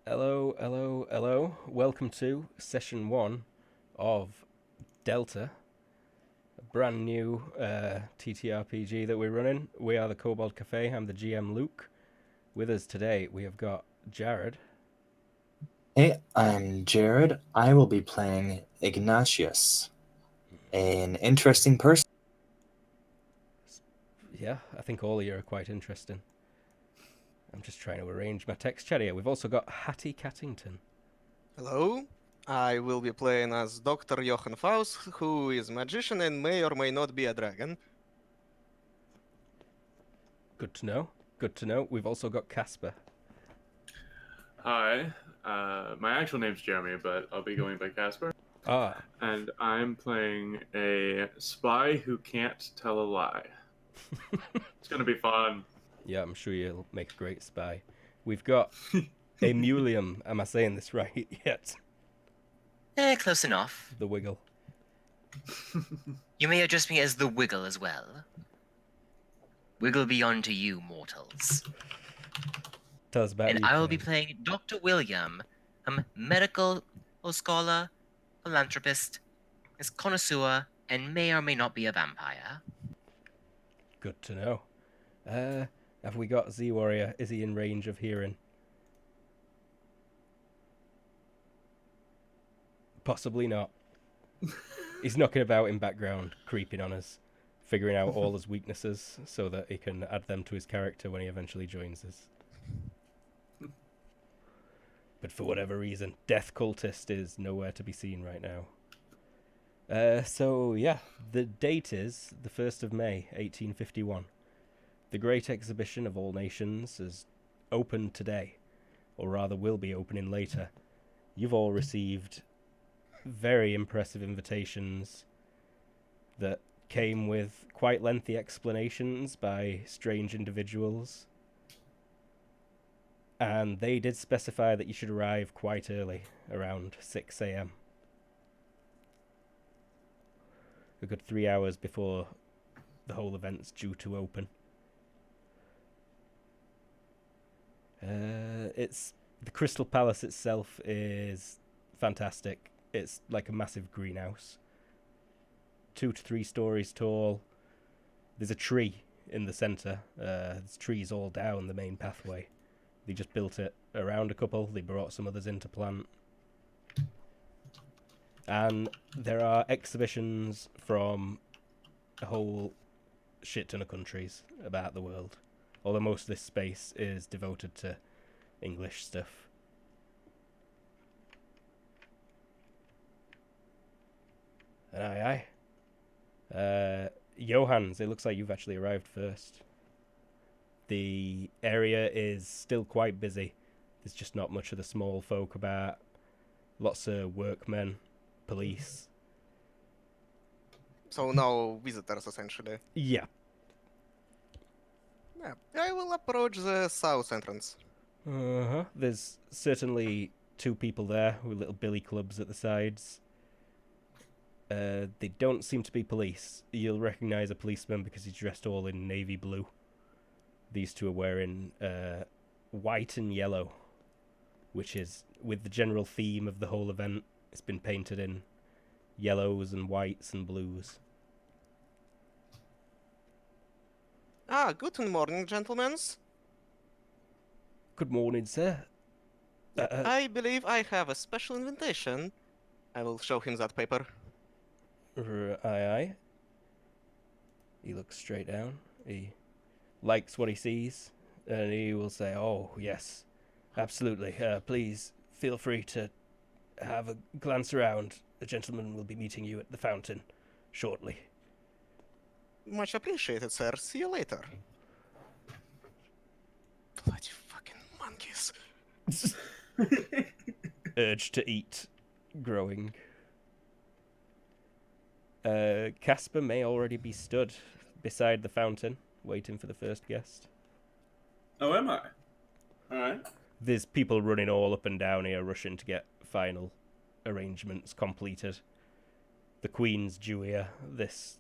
Hello, hello, hello. Welcome to session 1 of Delta, a brand new TTRPG that we're running. We are the Kobold Cafe. I'm the GM Luke. With us today, we have got Jared. Hey, I'm Jared. I will be playing Ignatius, an interesting person. Yeah, I think all of you are quite interesting. I'm just trying to arrange my text chat here. We've also got Hattie Cattington. Hello, I will be playing as Dr. Johann Faust, who is a magician and may or may not be a dragon. Good to know. Good to know. We've also got Casper. Hi, my actual name's Jeremy, but I'll be going by Casper. Ah. And I'm playing a spy who can't tell a lie. It's gonna be fun. Yeah, I'm sure you'll make a great spy. We've got Emulium. Am I saying this right yet? Close enough. The Wiggle. You may address me as the Wiggle as well. Wiggle be unto you, mortals. Tell us about And you, I will be Kane. playing Dr. William, medical scholar, philanthropist, is connoisseur, and may or may not be a vampire. Good to know. Have we got Z Warrior? Is he in range of hearing? Possibly not. He's knocking about in background, creeping on us, figuring out all his weaknesses so that he can add them to his character when he eventually joins us. But for whatever reason, Death Cultist is nowhere to be seen right now. So, yeah, the date is the 1st of May, 1851. The Great Exhibition of All Nations has opened today, or rather will be opening later. You've all received very impressive invitations that came with quite lengthy explanations by strange individuals. And they did specify that you should arrive quite early, around 6 a.m. A good 3 hours before the whole event's due to open. It's the Crystal Palace itself is fantastic. It's like a massive greenhouse, 2 to 3 stories tall. There's a tree in the centre. There's trees all down the main pathway. They just built it around a couple. They brought some others in to plant. And there are exhibitions from a whole shit ton of countries about the world. Although most of this space is devoted to English stuff. And Johans, it looks like you've actually arrived first. The area is still quite busy. There's just not much of the small folk about. Lots of workmen, police. So no visitors, essentially. Yeah. Yeah, I will approach the south entrance. Uh-huh. There's certainly 2 people there with little billy clubs at the sides. They don't seem to be police. You'll recognise a policeman because he's dressed all in navy blue. These 2 are wearing white and yellow, which is with the general theme of the whole event. It's been painted in yellows and whites and blues. Good morning, gentlemen. Good morning, sir. I believe I have a special invitation. I will show him that paper. Aye. He looks straight down. He likes what he sees, and he will say, "Oh, yes, absolutely. Please feel free to have a glance around. The gentleman will be meeting you at the fountain shortly." Much appreciated, sir. See you later. Bloody fucking monkeys. Urge to eat growing. Casper may already be stood beside the fountain, waiting for the first guest. Oh, am I? Alright. There's people running all up and down here, rushing to get final arrangements completed. The Queen's due here this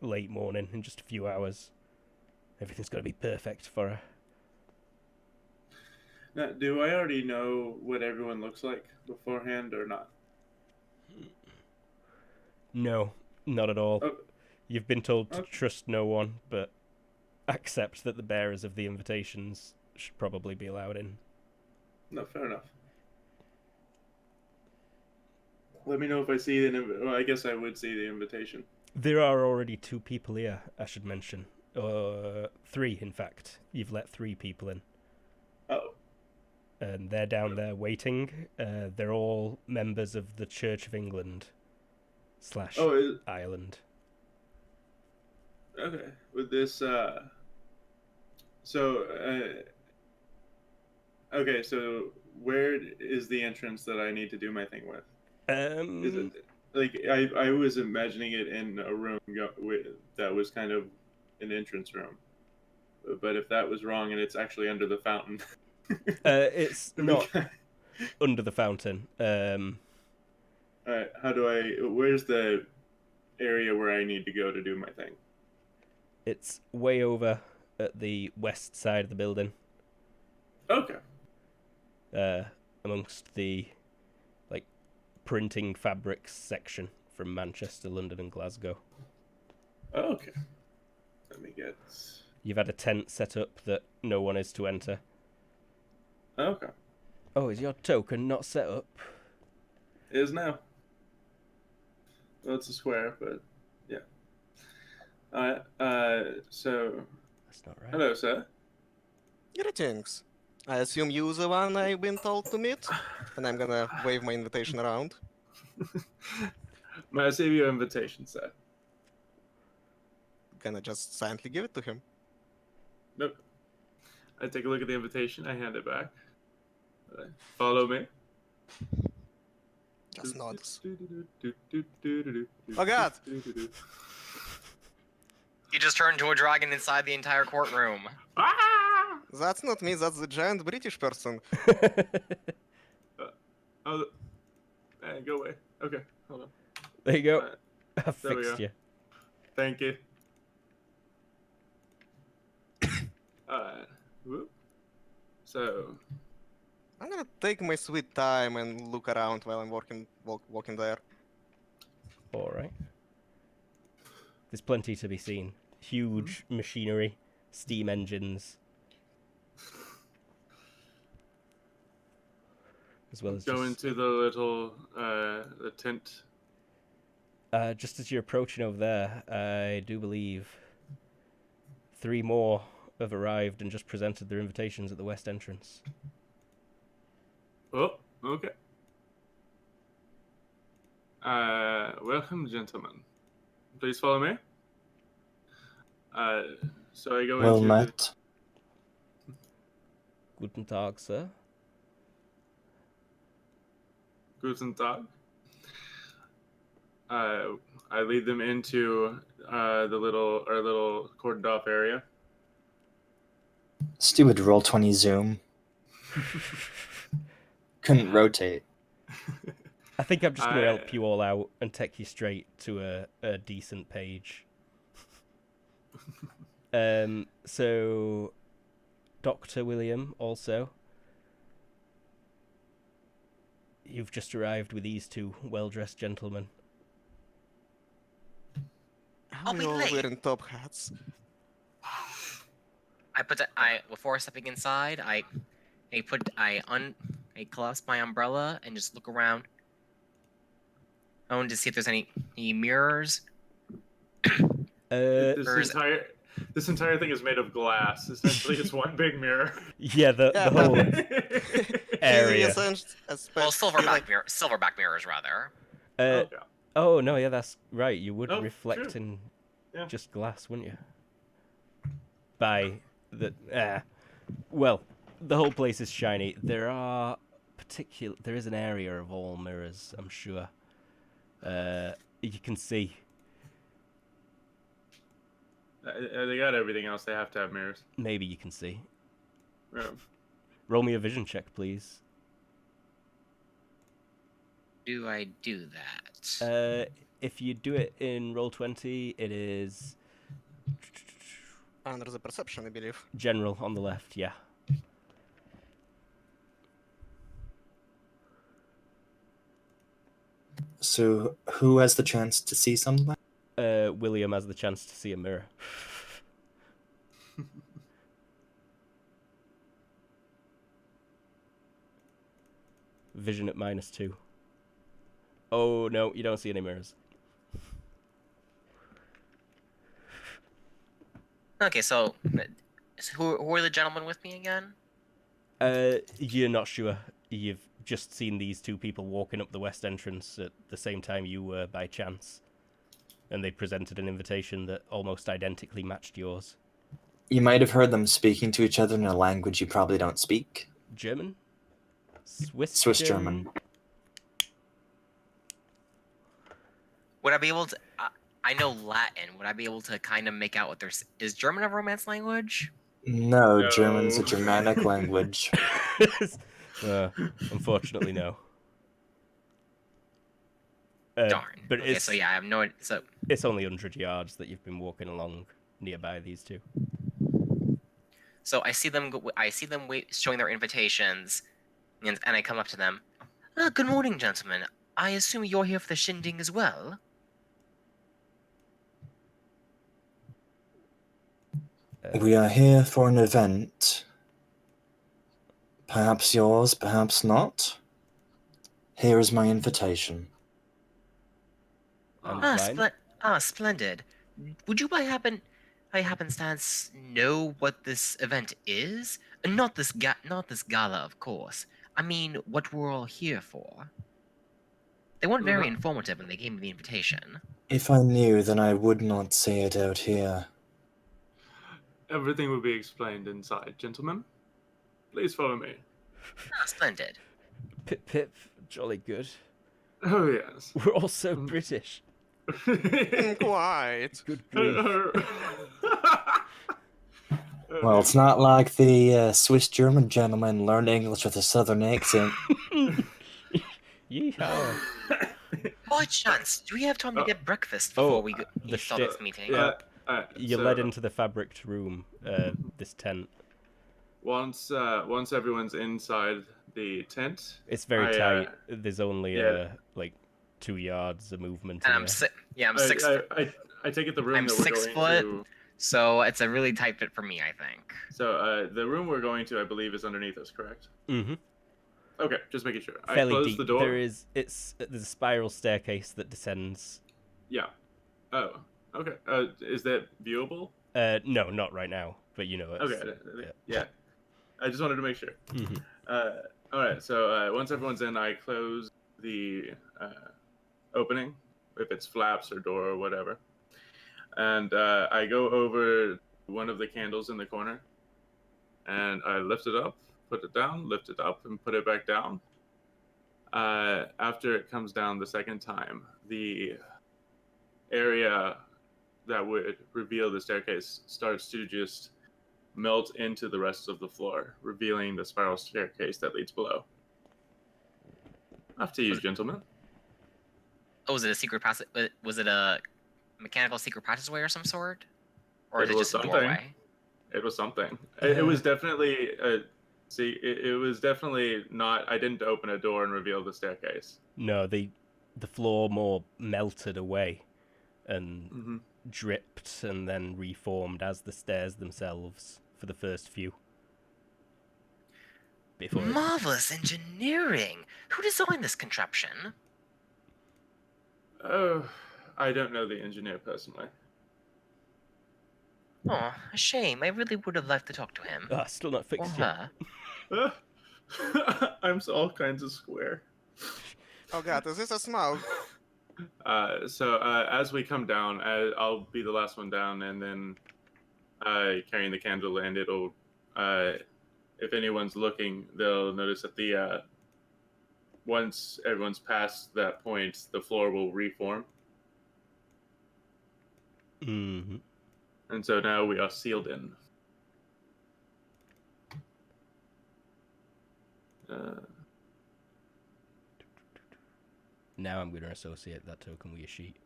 late morning in just a few hours. Everything's got to be perfect for her. Now, do I already know what everyone looks like beforehand or not? No, not at all. Oh, You've been told to okay. trust no one, but accept that the bearers of the invitations should probably be allowed in. No, fair enough. Let me know if I see well, I guess I would see the invitation. There are already 2 people here, I should mention. 3, in fact. You've let 3 people in. Oh. And they're down there waiting. They're all members of the Church of England / Ireland. Okay. With this, okay, so where is the entrance that I need to do my thing with? Is it like I was imagining it in a room that was kind of an entrance room, but if that was wrong and it's actually under the fountain, It's not under the fountain. Alright, where's the area where I need to go to do my thing? It's way over at the west side of the building. Okay. Amongst the printing fabrics section from Manchester, London, and Glasgow. Okay. Let me get. You've had a tent set up that no one is to enter. Okay. Oh, is your token not set up? It is now. Well, it's a square, but yeah. So. That's not right. Hello, sir. Greetings. I assume you the one I've been told to meet, and I'm gonna wave my invitation around. May I receive your invitation, sir? Gonna just silently give it to him. Nope. I take a look at the invitation. I hand it back. Follow me. Just nods. Oh God! You just turned into a dragon inside the entire courtroom. Ah! That's not me, that's the giant British person. Oh, go away. Okay, hold on. There you go. Alright, I there we fixed go. you. Thank you. Alright. Whoop. So, I'm gonna take my sweet time and look around while I'm walking there. All right. There's plenty to be seen. Huge machinery, steam engines, as well as go just, into the little the tent. just as you're approaching over there, I do believe 3 more have arrived and just presented their invitations at the west entrance. Oh, okay. Welcome, gentlemen. Please follow me. So I go Well into met. Guten Tag, sir. Guten Tag. I lead them into our little cordoned off area. Stupid Roll20 zoom. Couldn't rotate. I think I'm just going to help I- you all out and take you straight to a decent page. So, Dr. William, also. You've just arrived with these 2 well-dressed gentlemen. How I'll we be all late. wearing top hats? Before stepping inside, I clasp my umbrella and just look around. I want to see if there's any mirrors. This entire thing is made of glass. Essentially, it's one big mirror. Yeah, the Yeah, whole area. Well, silverback mirrors rather. Okay. Oh, no, yeah, that's right. You would Oh, reflect true. in Yeah. just glass, wouldn't you? By the... well, the whole place is shiny. There is an area of all mirrors, I'm sure. You can see. They got everything else. They have to have mirrors. Maybe you can see. Yeah. Roll me a vision check, please. Do I do that? If you do it in Roll20, it is Under the perception, I believe. general on the left, yeah. So, who has the chance to see something? William has the chance to see a mirror. Vision at -2. Oh, no, you don't see any mirrors. Okay, so who are the gentlemen with me again? You're not sure. You've just seen these two people walking up the west entrance at the same time you were by chance. And they presented an invitation that almost identically matched yours. You might have heard them speaking to each other in a language you probably don't speak. German? Swiss German. Would I be able to? I know Latin. Would I be able to kind of make out what there's? Is German a Romance language? No, No. German's a Germanic language. Unfortunately, no. Darn. But Okay, so yeah, I have no. So it's only 100 yards that you've been walking along nearby these two. So I see them. Showing their invitations, and I come up to them. Good morning, gentlemen. I assume you're here for the shindig as well. We are here for an event. Perhaps yours, perhaps not. Here is my invitation. And Splendid. Would you by happenstance know what this event is? Not this gala, of course. I mean, what we're all here for. They weren't very informative when they gave me the invitation. If I knew, then I would not say it out here. Everything will be explained inside, gentlemen. Please follow me. Splendid. Pip, jolly good. Oh, yes. We're all so British. Quite. Good grief. Well, it's not like the Swiss-German gentleman learned English with a southern accent. Yeehaw. By chance, do we have time to get breakfast before we start this meeting? Yeah. You're led into the fabricked room, this tent. Once everyone's inside the tent, It's very tight. There's only like 2 yards of movement. And I'm 6 foot. I take it the room I'm that we're 6 going foot. to. So it's a really tight fit for me, I think. So the room we're going to, I believe, is underneath us, correct? Mm-hmm. Okay, just making sure. I Fairly close deep. the door. There's a spiral staircase that descends. Yeah. Oh. Okay. Is that viewable? No, not right now. But you know. Okay. Yeah. I just wanted to make sure. Mm-hmm. All right. So once everyone's in, I close the opening, if it's flaps or door or whatever, and I go over one of the candles in the corner, and I lift it up, put it down, lift it up, and put it back down. After it comes down the second time, the area that would reveal the staircase starts to just melt into the rest of the floor, revealing the spiral staircase that leads below. Off to you, gentlemen. Oh, was it a secret passage? Was it a mechanical secret passageway or some sort? Or is It it was just a something. doorway? It was something. It was definitely. It was definitely not. I didn't open a door and reveal the staircase. No, the floor more melted away and dripped and then reformed as the stairs themselves for the first few. Marvelous engineering! Who designed this contraption? Oh, I don't know the engineer personally. Oh, a shame. I really would have liked to talk to him. Still not Or fixed yet. her. I'm all kinds of square. Oh god, is this a smoke? So as we come down, I'll be the last one down, and then carrying the candle, and it'll, if anyone's looking, they'll notice that the once everyone's past that point, the floor will reform. Mm-hmm. And so now we are sealed in. Now I'm going to associate that token with your sheet.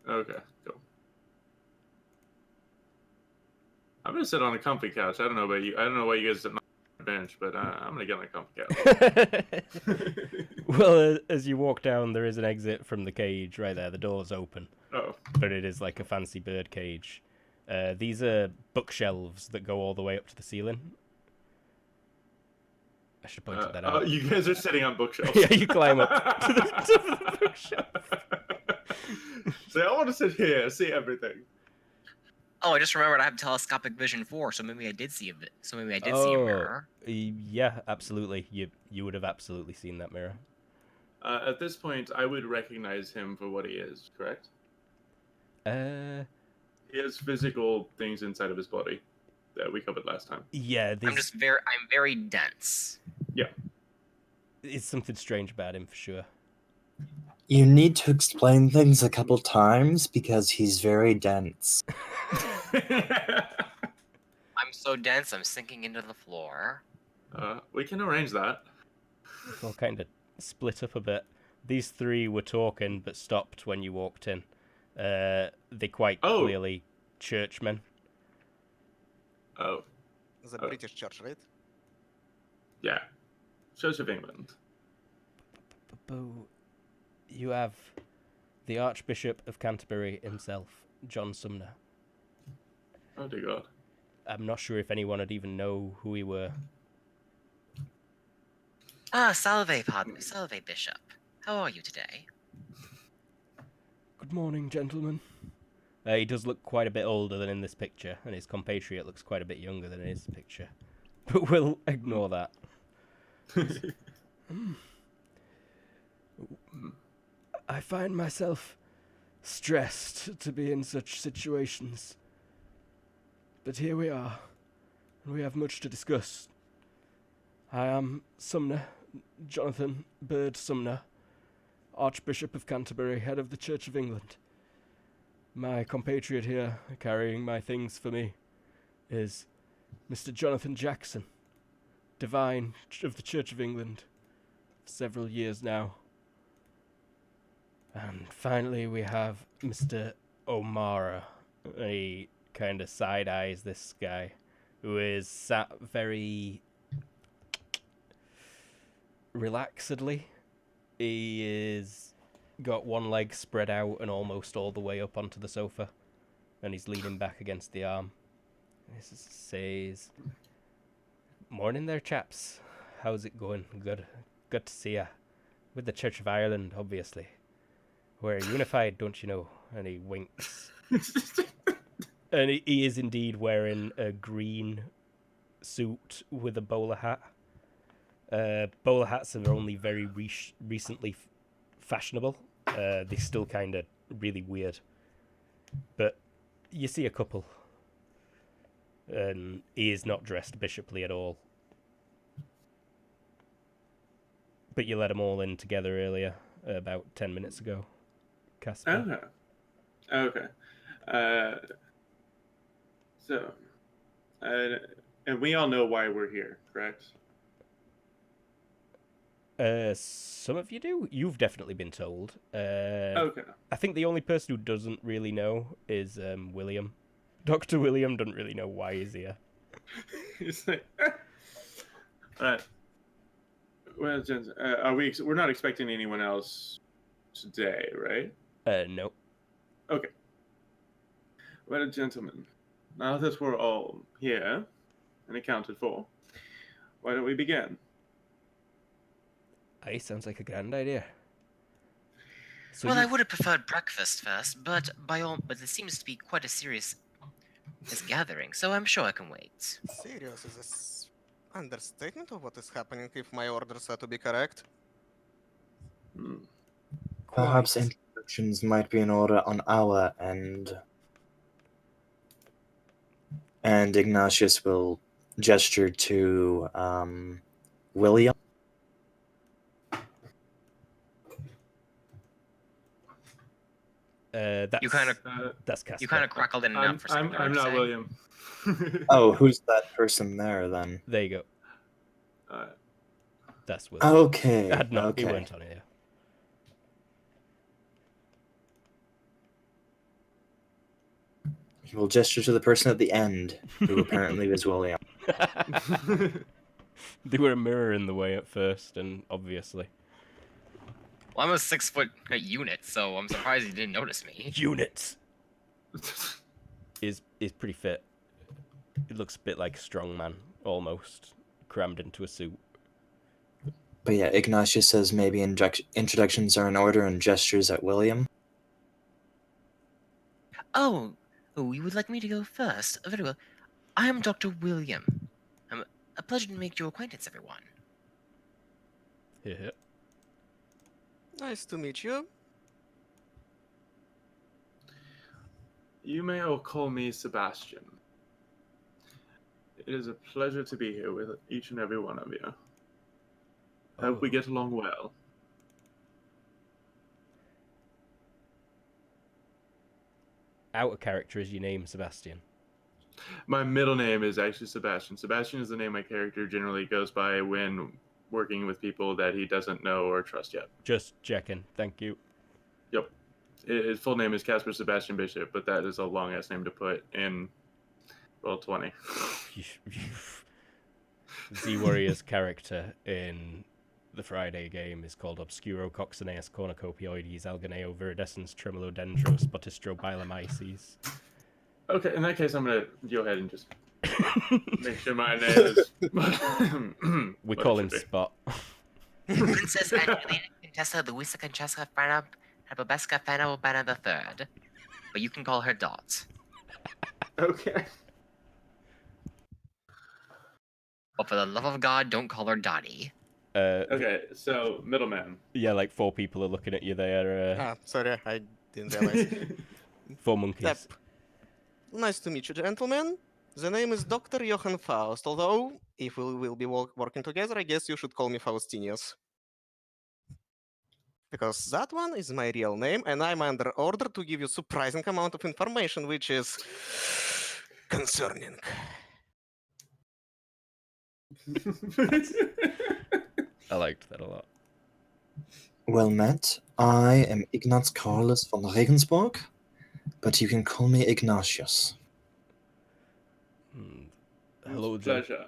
Okay, cool. I'm gonna sit on a comfy couch. I don't know about you. I don't know why you guys sit on a bench, but I'm gonna get on a comfy couch. Well, as you walk down, there is an exit from the cage right there. The door's open, Oh. but it is like a fancy bird cage. These are bookshelves that go all the way up to the ceiling. I should have pointed that out. You guys are sitting on bookshelves. Yeah, you climb up to the top of the bookshelf. So I want to sit here, see everything. Oh, I just remembered I have telescopic vision 4, so maybe I did see a see a mirror. Yeah, absolutely. You would have absolutely seen that mirror. At this point, I would recognize him for what he is, correct? He has physical things inside of his body that we covered last time. Yeah, I'm very dense. Yeah. It's something strange about him for sure. You need to explain things a couple times because he's very dense. I'm so dense, I'm sinking into the floor. We can arrange that. It's all kind of split up a bit. These three were talking but stopped when you walked in. They're quite clearly churchmen. Oh. The British Church, right? Yeah. Church of England. You have the Archbishop of Canterbury himself, John Sumner. Oh dear God. I'm not sure if anyone would even know who he were. Salve, Padre, salve, Bishop. How are you today? Good morning, gentlemen. He does look quite a bit older than in this picture, and his compatriot looks quite a bit younger than in his picture. But we'll ignore that. I find myself stressed to be in such situations. But here we are, and we have much to discuss. I am Sumner, Jonathan Bird Sumner, Archbishop of Canterbury, head of the Church of England. My compatriot here, carrying my things for me, is Mr. Jonathan Jackson, divine of the Church of England, for several years now. And finally we have Mr. O'Mara. He kind of side-eyes this guy, who is sat very relaxedly. He is got one leg spread out and almost all the way up onto the sofa, and he's leaning back against the arm. He says, "Morning there, chaps. How's it going? Good to see ya. With the Church of Ireland, obviously. We're unified, don't you know?" And he winks. And he is indeed wearing a green suit with a bowler hat. Bowler hats are only very recently fashionable. They're still kind of really weird. But you see a couple. And he is not dressed bishoply at all. But you let them all in together earlier, about 10 minutes ago, Casper. Okay. So, and we all know why we're here, correct? Some of you do. You've definitely been told. Okay. I think the only person who doesn't really know is William. Dr. William doesn't really know why he's here. He's like, Alright. Well, gents, we're not expecting anyone else today, right? No. Okay. Well, gentlemen, now that we're all here and accounted for, why don't we begin? Aye, sounds like a grand idea. So Well, I would have preferred breakfast first, but it seems to be quite a serious gathering, so I'm sure I can wait. Serious is this understatement of what is happening if my orders are to be correct? Perhaps introductions might be in order on our end. And Ignatius will gesture to William. That's Casper. You kind of crackled in and out for something. I'm not William. Oh, who's that person there then? There you go. That's William. Okay. He went on here. He will gesture to the person at the end, who apparently is William. They were a mirror in the way at first, and obviously. Well, I'm a 6-foot unit, so I'm surprised you didn't notice me. Units is pretty fit. It looks a bit like a strong man, almost crammed into a suit. But yeah, Ignatius says maybe introductions are in order and gestures at William. Oh, you would like me to go first? Very well. I am Dr. William. A pleasure to make your acquaintance, everyone. Yeah. Nice to meet you. You may all call me Sebastian. It is a pleasure to be here with each and every one of you. Hope we get along well. Out of character is your name, Sebastian. My middle name is actually Sebastian. Sebastian is the name my character generally goes by when working with people that he doesn't know or trust yet. Just checking. Thank you. Yep. His full name is Casper Sebastian Bishop, but that is a long-ass name to put in Roll20. Z Warrior's character in the Friday game is called Obscuro Coccineus Cornucopioides Alganeo Viridescens Tremolodendros Botistrobylomyces. Okay, in that case, I'm going to go ahead and just make sure my name is... We call him Spot. Princess Angelina Contessa Luisa Conchesca Fana Hababeska Fana Bana III. But you can call her Dot. Okay. But for the love of God, don't call her Dottie. Okay, so middleman. Yeah, like 4 people are looking at you there. Sorry, I didn't realize. 4 monkeys. Yep. Nice to meet you, gentlemen. The name is Dr. Johann Faust, although, if we will be working together, I guess you should call me Faustinius. Because that one is my real name, and I'm under order to give you surprising amount of information, which is concerning. I liked that a lot. Well met. I am Ignaz Carlos von Regensburg, but you can call me Ignatius. Hello, pleasure.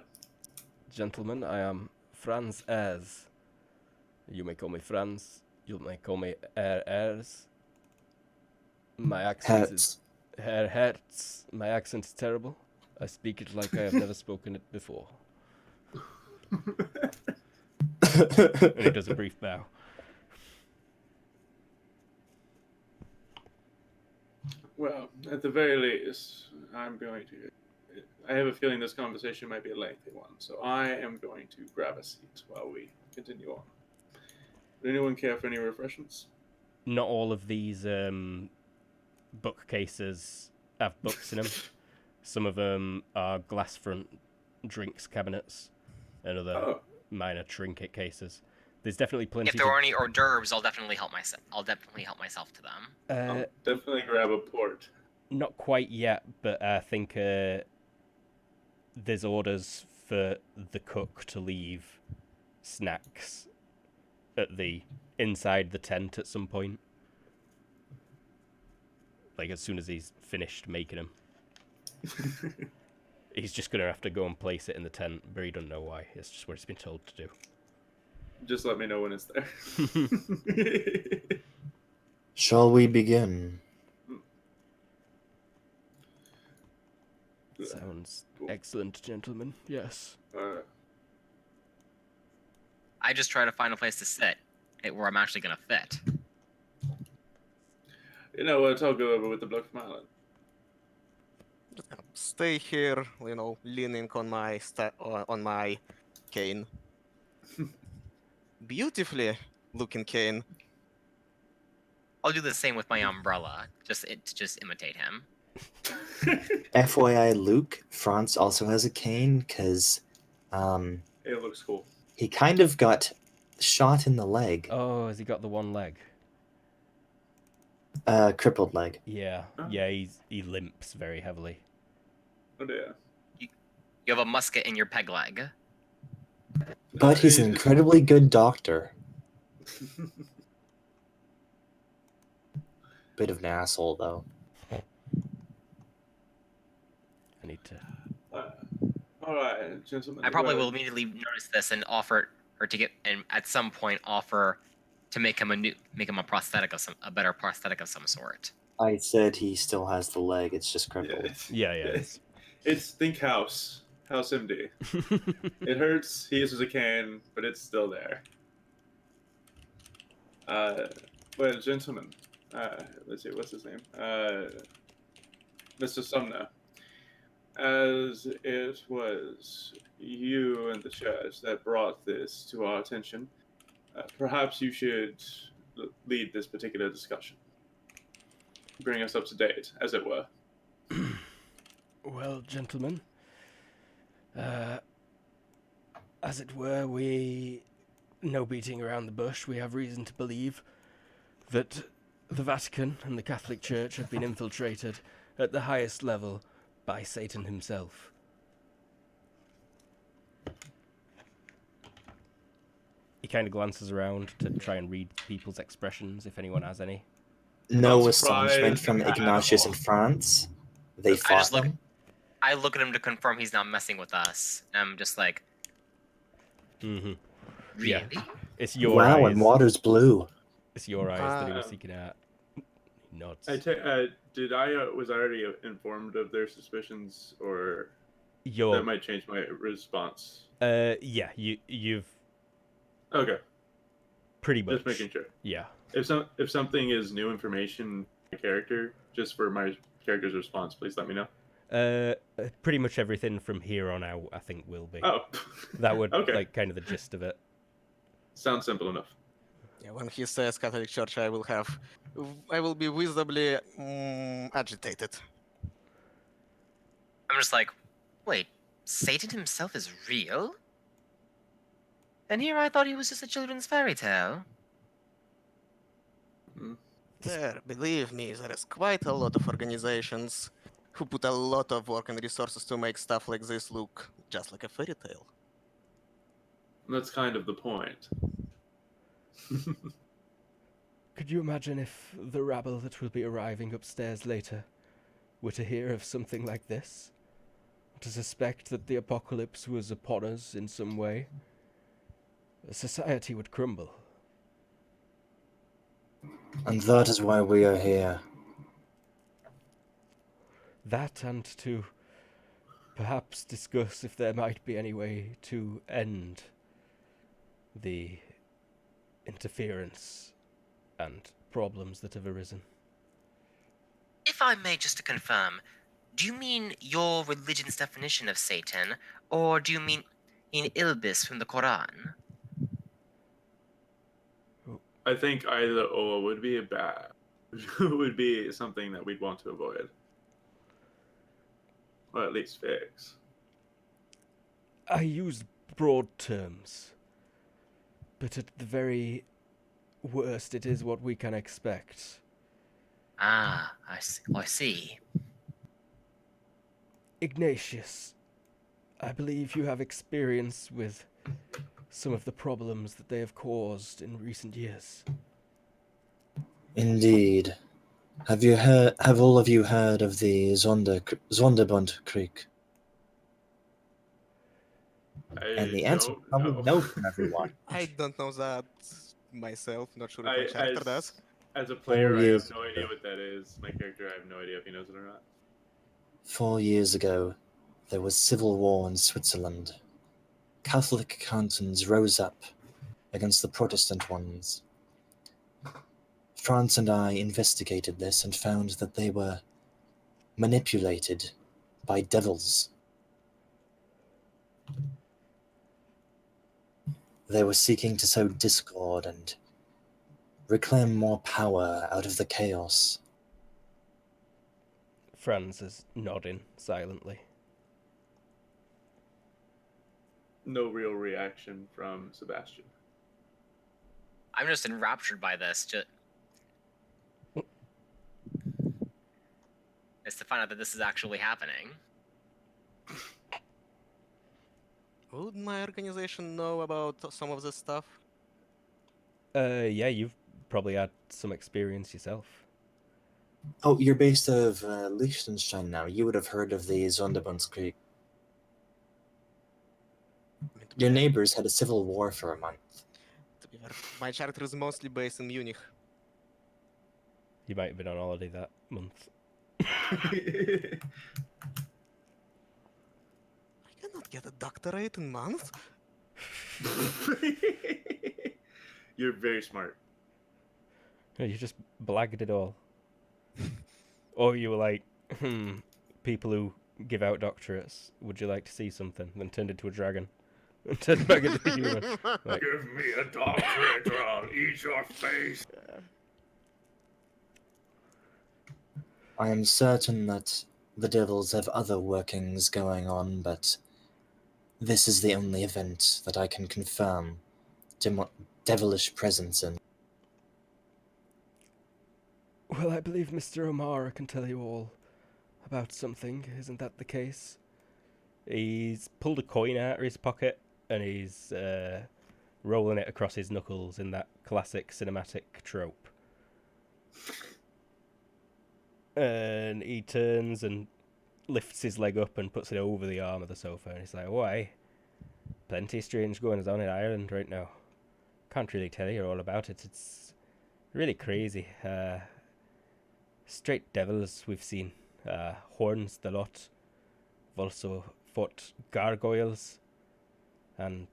Gentlemen. I am Franz Ez. You may call me Franz. You may call me Ers. My accent is Herz. My accent is terrible. I speak it like I have never spoken it before. And he does a brief bow. Well, at the very least, I have a feeling this conversation might be a lengthy one, so I am going to grab a seat while we continue on. Would anyone care for any refreshments? Not all of these bookcases have books in them. Some of them are glass front drinks cabinets and other minor trinket cases. There's definitely plenty. If there are any hors d'oeuvres, I'll definitely help myself. To them. I'll definitely grab a port. Not quite yet, but I think there's orders for the cook to leave snacks at the inside the tent at some point. Like as soon as he's finished making them. He's just gonna have to go and place it in the tent, but he doesn't know why. It's just what he's been told to do. Just let me know when it's there. Shall we begin? Sounds excellent, gentlemen. Yes. I just try to find a place to sit where I'm actually gonna fit. You know what? I'll go over with the block from Island. Stay here, leaning on my cane. Beautifully looking cane. I'll do the same with my umbrella, just imitate him. FYI, Luke, Franz also has a cane because It looks cool. he kind of got shot in the leg. Oh, has he got the one leg? Crippled leg. Yeah. Oh. Yeah, he limps very heavily. Oh dear. You have a musket in your peg leg. But he's an incredibly good doctor. Bit of an asshole, though. I need to... All right, gentlemen. I probably will immediately notice this and offer her to get, and at some point offer to make him a prosthetic of a better prosthetic of some sort. I said he still has the leg. It's just crippled. Yeah. It's think House MD. It hurts. He uses a cane, but it's still there. Well, gentlemen, let's see, what's his name? Mr. Sumner. As it was you and the church that brought this to our attention, perhaps you should lead this particular discussion. Bring us up to date, as it were. Well, gentlemen, as it were, we, no beating around the bush, we have reason to believe that the Vatican and the Catholic Church have been infiltrated at the highest level by Satan himself. He kind of glances around to try and read people's expressions, if anyone has any. No Not astonishment surprised from at Ignatius all. in France. They fought them. I look at him to confirm he's not messing with us. And I'm just like, Mm-hmm. really? Yeah. It's your Wow, eyes. and water's blue. It's your eyes that he was seeking out. He nods. Was I already informed of their suspicions, or You're, that might change my response? yeah, you've Okay, pretty much. just making sure. Yeah. If something is new information, my character, just for my character's response, please let me know. Pretty much everything from here on out, I think, will be. Oh, That would okay. like kind of the gist of it. Sounds simple enough. Yeah, when he says Catholic Church, I will be visibly agitated. I'm just like, wait, Satan himself is real? And here I thought he was just a children's fairy tale. There, believe me, there is quite a lot of organizations who put a lot of work and resources to make stuff like this look just like a fairy tale. That's kind of the point. Could you imagine if the rabble that will be arriving upstairs later were to hear of something like this? To suspect that the apocalypse was upon us in some way? Society would crumble. And that is why we are here. That, and to perhaps discuss if there might be any way to end the interference and problems that have arisen. If I may just to confirm, do you mean your religion's definition of Satan, or do you mean in Ilbis from the Quran? I think either or would be would be something that we'd want to avoid, or at least fix. I use broad terms, but at the very worst, it is what we can expect. Ah, I see. Ignatius, I believe you have experience with some of the problems that they have caused in recent years. Indeed. Have all of you heard of the Zonderbund Creek? And the answer is probably no from everyone. I don't know that myself, not sure if my character does. As a player, I have years no idea ago. what that is. My character, I have no idea if he knows it or not. 4 years ago, there was civil war in Switzerland. Catholic cantons rose up against the Protestant ones. France and I investigated this and found that they were manipulated by devils. They were seeking to sow discord and reclaim more power out of the chaos. Franz is nodding silently. No real reaction from Sebastian. I'm just enraptured by this. It's to find out that this is actually happening. Would my organization know about some of this stuff? Yeah, you've probably had some experience yourself. Oh, you're based out of Liechtenstein now. You would have heard of the Zonderbund Creek. Your neighbors had a civil war for a month. To be My character is mostly based in Munich. You might have been on holiday that month. I cannot get a doctorate in month. You're very smart. You just blagged it all. Or you were like, people who give out doctorates, would you like to see something? Then turned into a dragon. And turned back into a human. Like, Give me a doctorate or I'll eat your face. I am certain that the devils have other workings going on, but this is the only event that I can confirm devilish presence in. well, I believe Mr. O'Mara can tell you all about something. Isn't that the case? He's pulled a coin out of his pocket and he's rolling it across his knuckles in that classic cinematic trope. And he turns and lifts his leg up and puts it over the arm of the sofa. And he's like, why? Plenty strange goings on in Ireland right now. Can't really tell you all about it. It's really crazy. Straight devils we've seen. Horns the lot. We've also fought gargoyles. And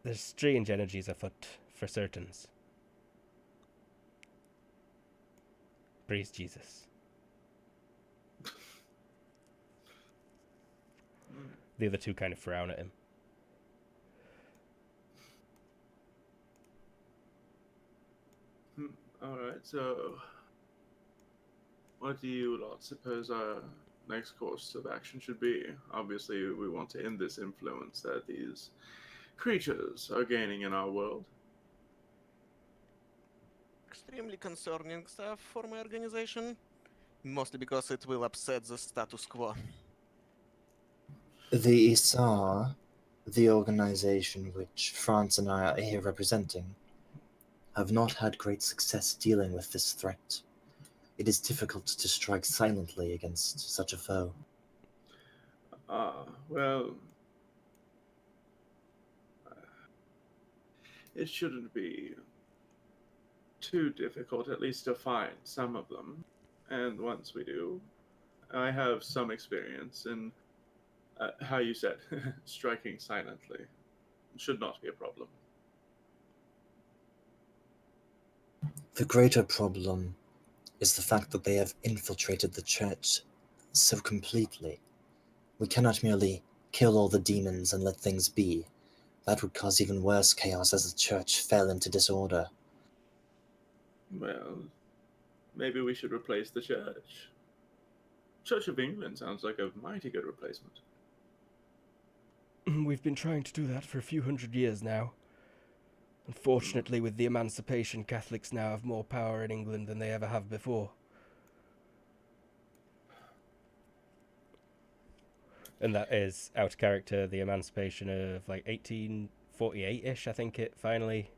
there's strange energies afoot for certains. Praise Jesus. The other two kind of frown at him. Alright, so what do you lot suppose our next course of action should be? Obviously, we want to end this influence that these creatures are gaining in our world. Extremely concerning stuff for my organization. Mostly because it will upset the status quo. The Isar, the organization which France and I are here representing, have not had great success dealing with this threat. It is difficult to strike silently against such a foe. Well, it shouldn't be too difficult, at least to find some of them. And once we do, I have some experience in, how you said, striking silently. It should not be a problem. The greater problem is the fact that they have infiltrated the church so completely. We cannot merely kill all the demons and let things be. That would cause even worse chaos as the church fell into disorder. Well, maybe we should replace the church. Church of England sounds like a mighty good replacement. We've been trying to do that for a few hundred years now. Unfortunately, with the emancipation, Catholics now have more power in England than they ever have before. And that is out of character, the emancipation of like 1848-ish, I think it finally...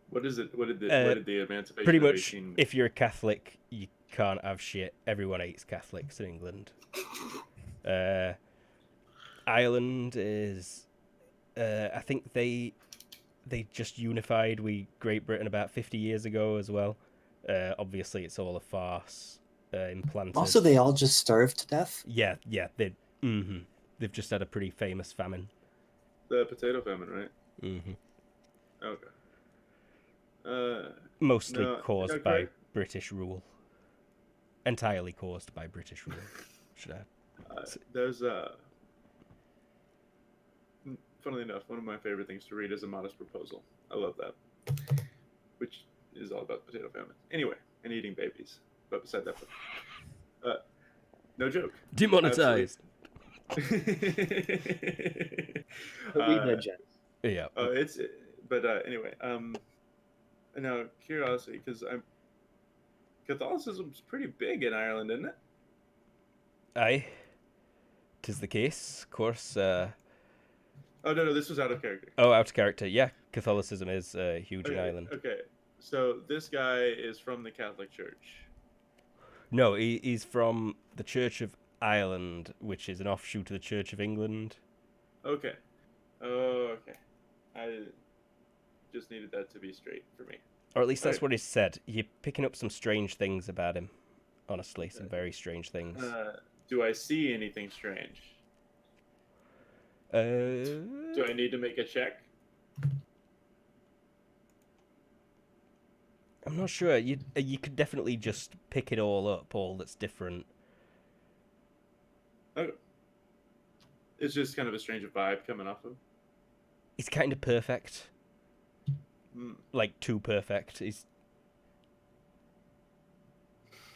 What is it? What did the emancipation Pretty of much, 18... if you're a Catholic, you can't have shit. Everyone hates Catholics in England. Ireland is... I think they just unified with Great Britain about 50 years ago as well. Obviously, it's all a farce. Implanted. Also, they all just starved to death? Yeah, they've just had a pretty famous famine. The potato famine, right? Mm-hmm. Okay. Mostly no, caused by British rule. Entirely caused by British rule, should I? There's funnily enough, one of my favorite things to read is A Modest Proposal. I love that. Which is all about potato famine. Anyway, and eating babies. But beside that, no joke. Demonetized. Yeah. Anyway, now curiosity, because Catholicism's pretty big in Ireland, isn't it? Aye. 'Tis the case, of course. Oh no, this was out of character. Oh, out of character. Yeah, Catholicism is huge in Ireland. Okay, so this guy is from the Catholic Church. No, he's from the Church of Ireland, which is an offshoot of the Church of England. Okay. Oh, okay. just needed that to be straight for me. Or at least that's Right. what he said. You're picking up some strange things about him. Honestly, some very strange things. Do I see anything strange? Do I need to make a check? I'm not sure. You could definitely just pick it all up, all that's different. Oh, it's just kind of a strange vibe coming off of. He's kind of perfect. Like, too perfect.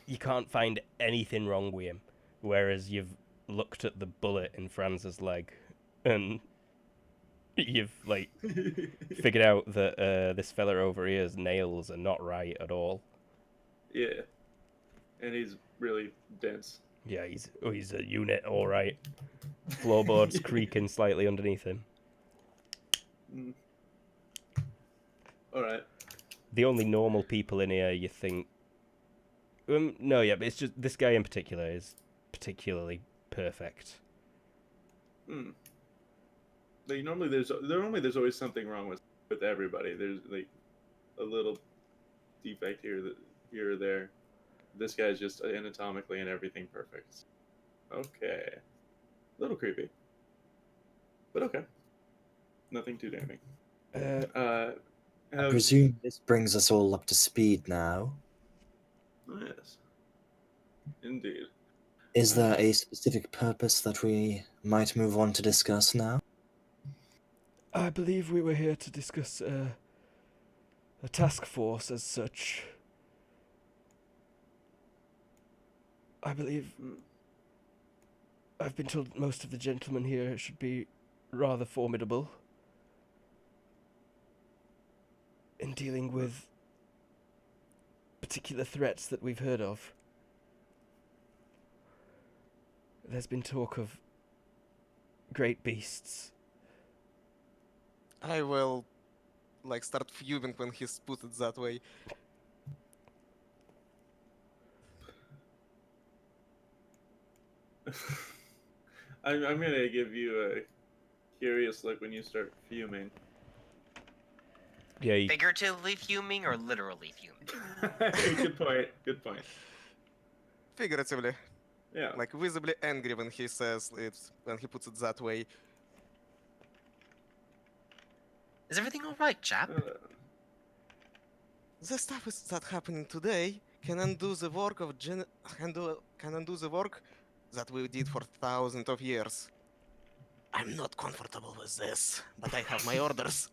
You can't find anything wrong with him. Whereas you've looked at the bullet in Franz's leg and you've, like, figured out that this fella over here's nails are not right at all. Yeah. And he's really dense. Yeah, he's a unit, all right. Floorboards creaking slightly underneath him. All right. The only normal people in here, you think... no, yeah, but it's just this guy in particular is particularly perfect. Like normally there's always something wrong with everybody. There's like a little defect here or there. This guy's just anatomically and everything perfect. Okay. A little creepy. But okay. Nothing too damning. I presume this brings us all up to speed now. Yes. Indeed. Is there a specific purpose that we might move on to discuss now? I believe we were here to discuss a task force as such. I believe... I've been told most of the gentlemen here should be rather formidable in dealing with particular threats that we've heard of. There's been talk of great beasts. I will, like, start fuming when he's put it that way. I'm gonna give you a curious look when you start fuming. Yeah, Figuratively fuming or literally fuming? Good point. Good point. Figuratively. Yeah. Like, visibly angry when he says it, when he puts it that way. Is everything alright, chap? The stuff that happening today can undo the work of can undo the work that we did for thousands of years. I'm not comfortable with this, but I have my orders.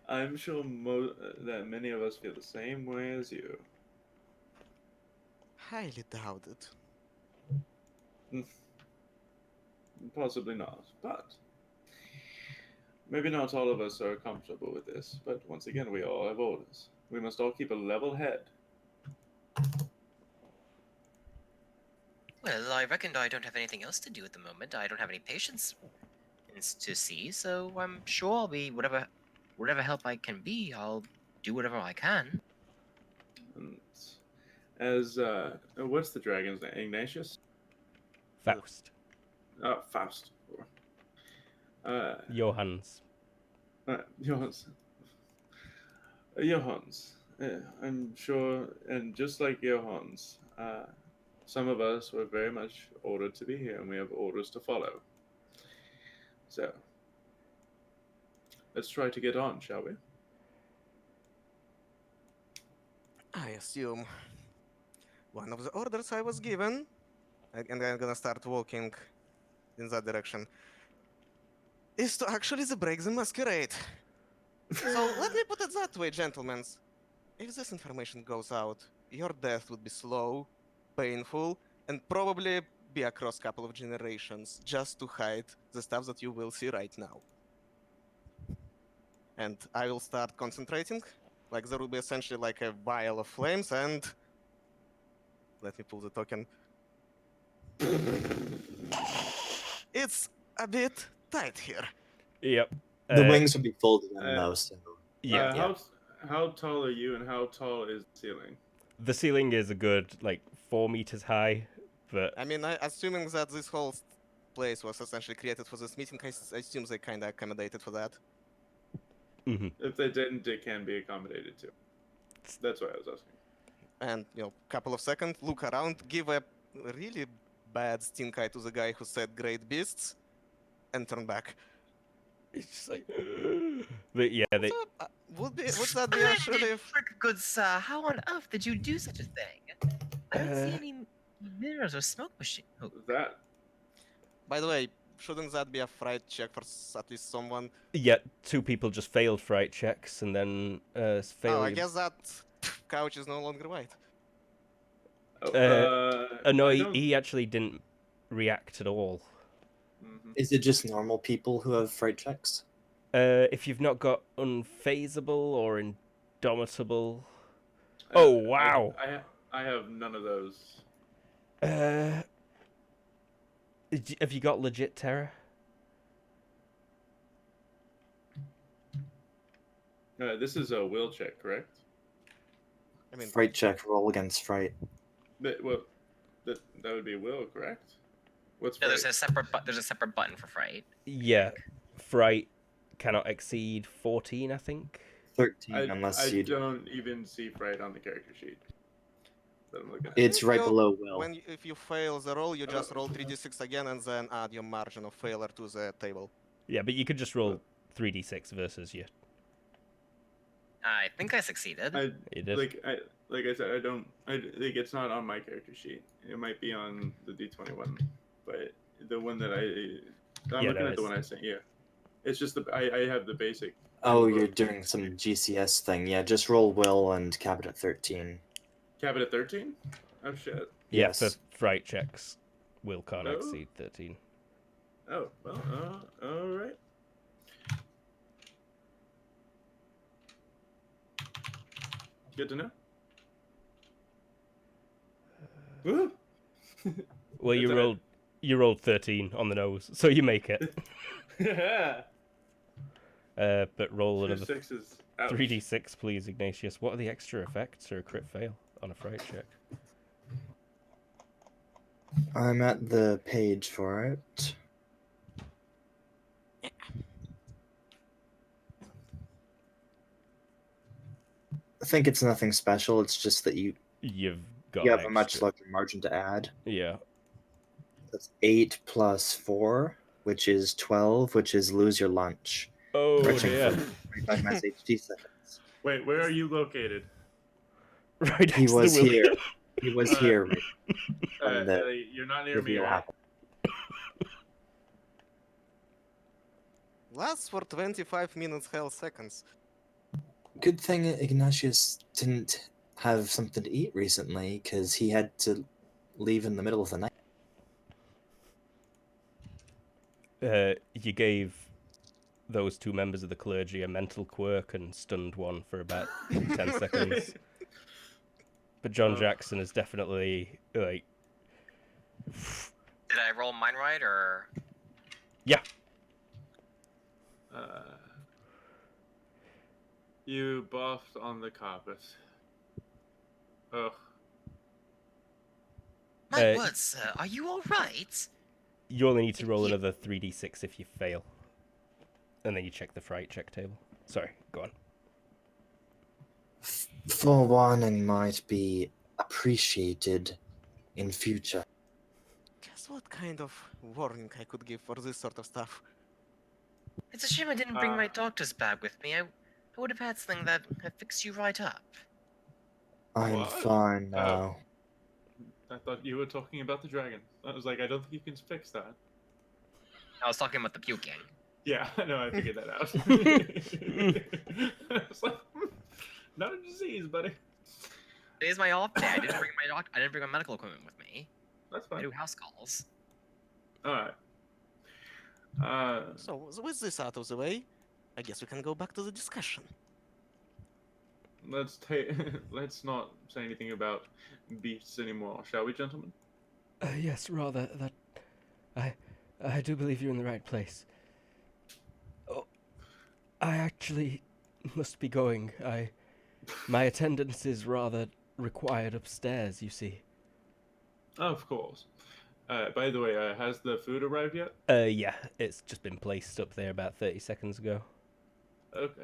I'm sure that many of us feel the same way as you. Highly doubt it. Possibly not, but maybe not all of us are comfortable with this, but once again, we all have orders. We must all keep a level head. Well, I reckon I don't have anything else to do at the moment. I don't have any patients to see, so I'm sure I'll be whatever help I can be. I'll do whatever I can. And as what's the dragon's name? Ignatius? Faust. Faust. Johannes. Johannes. Johannes. I'm sure, and just like Johannes, some of us were very much ordered to be here, and we have orders to follow. So, let's try to get on, shall we? I assume one of the orders I was given, and I'm gonna start walking in that direction, is to actually break the masquerade. So let me put it that way, gentlemen. If this information goes out, your death would be slow, painful, and probably be across a couple of generations just to hide the stuff that you will see right now. And I will start concentrating. Like, there will be essentially like a vial of flames, and let me pull the token. It's a bit tight here. Yep. The wings would be folded in most. Yeah. How tall are you, and how tall is the ceiling? The ceiling is a good, 4 meters high, but... I mean, assuming that this whole place was essentially created for this meeting, I assume they kind of accommodated for that. Mm-hmm. If they didn't, it can be accommodated too. That's what I was asking. And, couple of seconds, look around, give a really bad stink eye to the guy who said great beasts, and turn back. It's just like, but yeah, they. So, would that be actually... Splendid trick, good sir. How on earth did you do such a thing? I don't see any mirrors or smoke machine. Oh, That By the way, shouldn't that be a fright check for at least someone? Yeah, 2 people just failed fright checks and then Oh, I failed. guess that couch is no longer white. No, I don't. he actually didn't react at all. Mhm. Is it just normal people who have fright checks? If you've not got unfazable or indomitable. Oh wow! I have none of those. Have you got legit terror? This is a will check, correct? I mean, Fright check, roll against fright. That would be will, correct? What's no, fright? there's a separate button for fright. Yeah, fright cannot exceed 14, I think. 13, I unless you do. don't even see fright on the character sheet that I'm looking at. It's if right you- below will. if you fail the roll, you just roll okay. 3d6 again and then add your margin of failure to the table. Yeah, but you could just roll 3d6 versus your. I think I succeeded. You did. Like I said, I don't. Like it's not on my character sheet. It might be on the D20 one, but the one that I'm Yeah, looking no, at the one I sent. Yeah, it's just I have the basic. Oh, you're doing some GCS thing. Yeah, just roll will and cap it at 13. Cap it at 13. Oh shit. Yeah, Yes. for fright checks, will can't Oh. exceed 13. Oh well. All right. Good to know. Woo! Well, That's all right. you rolled 13 on the nose, so you make it. Yeah. But roll Two another sixes. Ouch. 3d6, please, Ignatius. What are the extra effects for a crit fail on a fright check? I'm at the page for it. I think it's nothing special. It's just that you You've got have a much extra. larger margin to add. Yeah. That's 8 plus 4, which is 12, which is lose your lunch. Oh Retching dear. for 25 mass HD seconds. Wait, where are you located? Right He next to was the will. here. He was here. Right when the You're not near me, reveal right? happened. Lasts for 25 minutes, hell seconds. Good thing Ignatius didn't have something to eat recently, because he had to leave in the middle of the night. You gave those 2 members of the clergy a mental quirk and stunned one for about 10 seconds. But John Jackson is definitely like. Did I roll mine right or? Yeah. You buffed on the carpet. Ugh. My word, sir, are you all right? You only need to roll another 3d6 if you fail. And then you check the fright check table. Sorry, go on. Forewarning might be appreciated in future. Guess what kind of warning I could give for this sort of stuff? It's a shame I didn't bring my doctor's bag with me. I would have had something that could fix you right up. I'm What? fine now. I thought you were talking about the dragon. I was like, I don't think you can fix that. I was talking about the puking. Yeah, no, I figured that out. I was like, not a disease, buddy. Today's my off day. I didn't bring my medical equipment with me. That's I fine. do house calls. All right. So, with this out of the way, I guess we can go back to the discussion. Let's not say anything about beasts anymore, shall we, gentlemen? Yes, rather that. I do believe you're in the right place. Oh, I actually must be going. My attendance is rather required upstairs, you see. Of course. By the way, has the food arrived yet? Yeah, it's just been placed up there about 30 seconds ago. Okay.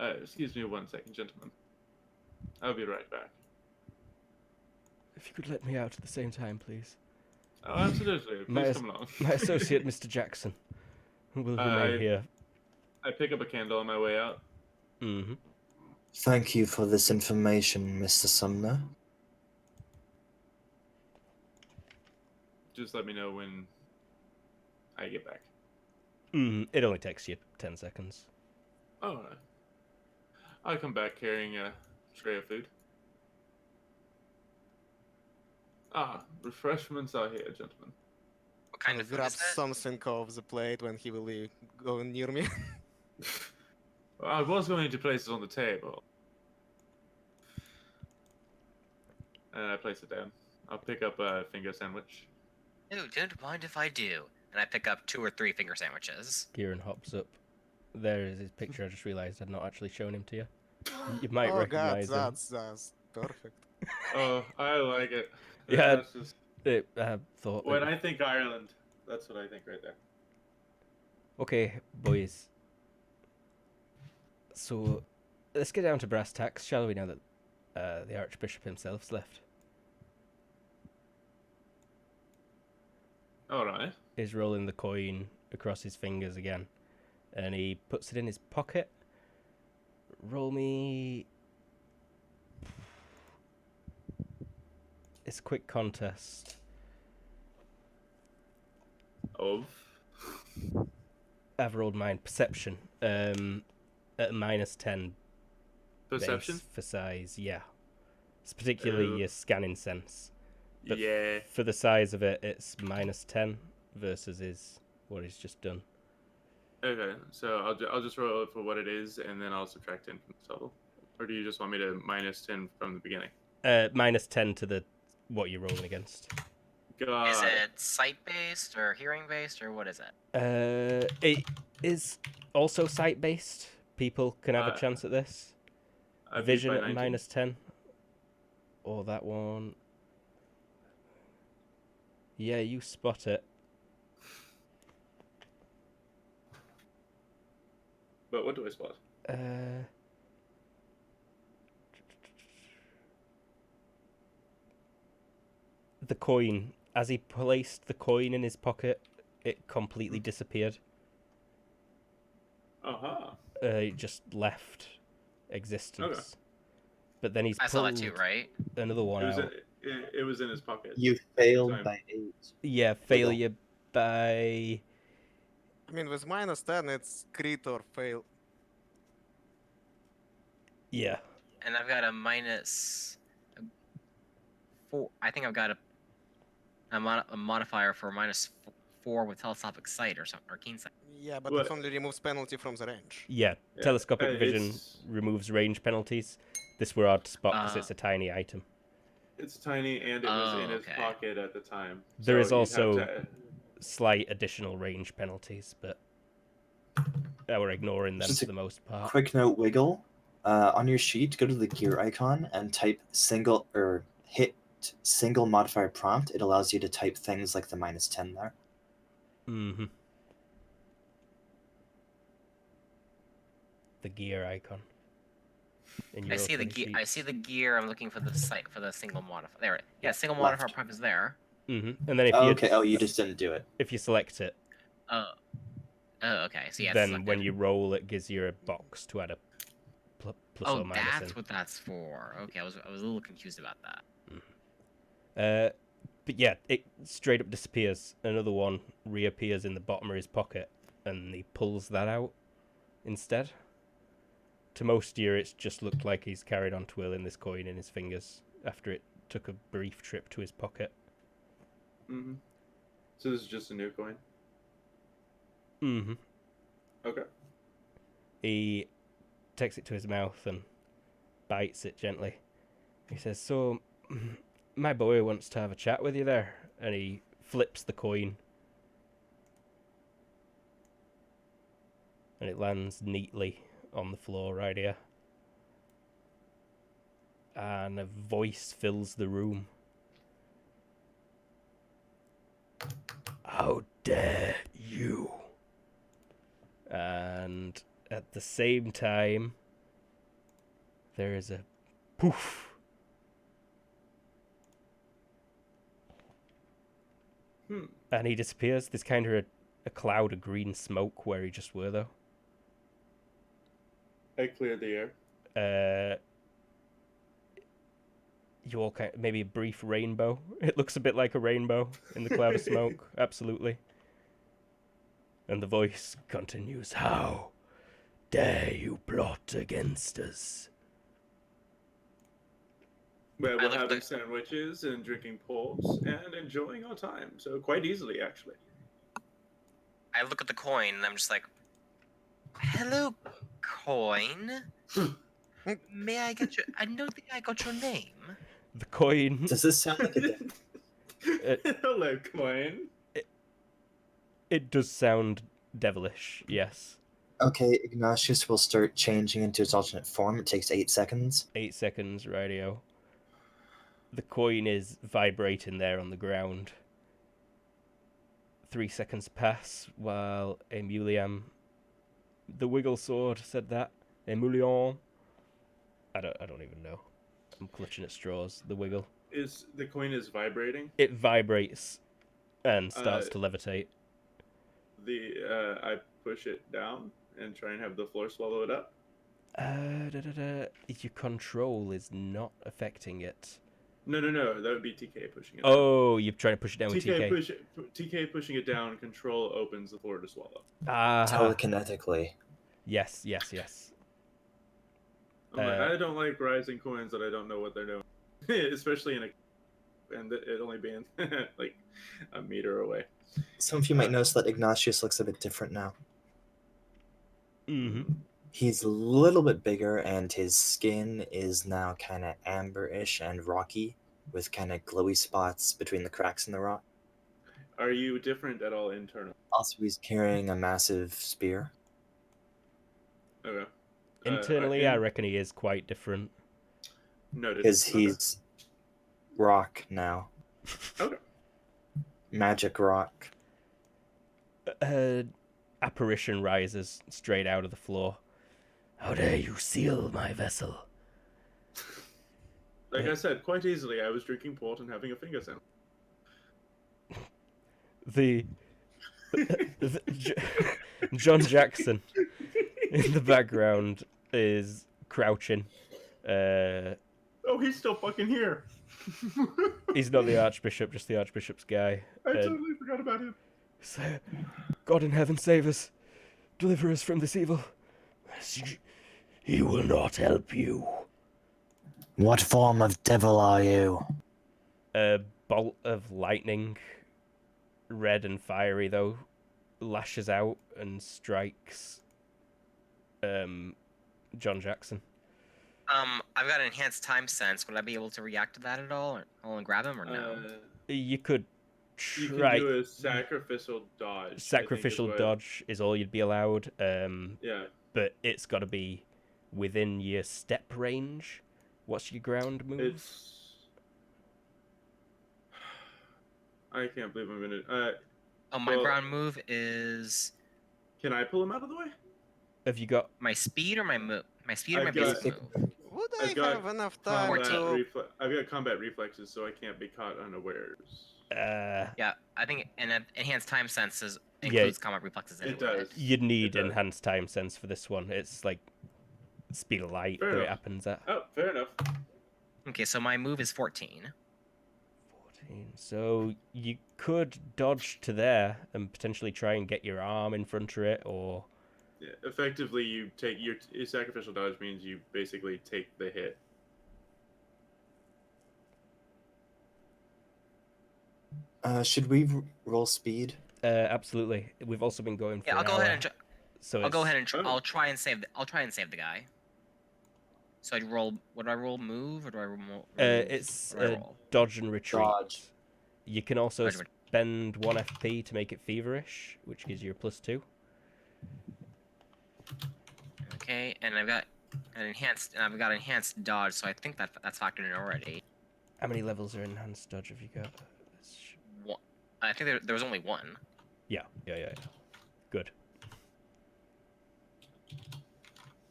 Excuse me 1 second, gentlemen. I'll be right back. If you could let me out at the same time, please. Oh, absolutely. Please come along. My associate, Mr. Jackson, will remain here. I pick up a candle on my way out. Mm-hmm. Thank you for this information, Mr. Sumner. Just let me know when I get back. It only takes you 10 seconds. Oh, alright. I come back carrying a tray of food. Refreshments are here, gentlemen. What kind of food grab is it? something off the plate when he will go near me. Well, I was going to place it on the table. And I place it down. I'll pick up a finger sandwich. No, don't mind if I do. And I pick up 2 or 3 finger sandwiches. Kieran hops up. There is his picture. I just realised I'd not actually shown him to you. You might Oh god, recognise him. that's perfect. Oh, I like it. Yeah, That's just... I thought. When I think Ireland, that's what I think right there. Okay, boys. So, let's get down to brass tacks, shall we? Now that the Archbishop himself's left. All right. He's rolling the coin across his fingers again, and he puts it in his pocket. Roll me. It's a quick contest. Of? I've rolled mine. Perception. At -10. Perception? Base for size, yeah. It's particularly your scanning sense. But Yeah. for the size of it, it's -10 versus what he's just done. Okay, so I'll just roll it for what it is, and then I'll subtract 10 from the total. Or do you just want me to -10 from the beginning? -10 to what you're rolling against. God. Is it sight-based or hearing-based, or what is it? It is also sight-based. People can have a chance at this. I beat Vision by at 19. -10. Or that one. Yeah, you spot it. But what do I spot? The coin. As he placed the coin in his pocket, it completely disappeared. Uh-huh. It just left existence. Okay. But then he's I saw that too, pulled right? another one out. It was in his pocket. You failed Sorry. by 8. Yeah, failure by... I mean, with -10, it's crit or fail. Yeah. And I've got a -4. I think I've got a modifier for -4 with telescopic sight or something, or keen sight. Yeah, but What? it only removes penalty from the range. Yeah, Yeah, telescopic vision it's- removes range penalties. This were hard to spot because Uh, it's a tiny item. It's tiny, and it was in his okay. pocket at the time. There is you'd have also to- slight additional range penalties, but we're ignoring them Just for a the most part. Quick note, Wiggle. On your sheet, go to the gear icon and type single or hit single modifier prompt. It allows you to type things like the -10 there. Mm-hmm. The gear icon. In I your see the open gear. sheet. I see the gear. I'm looking for the sight for the single modifier. There. Yeah, single Left. modifier prompt is there. Mm-hmm. And then if Oh, you okay. Oh, you just didn't do it. if you select it, Oh. Oh, okay. So yeah. then when you roll, it gives you a box to add a plus Oh, or minus that's in. what that's for. Okay, I was a little confused about that. But yeah, it straight up disappears. Another one reappears in the bottom of his pocket, and he pulls that out instead. To most year, it's just looked like he's carried on twirling this coin in his fingers after it took a brief trip to his pocket. Mhm. So this is just a new coin? Mm-hmm. Okay. He takes it to his mouth and bites it gently. He says, "So, my boy wants to have a chat with you there." And he flips the coin. And it lands neatly on the floor right here. And a voice fills the room. "How dare you?" And at the same time, there is a poof. And he disappears. There's kind of a cloud of green smoke where he just were, though. I cleared the air. You all kind maybe a brief rainbow. It looks a bit like a rainbow in the cloud of smoke. Absolutely. And the voice continues, "How dare you plot against us?" Well, we're having sandwiches and drinking pulse and enjoying our time. So quite easily, actually. I look at the coin and I'm just like, "Hello, coin. May I get your? I don't think I got your name." The coin. Does this sound like a Hello, coin. It does sound devilish, yes. Okay, Ignatius will start changing into its alternate form. It takes 8 seconds. 8 seconds, radio. The coin is vibrating there on the ground. 3 seconds pass while Emuliam, the wiggle sword, said that. Emulion. I don't even know. I'm clutching at straws. The wiggle. Is the coin is vibrating? It vibrates and starts to levitate. I push it down and try and have the floor swallow it up. Your control is not affecting it. No. That would be TK pushing it. Oh, you're trying to push it down with TK. TK pushing it down. Control opens the floor to swallow. Telekinetically. Yes. I don't like rising coins that I don't know what they're doing, especially and it only being like a meter away. Some of you might notice that Ignatius looks a bit different now. Mm-hmm. He's a little bit bigger, and his skin is now kind of amberish and rocky, with kind of glowy spots between the cracks in the rock. Are you different at all internally? Also, he's carrying a massive spear. Okay. Internally, I reckon he is quite different. Noted. Because he's rock now. Okay. Magic rock. Apparition rises straight out of the floor. "How dare you seal my vessel?" Like I said, quite easily, I was drinking port and having a finger sandwich. John Jackson in the background is crouching. Oh, he's still fucking here. He's not the Archbishop, just the Archbishop's guy. I totally forgot about him. So, "God in heaven, save us. Deliver us from this evil. He will not help you." What form of devil are you? A bolt of lightning, red and fiery though, lashes out and strikes John Jackson. I've got enhanced time sense. Would I be able to react to that at all, or grab him, or no? You could You try. can do a sacrificial dodge. Sacrificial dodge is all you'd be allowed. Yeah. But it's got to be within your step range. What's your ground move? I can't believe I'm gonna. My ground move is. Can I pull him out of the way? Have you got my speed or my move? My speed or my I've got- basic move? Would I have enough time to... I've got combat reflexes, so I can't be caught unawares. Yeah, I think enhanced time senses includes combat reflexes. Anyway. It does. You'd need enhanced time sense for this one. It's like speed of light Fair that enough. it happens at. Oh, fair enough. Okay, so my move is 14. 14. So you could dodge to there and potentially try and get your arm in front of it, or... Yeah, effectively, you take your sacrificial dodge means you basically take the hit. Should we roll speed? Absolutely. We've also been going for Yeah, I'll go ahead and so I'll go ahead and Oh. I'll try and save the guy. So I'd roll. What do I roll? Move or do I roll? It's dodge and retreat. Dodge. You can also spend 1 FP to make it feverish, which gives you a +2. Okay, and I've got enhanced dodge, so I think that's factored in already. How many levels are enhanced dodge have you got? One. I think there was only one. Yeah. Good.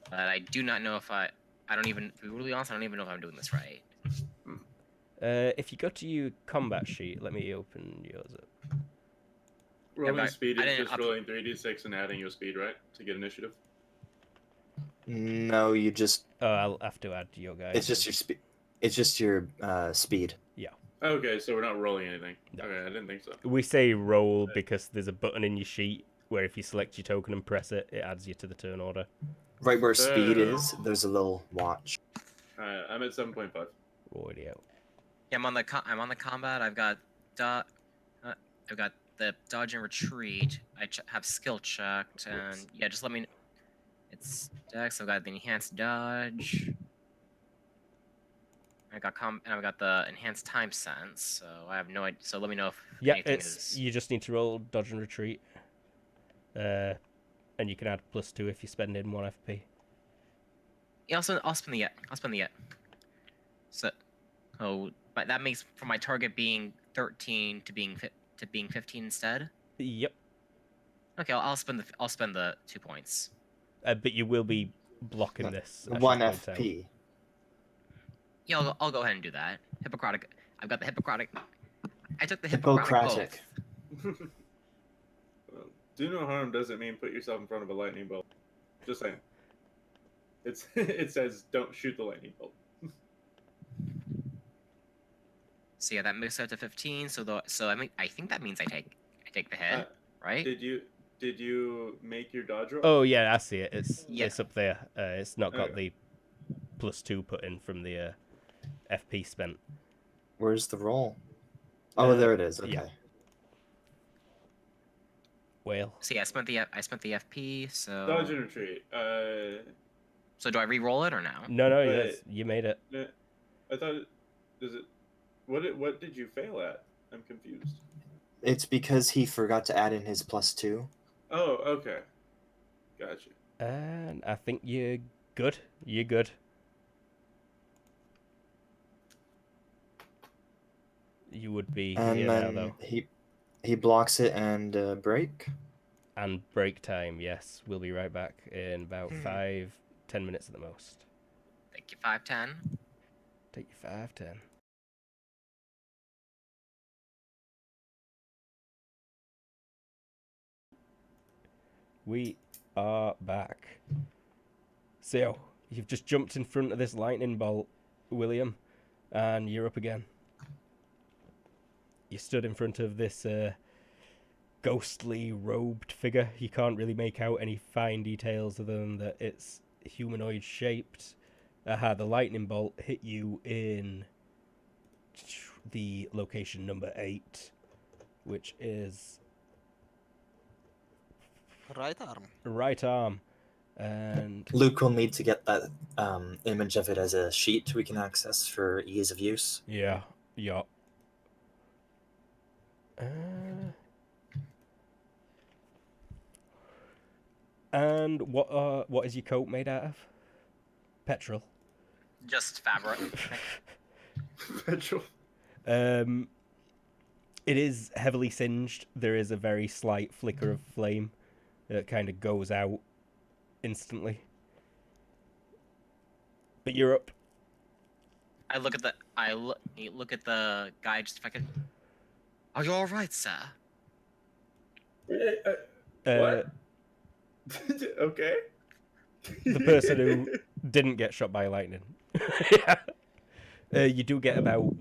But I do not know if I To be really honest, I don't even know if I'm doing this right. If you go to your combat sheet, let me open yours up. Rolling but speed I is didn't just rolling 3d6 and adding your speed, right? To get initiative. No, you just. Oh, I'll have to add your guys. It's just your speed. It's just your speed. Yeah. Okay, so we're not rolling anything. No. Okay, I didn't think so. We say roll because there's a button in your sheet where if you select your token and press it, it adds you to the turn order. Right where speed is, there's a little watch. I'm at 7.5. Already out. Yeah, I'm on the combat. I've got the dodge and retreat. I have skill checked, and yeah, just let me. It's Dex. I've got the enhanced dodge. I've got the enhanced time sense. So I have no idea. So let me know if anything is. You just need to roll dodge and retreat. And you can add +2 if you spend in 1 FP. Yeah, I'll spend the yet. So, but that makes from my target being 13 to being 15 instead. Yep. Okay, I'll spend the 2 points. But you will be blocking this. 1 FP. Yeah, I'll go ahead and do that. Hippocratic. I've got the Hippocratic. I took the Hippocratic. Well, do no harm doesn't mean put yourself in front of a lightning bolt. Just saying. It says don't shoot the lightning bolt. So yeah, that moves out to 15. I think that means I take the hit, right? Did you make your dodge roll? Oh yeah, I see it. It's up there. It's not got the +2 put in from the FP spent. Where's the roll? Oh, there it is. Okay. Yeah. Whale. So yeah, I spent the FP. So Dodge and retreat. So do I re-roll it or no? No, you made it. I thought. Does it? What did you fail at? I'm confused. It's because he forgot to add in his +2. Oh, okay. Gotcha. And I think you're good. You're good. You would be And here then now, though. he blocks it and break. And break time, yes. We'll be right back in about 5-10 minutes at the most. Thank you, 5-10. Take you 5-10. We are back. So, you've just jumped in front of this lightning bolt, William, and you're up again. You stood in front of this ghostly robed figure. You can't really make out any fine details other than that it's humanoid shaped. The lightning bolt hit you in the location number 8, which is right arm. And Luke will need to get that image of it as a sheet we can access for ease of use. yeah. And what is your coat made out of? Petrol. Just fabric. Petrol. It is heavily singed. There is a very slight flicker of flame that kind of goes out instantly. But you're up. I look at the guy just if I could. Are you all right, sir? What? Okay. The person who didn't get shot by lightning. Yeah. You do get about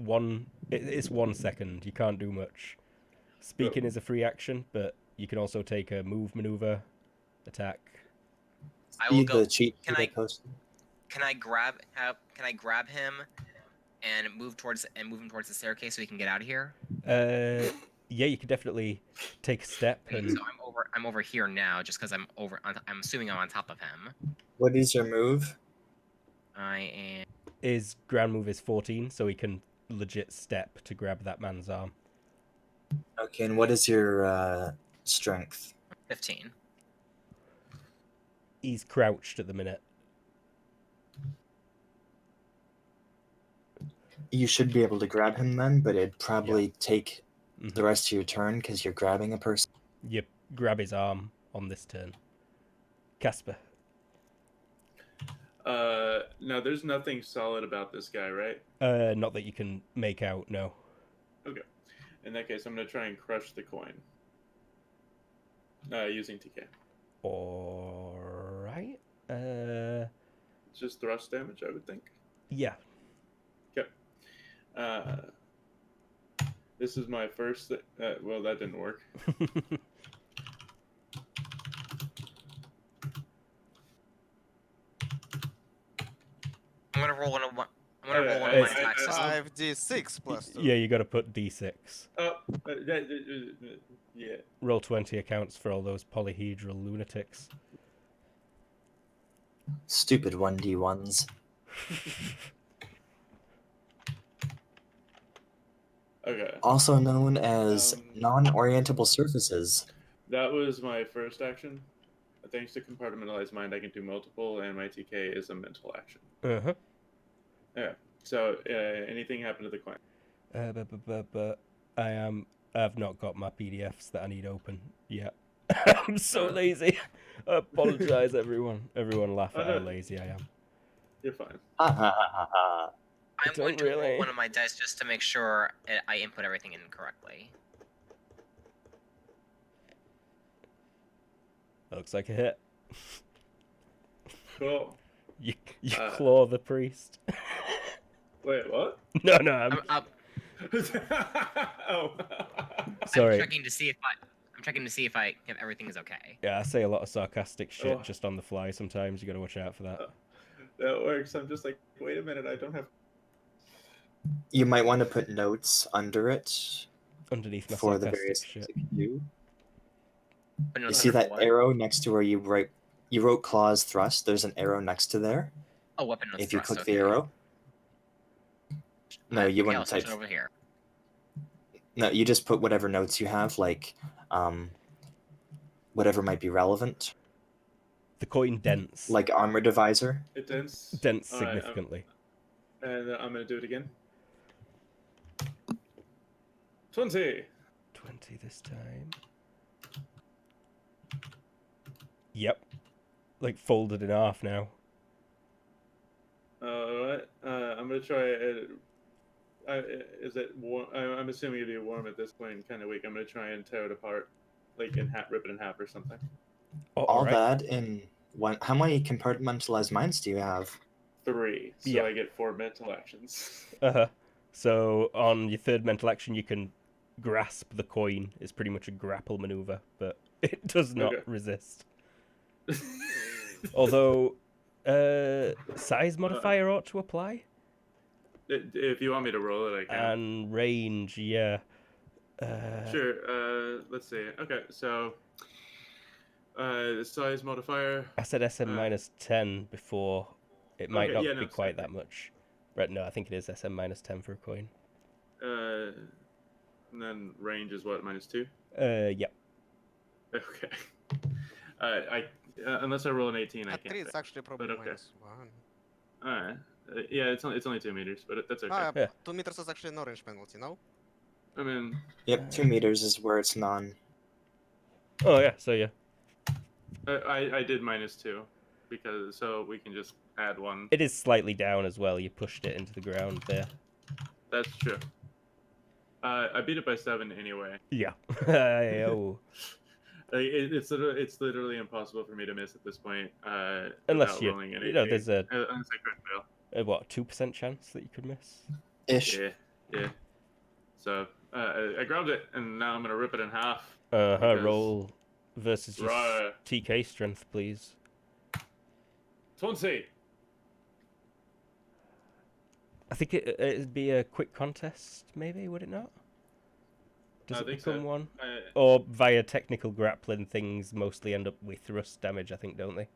it's 1 second. You can't do much. Speaking is a free action, but you can also take a move maneuver, attack. I will go. The cheat Can I grab him and move him towards the staircase so he can get out of here? Yeah, you could definitely take a step. And... So I'm over here now, just because I'm assuming I'm on top of him. What is your move? I am. His ground move is 14, so he can legit step to grab that man's arm. Okay, and what is your strength? 15. He's crouched at the minute. You should be able to grab him then, but it'd probably take the rest of your turn because you're grabbing a person. You grab his arm on this turn. Casper. No, there's nothing solid about this guy, right? Not that you can make out, no. Okay. In that case, I'm gonna try and crush the coin. Using TK. Alright. It's just thrust damage, I would think. Yeah. Okay. This is my first. Well, that didn't work. I'm gonna roll one of my. I'm Oh, gonna yeah, roll one of my it's- attacks. 5d6 plus 2. Yeah, you gotta put d6. Oh, yeah. Roll 20 accounts for all those polyhedral lunatics. Stupid 1d1s. Okay. Also known as non-orientable surfaces. That was my first action. Thanks to compartmentalized mind, I can do multiple, and my TK is a mental action. Uh-huh. Yeah. So, anything happen to the coin? I've not got my PDFs that I need open yet. I'm so lazy. I apologize, everyone. Everyone laugh at how lazy I am. You're fine. Ha ha ha ha. I'm going to really. roll one of my dice just to make sure I input everything in correctly. That looks like a hit. Cool. You claw the priest. Wait, what? No, I'm Oh. sorry. I'm checking to see if everything is okay. Yeah, I say a lot of sarcastic shit Oh. just on the fly sometimes. You gotta watch out for that. That works. I'm just like, wait a minute, I don't have. You might want to put notes under it Underneath my for the sarcastic various shit. things it can do. But no, You it's see under that what? arrow next to where you wrote claws thrust? There's an arrow next to there. Oh, weapon notes If you thrust, click okay. the arrow. No, you Okay, I'll wouldn't switch type. it over here. No, you just put whatever notes you have, like whatever might be relevant, The coin dents. like armor divisor. It dents. Dents All right, significantly. and I'm gonna do it again. 20. 20 this time. Yep. Like folded in half now. Alright. I'm gonna try. Is it warm? I'm assuming it'd be warm at this point, kind of weak. I'm gonna try and tear it apart, like in half, rip it in half or something. Oh, All alright. that in one. How many compartmentalized minds do you have? 3, so Yeah. I get 4 mental actions. Uh-huh. So on your third mental action, you can grasp the coin. It's pretty much a grapple maneuver, but it does not Okay. resist. Although, size modifier ought to apply. If you want me to roll it, I can. And range, yeah. Sure. Let's see. Okay, so the size modifier. I said SM minus 10 before. It might Okay, not yeah, no, be quite sorry. that much. But no, I think it is SM minus 10 for a coin. And then range is what, -2? Yep. Okay. Unless I roll an 18, I At can't. 3, it's actually probably But okay. -1. All right. Yeah, it's only 2 meters, but that's okay. Ah, Yeah. 2 meters is actually no range penalty, no? I mean, Yep, 2 meters is where it's non. Oh, yeah, so yeah. I did -2 because so we can just add 1. It is slightly down as well. You pushed it into the ground there. That's true. I beat it by 7 anyway. Yeah. Oh. It's literally impossible for me to miss at this point. Unless without you, rolling an you know, 18. there's a Unless I crit fail. what, 2% chance that you could miss? Ish. Yeah. So I grabbed it, and now I'm gonna rip it in half. Uh-huh, roll versus your Right. TK strength, please. 20. I think it'd be a quick contest, maybe, would it not? Does I it think become so. one? Or via technical grappling, things mostly end up with thrust damage, I think, don't they?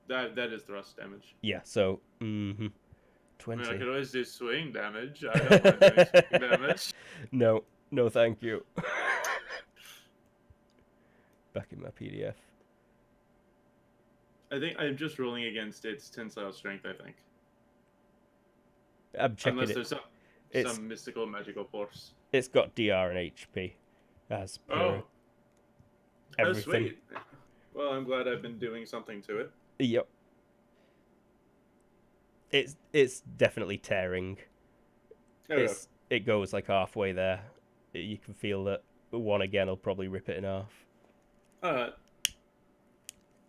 That is thrust damage. Yeah, so, I mean, 20. I could always do swing damage. I don't mind doing swing damage. No, thank you. Back in my PDF. I think I'm just rolling against its tensile strength, I think. I'm checking Unless it. there's some mystical magical force. It's got DR and HP as per Oh, everything. sweet. Well, I'm glad I've been doing something to it. Yep. It's definitely tearing. Okay. It goes like halfway there. You can feel that one again will probably rip it in half.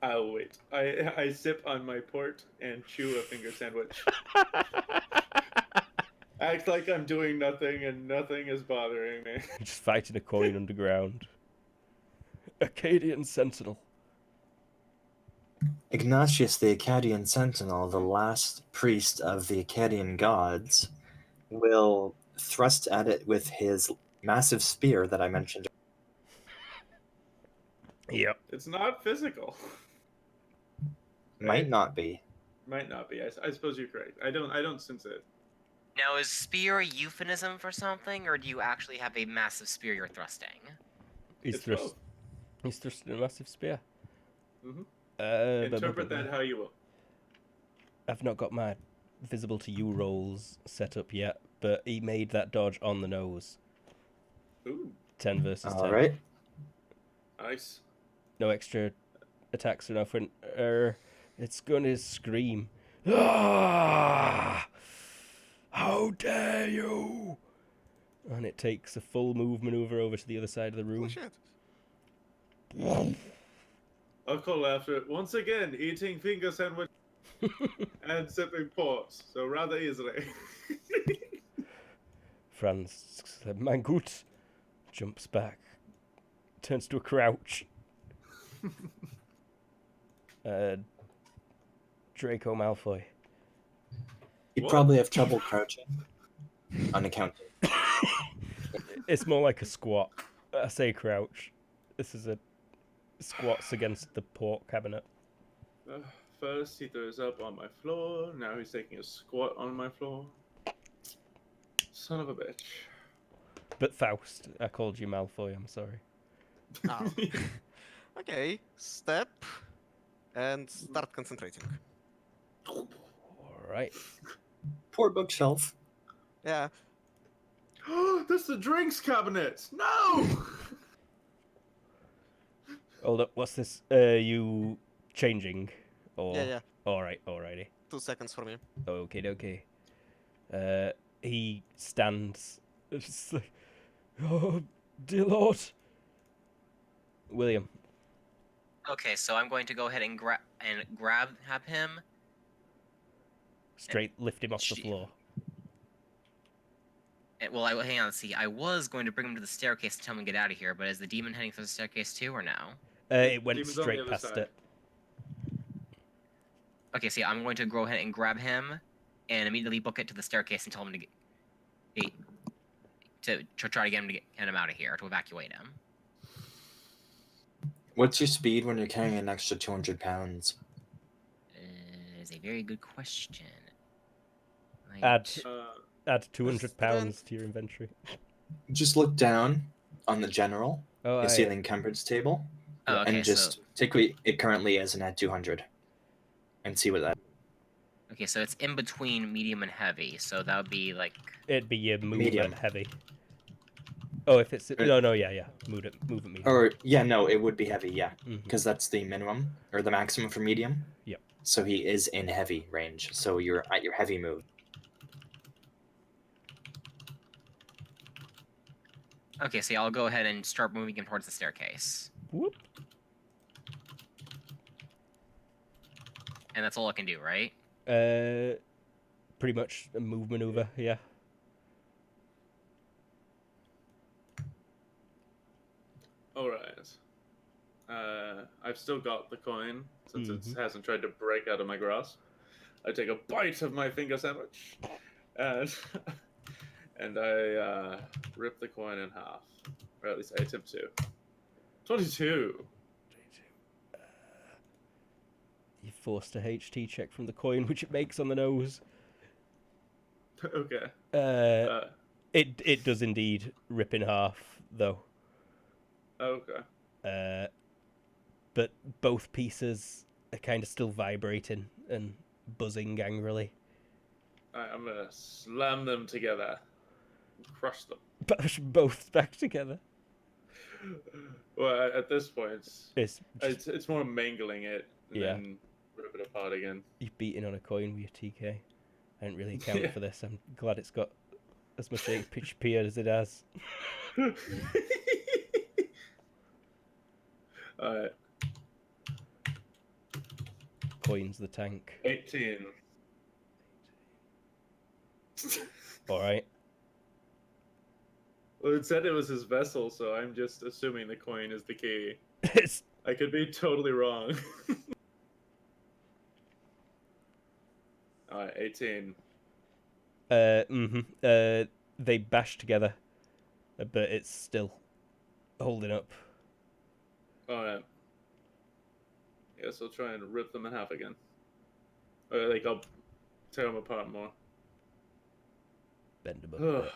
I'll wait. I sip on my port and chew a finger sandwich. Act like I'm doing nothing and nothing is bothering me. Just fighting a coin underground. Akkadian Sentinel. Ignatius the Akkadian Sentinel, the last priest of the Akkadian gods, will thrust at it with his massive spear that I mentioned. Yep. It's not physical. Might not be. Might not be. I suppose you're correct. I don't sense it. Now, is spear a euphemism for something, or do you actually have a massive spear you're thrusting? He's thrusting a massive spear. Mm-hmm. Interpret that how you will. I've not got my visible to you rolls set up yet, but he made that dodge on the nose. Ooh. 10 versus 10. All right. Nice. No extra attacks or nothing. It's gonna scream. Ah! How dare you! And it takes a full move maneuver over to the other side of the Oh room. shit. I'll call after it. Once again, eating finger sandwich and sipping ports, so rather easily. Franz, mein gut, jumps back, turns to a crouch. Draco Malfoy. You'd What? probably have trouble crouching. Unaccounted. It's more like a squat. I say crouch. This is a squats against the port cabinet. First, he throws up on my floor. Now he's taking a squat on my floor. Son of a bitch. But Faust, I called you Malfoy, I'm sorry. Oh. Okay, step and start concentrating. Alright. Poor bookshelf. Yeah. That's the drinks cabinet! No! Hold up, what's this? You changing? Or... Yeah. Alrighty. 2 seconds for me. Okay. He stands. Just like, oh, dear Lord. William. Okay, so I'm going to go ahead and grab him. Straight lift him off the floor. Well, hang on. See, I was going to bring him to the staircase and tell him to get out of here, but is the demon heading for the staircase too, or no? It went Demon's on the straight other past side. it. Okay, see, I'm going to go ahead and grab him and immediately book it to the staircase and tell him to try to get him out of here, to evacuate him. What's your speed when you're carrying an extra 200 pounds? Is a very good question. Add 200 pounds Strength. to your inventory. Just look down on the general. Oh, You see the encumbrance table. Oh, okay, and just take what it currently is and add 200. And see what that. Okay, so it's in between medium and heavy, so that would be like... It'd be your movement Medium. heavy. Oh, if it's... No, yeah. Move it medium. Or, yeah, no, it would be heavy, yeah. Mhm. Because that's the minimum, or the maximum for medium. Yep. So he is in heavy range, so you're at your heavy move. Okay, so I'll go ahead and start moving him towards the staircase. Whoop. And that's all I can do, right? Pretty much a move maneuver, yeah. Alright. I've still got the coin, since Mhm. it hasn't tried to break out of my grasp. I take a bite of my finger sandwich, and I rip the coin in half. Or at least I attempt to. 22! You forced a HT check from the coin, which it makes on the nose. Okay. It does indeed rip in half, though. Okay. But both pieces are kind of still vibrating and buzzing angrily. I'm gonna slam them together. And crush them. Push both back together. Well, at this point, It's more mangling it and Yeah. then rip it apart again. You're beating on a coin with your TK. I didn't really account for this. I'm glad it's got as much HP as it has. Alright. Coins the tank. 18. Alright. Well, it said it was his vessel, so I'm just assuming the coin is the key. It's I could be totally wrong. Alright, 18. they bash together, but it's still holding up. Alright. Guess I'll try and rip them in half again. Or, like, I'll tear them apart more. Bend them up.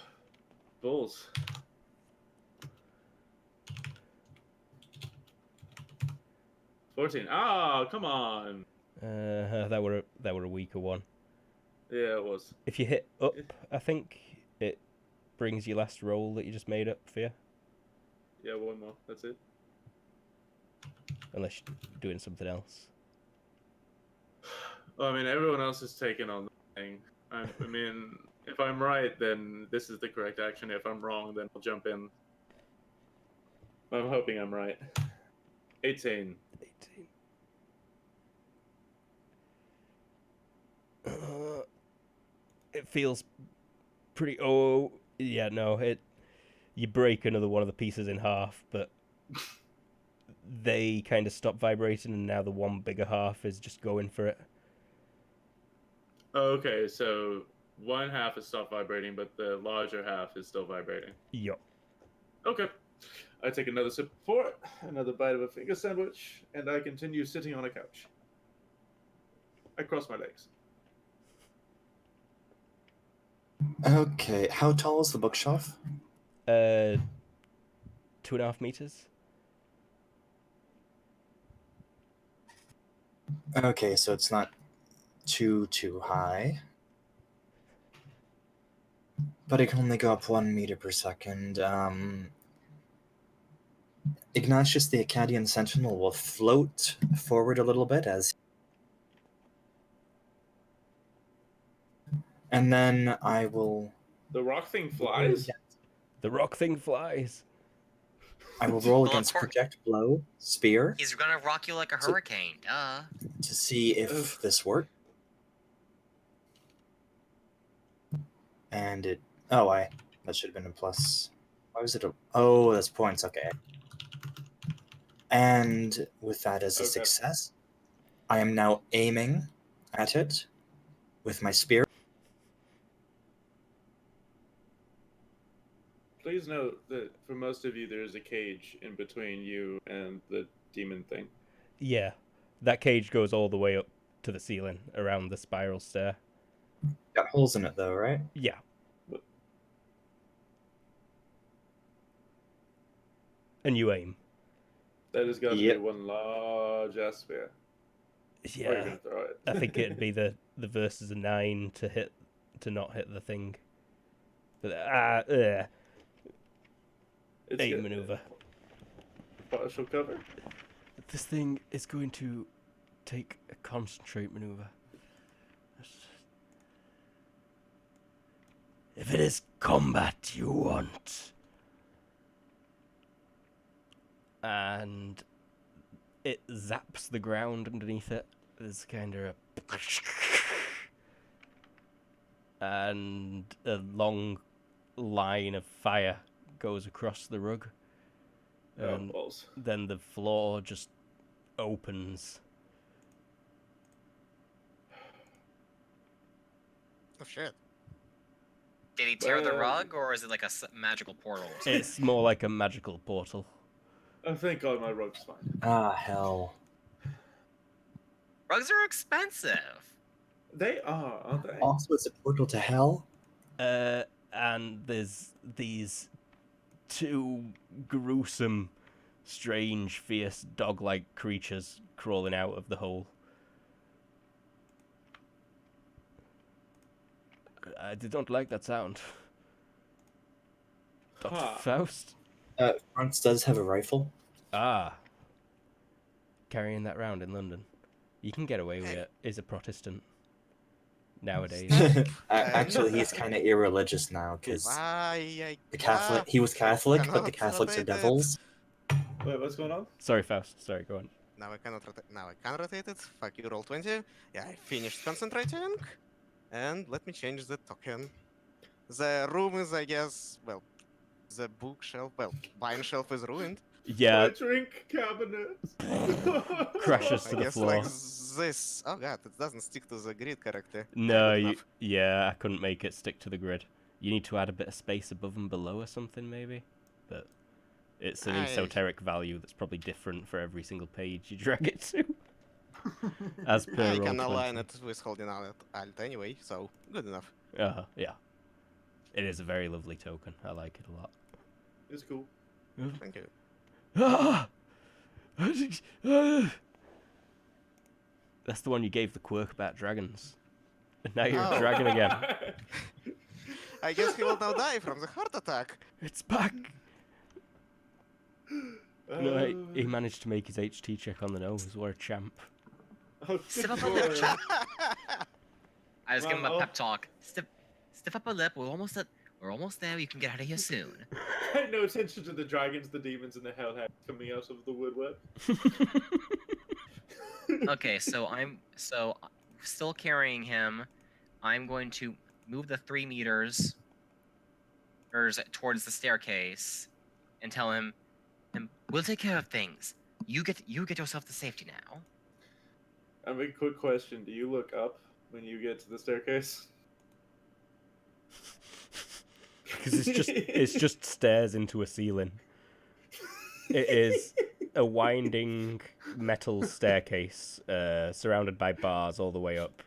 Bulls. $14. Ah, come on. That were a weaker one. Yeah, it was. If you hit up, I think it brings your last roll that you just made up for you. Yeah, one more. That's it. Unless you're doing something else. Well, I mean, everyone else is taking on the thing. I mean, if I'm right, then this is the correct action. If I'm wrong, then I'll jump in. I'm hoping I'm right. 18. 18. It feels pretty... Oh, yeah, no. You break another one of the pieces in half, but they kind of stop vibrating, and now the one bigger half is just going for it. Okay, so one half is stopped vibrating, but the larger half is still vibrating. Yup. Okay. I take another sip of port, another bite of a finger sandwich, and I continue sitting on a couch. I cross my legs. Okay, how tall is the bookshelf? 2.5 meters. Okay, so it's not too high. But it can only go up 1 meter per second. Ignatius the Akkadian Sentinel will float forward a little bit and then I will... The rock thing flies? The rock thing flies. I will roll Well, against of course. Project Blow, Spear, He's gonna rock you like a hurricane, duh. to see if this works. And it... Oh, that should have been a plus. Why was it a... Oh, that's points, okay. And with that as a success, I am now aiming at it with my spear. Please note that for most of you, there is a cage in between you and the demon thing. Yeah. That cage goes all the way up to the ceiling, around the spiral stair. Got holes in it, though, right? Yeah. And you aim. That has got to be one large ass spear. Yeah. Or you're gonna throw it. I think it'd be the versus a 9 to not hit the thing. But aim maneuver. Partial cover. This thing is going to take a concentrate maneuver. If it is combat you want. And it zaps the ground underneath it. There's kind of and a long line of fire goes across the rug. And then the floor just opens. Oh shit. Did he tear the rug, or is it like a magical portal? It's more like a magical portal. I think all my rug's fine. Ah, hell. Rugs are expensive. They are, aren't they? Also, it's a portal to hell. And there's these two gruesome, strange, fierce, dog-like creatures crawling out of the hole. I don't like that sound. Dr. Faust? Franz does have a rifle. Ah. Carrying that round in London. You can get away with it. He's a Protestant. nowadays. Actually, he's kind of irreligious now because he was Catholic, but the cannot Catholics are rotate it. devils. Wait, what's going on? Sorry, Faust. Sorry, go on. Now I cannot rotate. Now I can rotate it. Fuck you, roll 20. Yeah, I finished concentrating. And let me change the token. The room is, I guess, well, the bookshelf, well, wine shelf is ruined. Yeah, My drink cabinet crashes I to the guess floor. like this. Oh god, it doesn't stick to the grid correctly. No, Good you, enough. yeah, I couldn't make it stick to the grid. You need to add a bit of space above and below or something, maybe. But it's an esoteric value that's probably different for every single page you drag it to. As per I roll can 20. align it with holding alt anyway, so good enough. Yeah. It is a very lovely token. I like it a lot. It's cool. Thank you. That's the one you gave the quirk about dragons. And now you're Oh. a dragon again. I guess he will now die from the heart attack. It's back! No, he managed to make his HT check on the nose. What a champ. Oh, Step up a good lip, boy. chap. I just give him a Well, pep talk. Stiff up a lip. We're almost there. You can get out of here soon. Pay no attention to the dragons, the demons, and the hellhounds coming out of the woodwork. Okay, so I'm still carrying him. I'm going to move the 3 meters towards the staircase and tell him, we'll take care of things. You get yourself to safety now. I have a quick question. Do you look up when you get to the staircase? Because it's just stairs into a ceiling. It is a winding metal staircase surrounded by bars all the way up,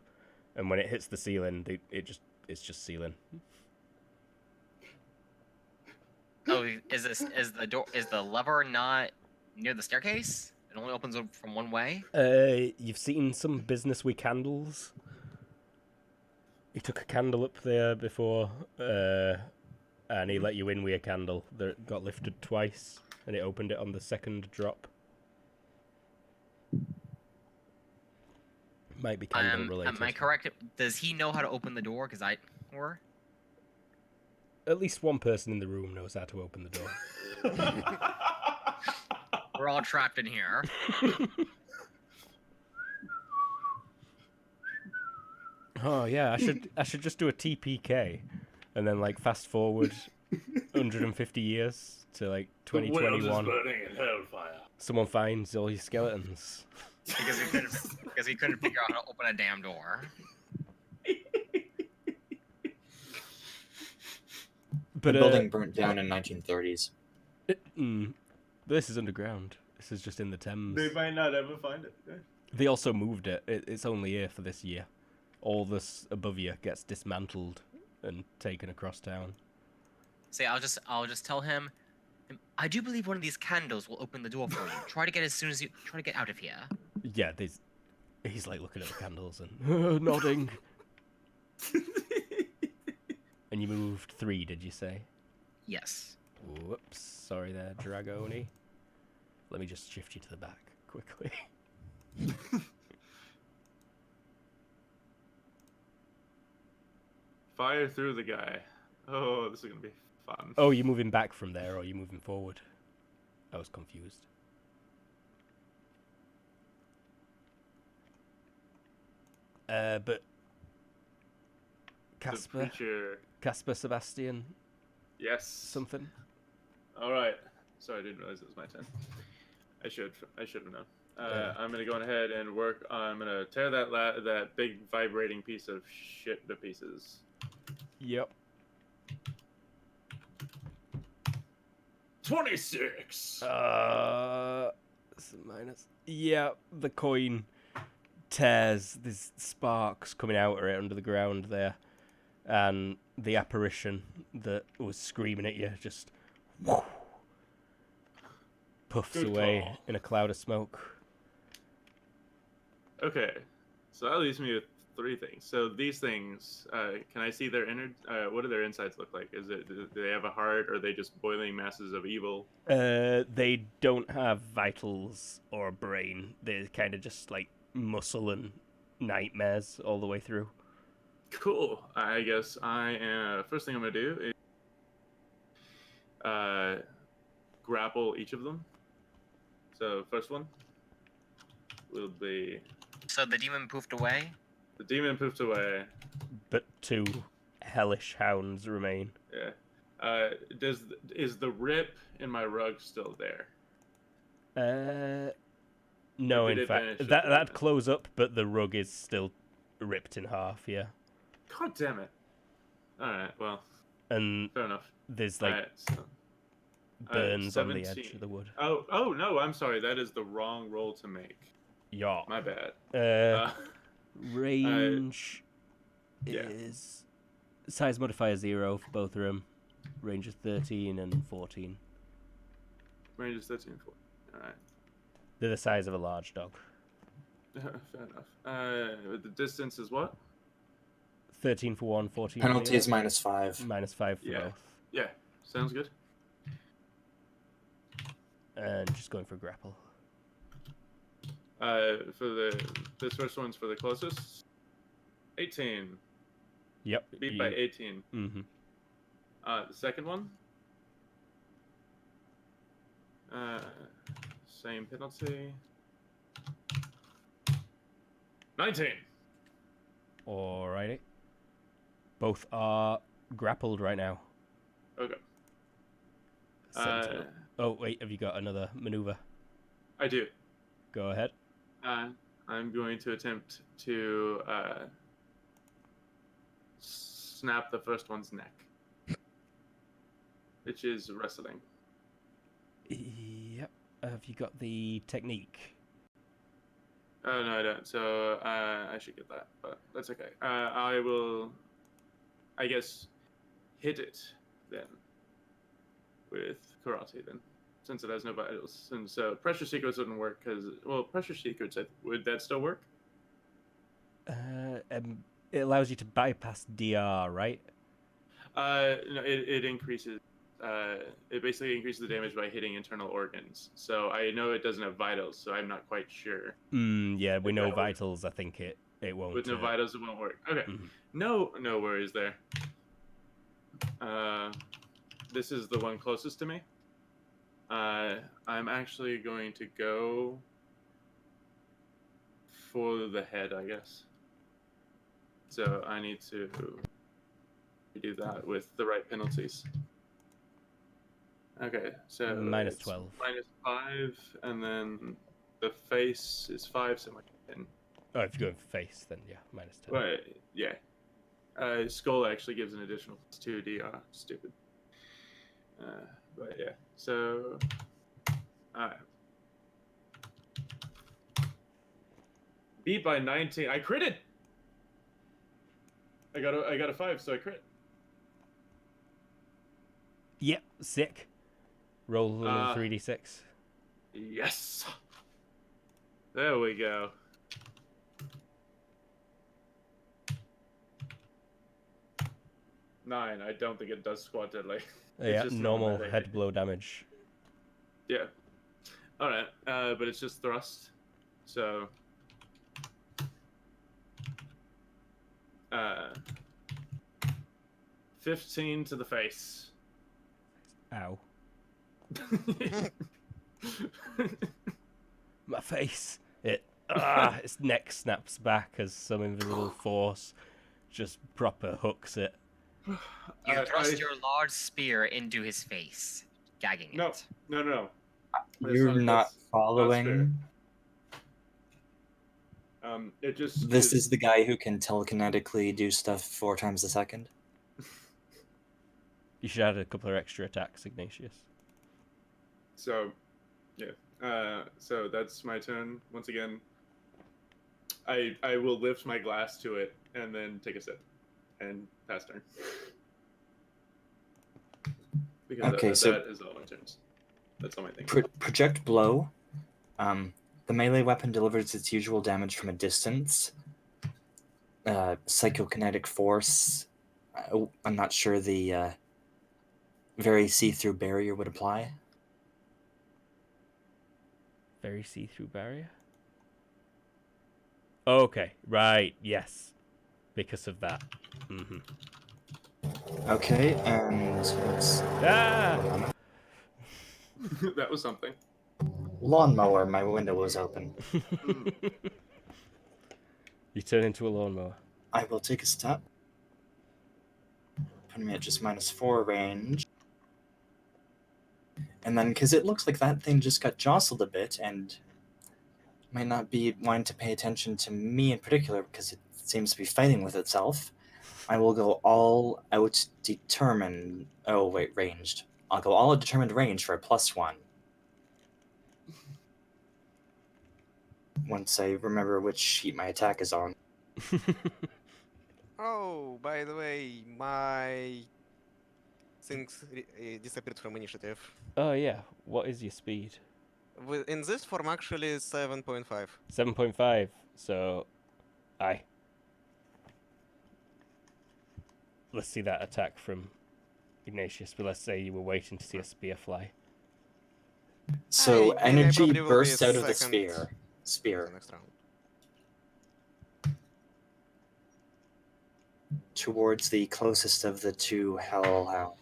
and when it hits the ceiling, it's just ceiling. Oh, is the lever not near the staircase? It only opens up from one way. You've seen some business with candles. He took a candle up there before, and he let you in with a candle that got lifted twice, and it opened it on the second drop. Might be candle related. Am I correct? Does he know how to open the door? Because or? At least one person in the room knows how to open the door. We're all trapped in here. Oh yeah, I should just do a TPK, and then like fast forward 150 years to like 2021. Burning in hellfire. Someone finds all your skeletons. Because he couldn't figure out how to open a damn door. But The building burnt down in 1930s. This is underground. This is just in the Thames. They might not ever find it. They also moved it. It's only here for this year. All this above you gets dismantled and taken across town. See, I'll just tell him. I do believe one of these candles will open the door for you. Try to get out of here. Yeah, he's like looking at the candles and nodding. And you moved 3, did you say? Yes. Whoops, sorry there, Dragoni. Let me just shift you to the back quickly. Fire through the guy. Oh, this is gonna be fun. Oh, you're moving back from there, or are you moving forward? I was confused. But Casper Sebastian, Yes. something. All right. Sorry, I didn't realize it was my turn. I should have known. I'm gonna go ahead and work. I'm gonna tear that big vibrating piece of shit to pieces. Yep. 26. It's a minus. Yeah, the coin tears. There's sparks coming out of it under the ground there, and the apparition that was screaming at you just puffs Good away call. in a cloud of smoke. Okay, so that leaves me with 3 things. So these things, can I see their what do their insides look like? Do they have a heart, or are they just boiling masses of evil? They don't have vitals or a brain. They're kind of just like muscle and nightmares all the way through. Cool. I guess first thing I'm gonna do is grapple each of them. So first one will be So the demon poofed away? the demon poofed away. But 2 hellish hounds remain. Yeah. Is the rip in my rug still there? No, Or did in it fact, vanish at the that'd moment? close up, but the rug is still ripped in half. Yeah, God damn it! All right. Well, and fair enough. there's All like right. So, burns on the edge 17. of the wood. Oh no! I'm sorry. That is the wrong roll to make. Yeah. My bad. Range yeah. is size modifier 0 for both of them. Range is 13 and 14. Range is 13 and 14. All right. They're the size of a large dog. Fair enough. The distance is what? 13 for one, 14 Penalty for the is -5. other. -5 for Yeah. both. Yeah. Sounds good. And just going for grapple. This first one's for the closest. 18. Yep. Beat by 18. Mm-hmm. The second one. Same penalty. 19. Alrighty. Both are grappled right now. Okay. Sentinel. Oh, wait, have you got another maneuver? I do. Go ahead. I'm going to attempt to snap the first one's neck, which is wrestling. Yep. Have you got the technique? Oh, no, I don't. So I should get that, but that's okay. I will, I guess, hit it then with karate then, since it has no vitals. And so pressure secrets wouldn't work because, well, pressure secrets, would that still work? It allows you to bypass DR, right? No, it increases. It basically increases the damage by hitting internal organs. So I know it doesn't have vitals, so I'm not quite sure. Yeah, with no that works. vitals, I think it won't. With no vitals, it won't work. Okay, Mhm. no worries there. This is the one closest to me. I'm actually going to go for the head, I guess. So I need to do that with the right penalties. Okay, so Minus it's 12. -5, and then the face is 5, so my 10. Oh, if you're going for face, then yeah, -10. Right, yeah. Skull actually gives an additional +2 DR. Stupid. But yeah, so beat by 19. I critted. I got a 5, so I crit. Yep, sick. Roll another 3d6. Yes. There we go. Nine. I don't think it does squat deadly. Yeah, just normal normal head blow damage. Yeah. All right. But it's just thrust. So. 15 to the face. Ow. My face. Its neck snaps back as some invisible force just proper hooks it. You thrust your large spear into his face, gagging it. No. You're not following. It just. This is the guy who can telekinetically do stuff 4 times a second. You should add a couple of extra attacks, Ignatius. So, yeah. So that's my turn. Once again, I will lift my glass to it and then take a sip and pass turn. Because Okay, that is all my turns. That's all my thing. Project blow. The melee weapon delivers its usual damage from a distance. Psychokinetic force. I'm not sure the very see-through barrier would apply. Very see-through barrier? Okay, right, yes. Because of that. Mm-hmm. Okay, and let's... Ah! That was something. Lawnmower, my window was open. You turn into a lawnmower. I will take a step. Putting me at just -4 range. And then, because it looks like that thing just got jostled a bit, and might not be wanting to pay attention to me in particular, because it seems to be fighting with itself, I will go all out determined... Oh, wait, ranged. I'll go all out determined range for a +1. Once I remember which sheet my attack is on. Oh, by the way, my things disappeared from initiative. Oh yeah. What is your speed? In this form, actually, 7.5. 7.5. So, aye. Let's see that attack from Ignatius. But let's say you were waiting to see a spear fly. So I energy probably will be bursts out of the second sphere. The Spear next round. towards the closest of the two hellhounds.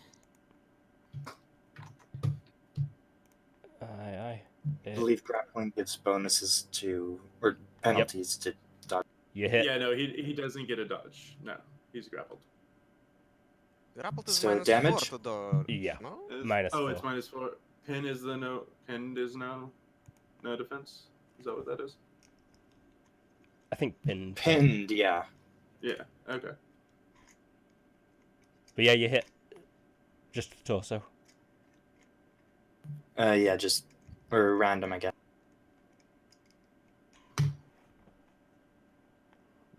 Aye. I believe grappling gives bonuses to, or penalties to dodge. You hit. Yeah, no, he doesn't get a dodge. No, he's grappled. Grappled is So -4 damage? to dodge. Yeah. No? Oh, -4. it's -4. Pin is the no. Pinned is no defense. Is that what that is? I think pinned. Pinned, yeah. Yeah. Okay. But yeah, you hit. Just the torso. Yeah, just, or random, I guess.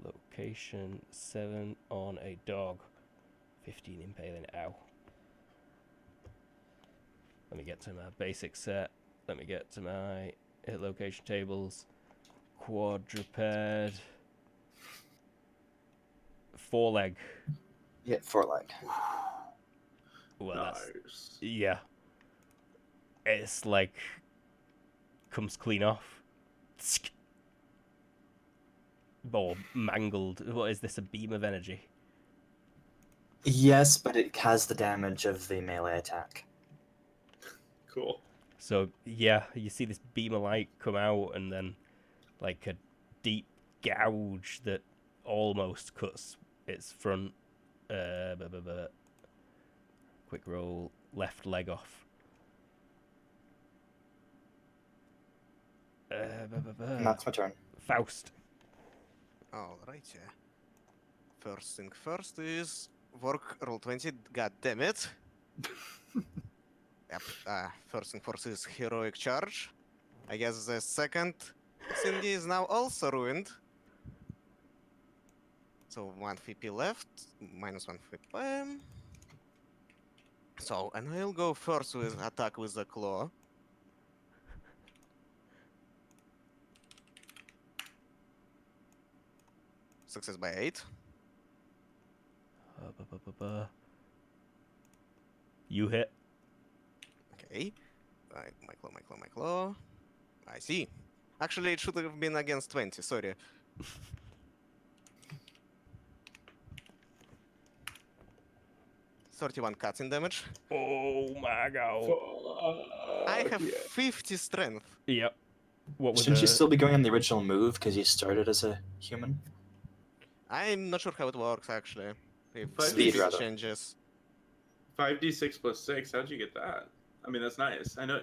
Location 7 on a dog. 15 impaling. Ow. Let me get to my basic set. Let me get to my hit location tables. Quadruped. 4-leg. Yeah, 4-leg. Well, that's... Nice. Yeah. It's like... comes clean off. Or mangled. What is this, a beam of energy? Yes, but it has the damage of the melee attack. Cool. So, yeah, you see this beam of light come out and then, like, a deep gouge that almost cuts its front, quick roll, left leg off. And that's my turn. Faust. Alright, yeah. First thing first is work roll 20. God damn it. Yep. First thing first is heroic charge. I guess the second thingy is now also ruined. So 1 VP left, -1 VP. So, and I'll go first with attack with the claw. Success by 8. You hit. Okay. Right, my claw. I see. Actually, it should have been against 20, sorry. $31 cuts in damage. Oh my god. I have 50 strength. Yep. What was Shouldn't you still be going on the original move because you started as a human? I'm not sure how it works actually. If Speed, speed rather. changes. 5d6 + 6. How'd you get that? I mean, that's nice. I know.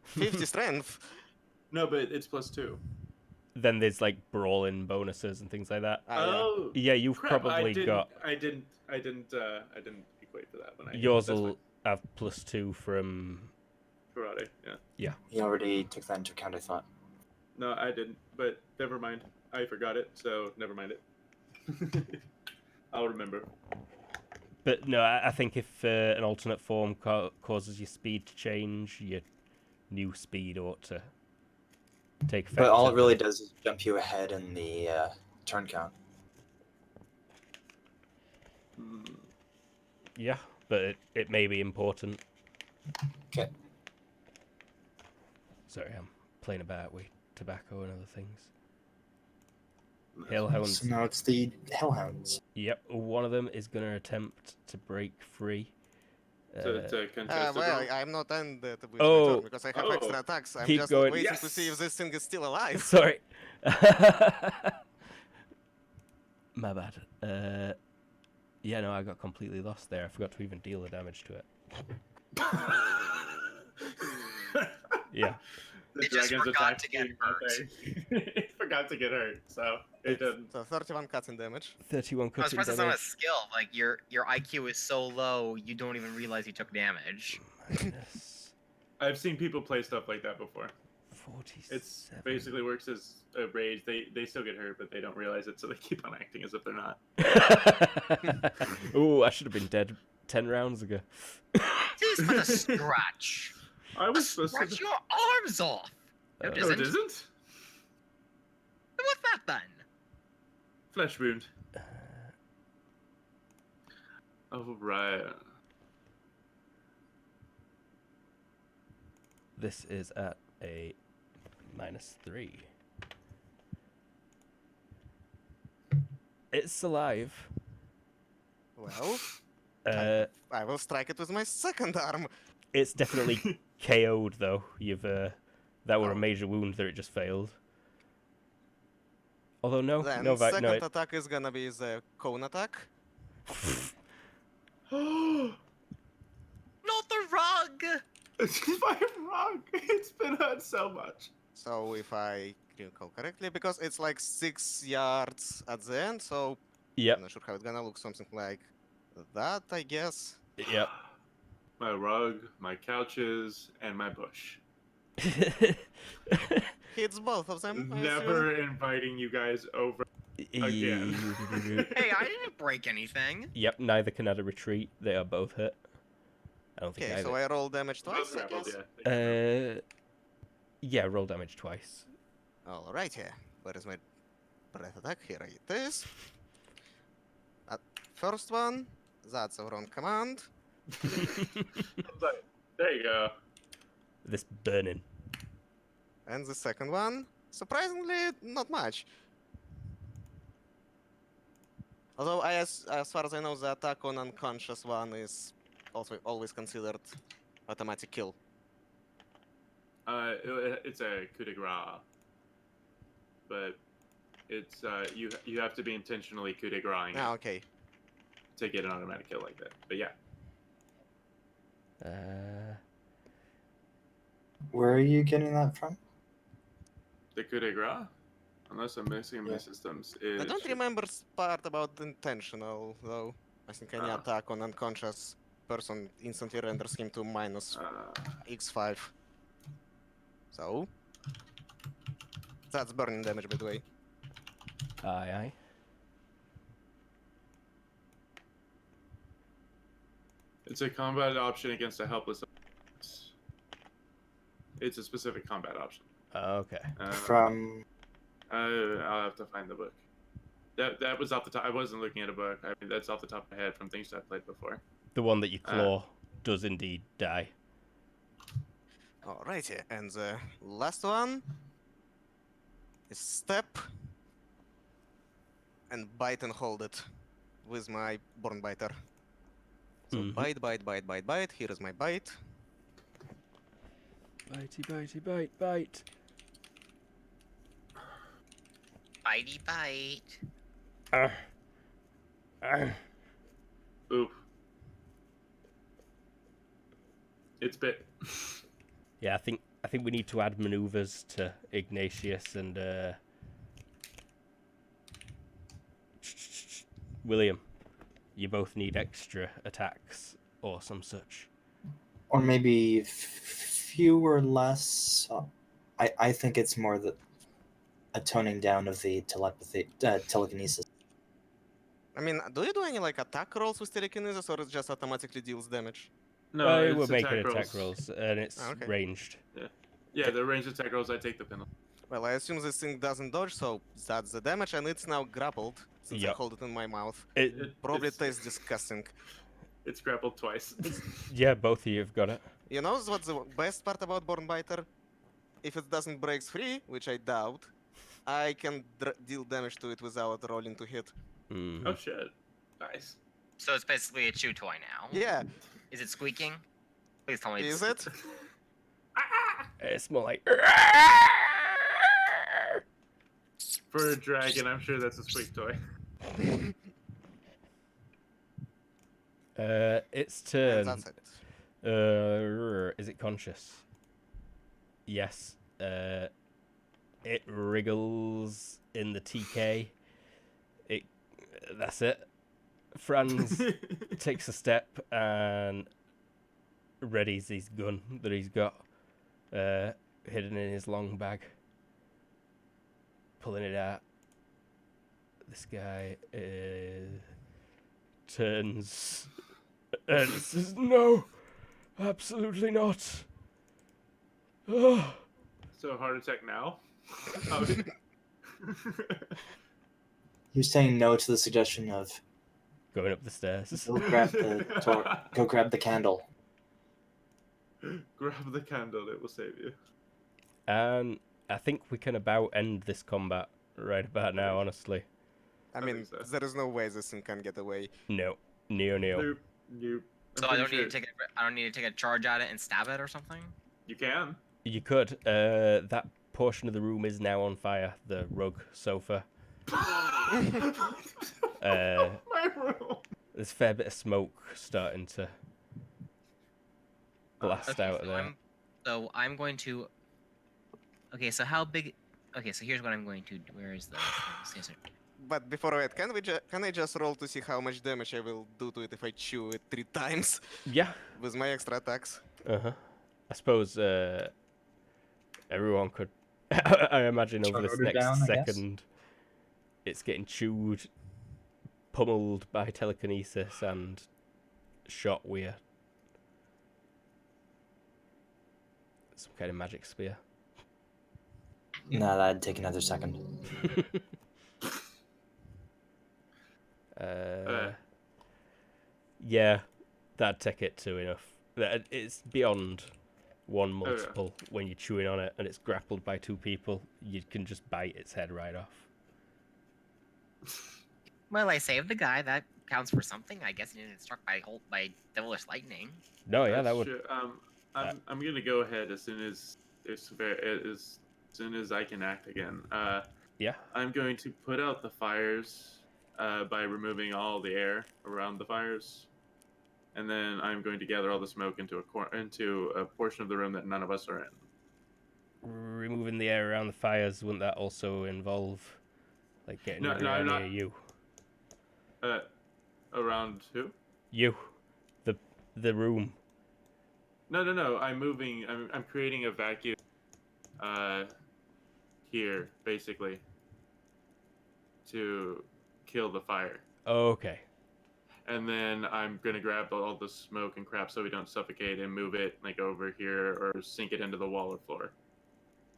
50 strength. No, but it's +2. Then there's like brawling bonuses and things like that. Oh. Yeah, you've Crap, probably got... I didn't equate to that when I. Yours that's will have +2 from... Karate, yeah. He already took that into account, I thought. No, I didn't. But never mind. I forgot it, so never mind it. I'll remember. But no, I think if an alternate form causes your speed to change, your new speed ought to take effect. But all it really does is jump you ahead in the turn count. Yeah, but it may be important. Okay. Sorry, I'm playing about with tobacco and other things. Hellhounds. So now it's the hellhounds. Yep, one of them is going to attempt to break free. To contest Well, it. I'm not ended with my Oh. turn because I have Oh. extra attacks. I'm Keep just going. waiting to see if this thing is still alive. Sorry. My bad. Yeah, no, I got completely lost there. I forgot to even deal the damage to it. Yeah. The It just dragon's forgot attack to get being hurt. nothing. It forgot to get hurt, so it didn't. So 31 cuts in damage. 31 I was cuts surprised in that's not a damage. skill. Like your IQ is so low, you don't even realize you took damage. Minus I've seen people play stuff like that before. 47. It's basically works as a rage. They still get hurt, but they don't realize it, so they keep on acting as if they're not. Ooh, I should have been dead 10 rounds ago. This is but a scratch. I was supposed Scratch to. your arms off. No, it Oh, No, it isn't. isn't. What's that then? Flesh wound. Oh right. This is at a -3. It's alive. Well, I will strike it with my second arm. It's definitely KO'd though. You've that were a Oh. major wound that it just failed. Although no, Then no, second no. attack is gonna be the cone attack. Oh, Not the rug. it's my rug. It's been hurt so much. So if I recall correctly, because it's like 6 yards at the end, so Yep, I'm not sure how it's gonna look. Something like that, I guess. yep. My rug, my couches, and my bush. Hits both of them. I assume. Never inviting you guys over. Again. Hey, I didn't break anything. Yep, neither can add a retreat. They are both hit. I don't think Okay, so I roll damage twice, I guess. Yeah, roll damage twice. Alright, here. Where is my breath attack? Here it is. First one, that's a wrong command. There you go. This burning. And the second one, surprisingly, not much. Although, as far as I know, the attack on unconscious one is also always considered automatic kill. It's a coup de grace, but it's you have to be intentionally coup de grace Ah, okay. to get an automatic kill like that. But yeah, Where are you getting that from? the coup de grace, unless I'm mixing my Yeah. systems, I is don't remember part about intentional, though. I think any attack on unconscious person instantly renders him to minus x5. So, that's burning damage, by the way. Aye, aye. It's a combat option against a helpless. It's a specific combat option. Okay. From I'll have to find the book. That was off the top. I wasn't looking at a book. I mean, that's off the top of my head from things I've played before. The one that you claw does indeed die. Alrighty, and the last one is step and bite and hold it with my Born Biter. So Mhm. bite, bite, bite, bite, bite. Here is my bite. Bitey, bitey, bite, bite. Bitey bite. Arr. Arr. Ooh. It's bit. Yeah, I think we need to add maneuvers to Ignatius and William. You both need extra attacks or some such. or maybe fewer less. I think it's more a toning down of the telekinesis. I mean, do you do any like attack rolls with telekinesis, or it just automatically deals damage? No, We're it's making attack attack rolls, and it's Okay. ranged. Yeah, the ranged attack rolls. I take the penalty. Well, I assume this thing doesn't dodge, so that's the damage, and it's now grappled since I Yep. hold it in my mouth. It, Probably it's, tastes disgusting. It's grappled twice. yeah, both of you have got it. You know what's the best part about Born Biter? If it doesn't break free, which I doubt, I can deal damage to it without rolling to hit. Mhm. Oh shit! Nice. So it's basically a chew toy now. Yeah, Is it squeaking? Please tell me. is it? It's more like. For a dragon, I'm sure that's a squeak toy. Its And turn. that's it. Is it conscious? Yes. It wriggles in the TK. That's it. Franz takes a step and readies his gun that he's got hidden in his long bag. Pulling it out. This guy turns and says, "No, absolutely not." Oh. So heart attack now? Oh. You're saying no to the suggestion of Going up the stairs. go grab the candle. Grab the candle, it will save you. And I think we can about end this combat right about now, honestly. I I mean, think so. there is no way this thing can get away. No. Neo. Nope. Nope. So I don't need to take I don't need to take a charge at it and stab it or something. You can. You could. That portion of the room is now on fire. The rug, sofa. My room. There's a fair bit of smoke starting to blast out of there. I'm going to. Okay, so how big? Okay, so here's what I'm going to do. Where is the? But before that, can I just roll to see how much damage I will do to it if I chew it 3 times Yeah. with my extra attacks? I suppose everyone could. I imagine over this Turn it next down, I guess. second, it's getting chewed, pummeled by telekinesis, and shot with some kind of magic spear. Nah, that'd take another second. Yeah, that'd take it to enough. It's beyond one multiple when you're chewing on it and it's grappled by 2 people. You can just bite its head right off. Well, I saved the guy. That counts for something. I guess he didn't get struck by devilish lightning. No, yeah, that That's would. true. I'm gonna go ahead as soon as I can act again. Yeah. I'm going to put out the fires by removing all the air around the fires, and then I'm going to gather all the smoke into a portion of the room that none of us are in. Removing the air around the fires, wouldn't that also involve like getting No, everywhere I'm near not. you? Around who? You, the room. No. I'm moving. I'm creating a vacuum. Here basically to kill the fire. Okay. And then I'm gonna grab all the smoke and crap so we don't suffocate and move it like over here or sink it into the wall or floor,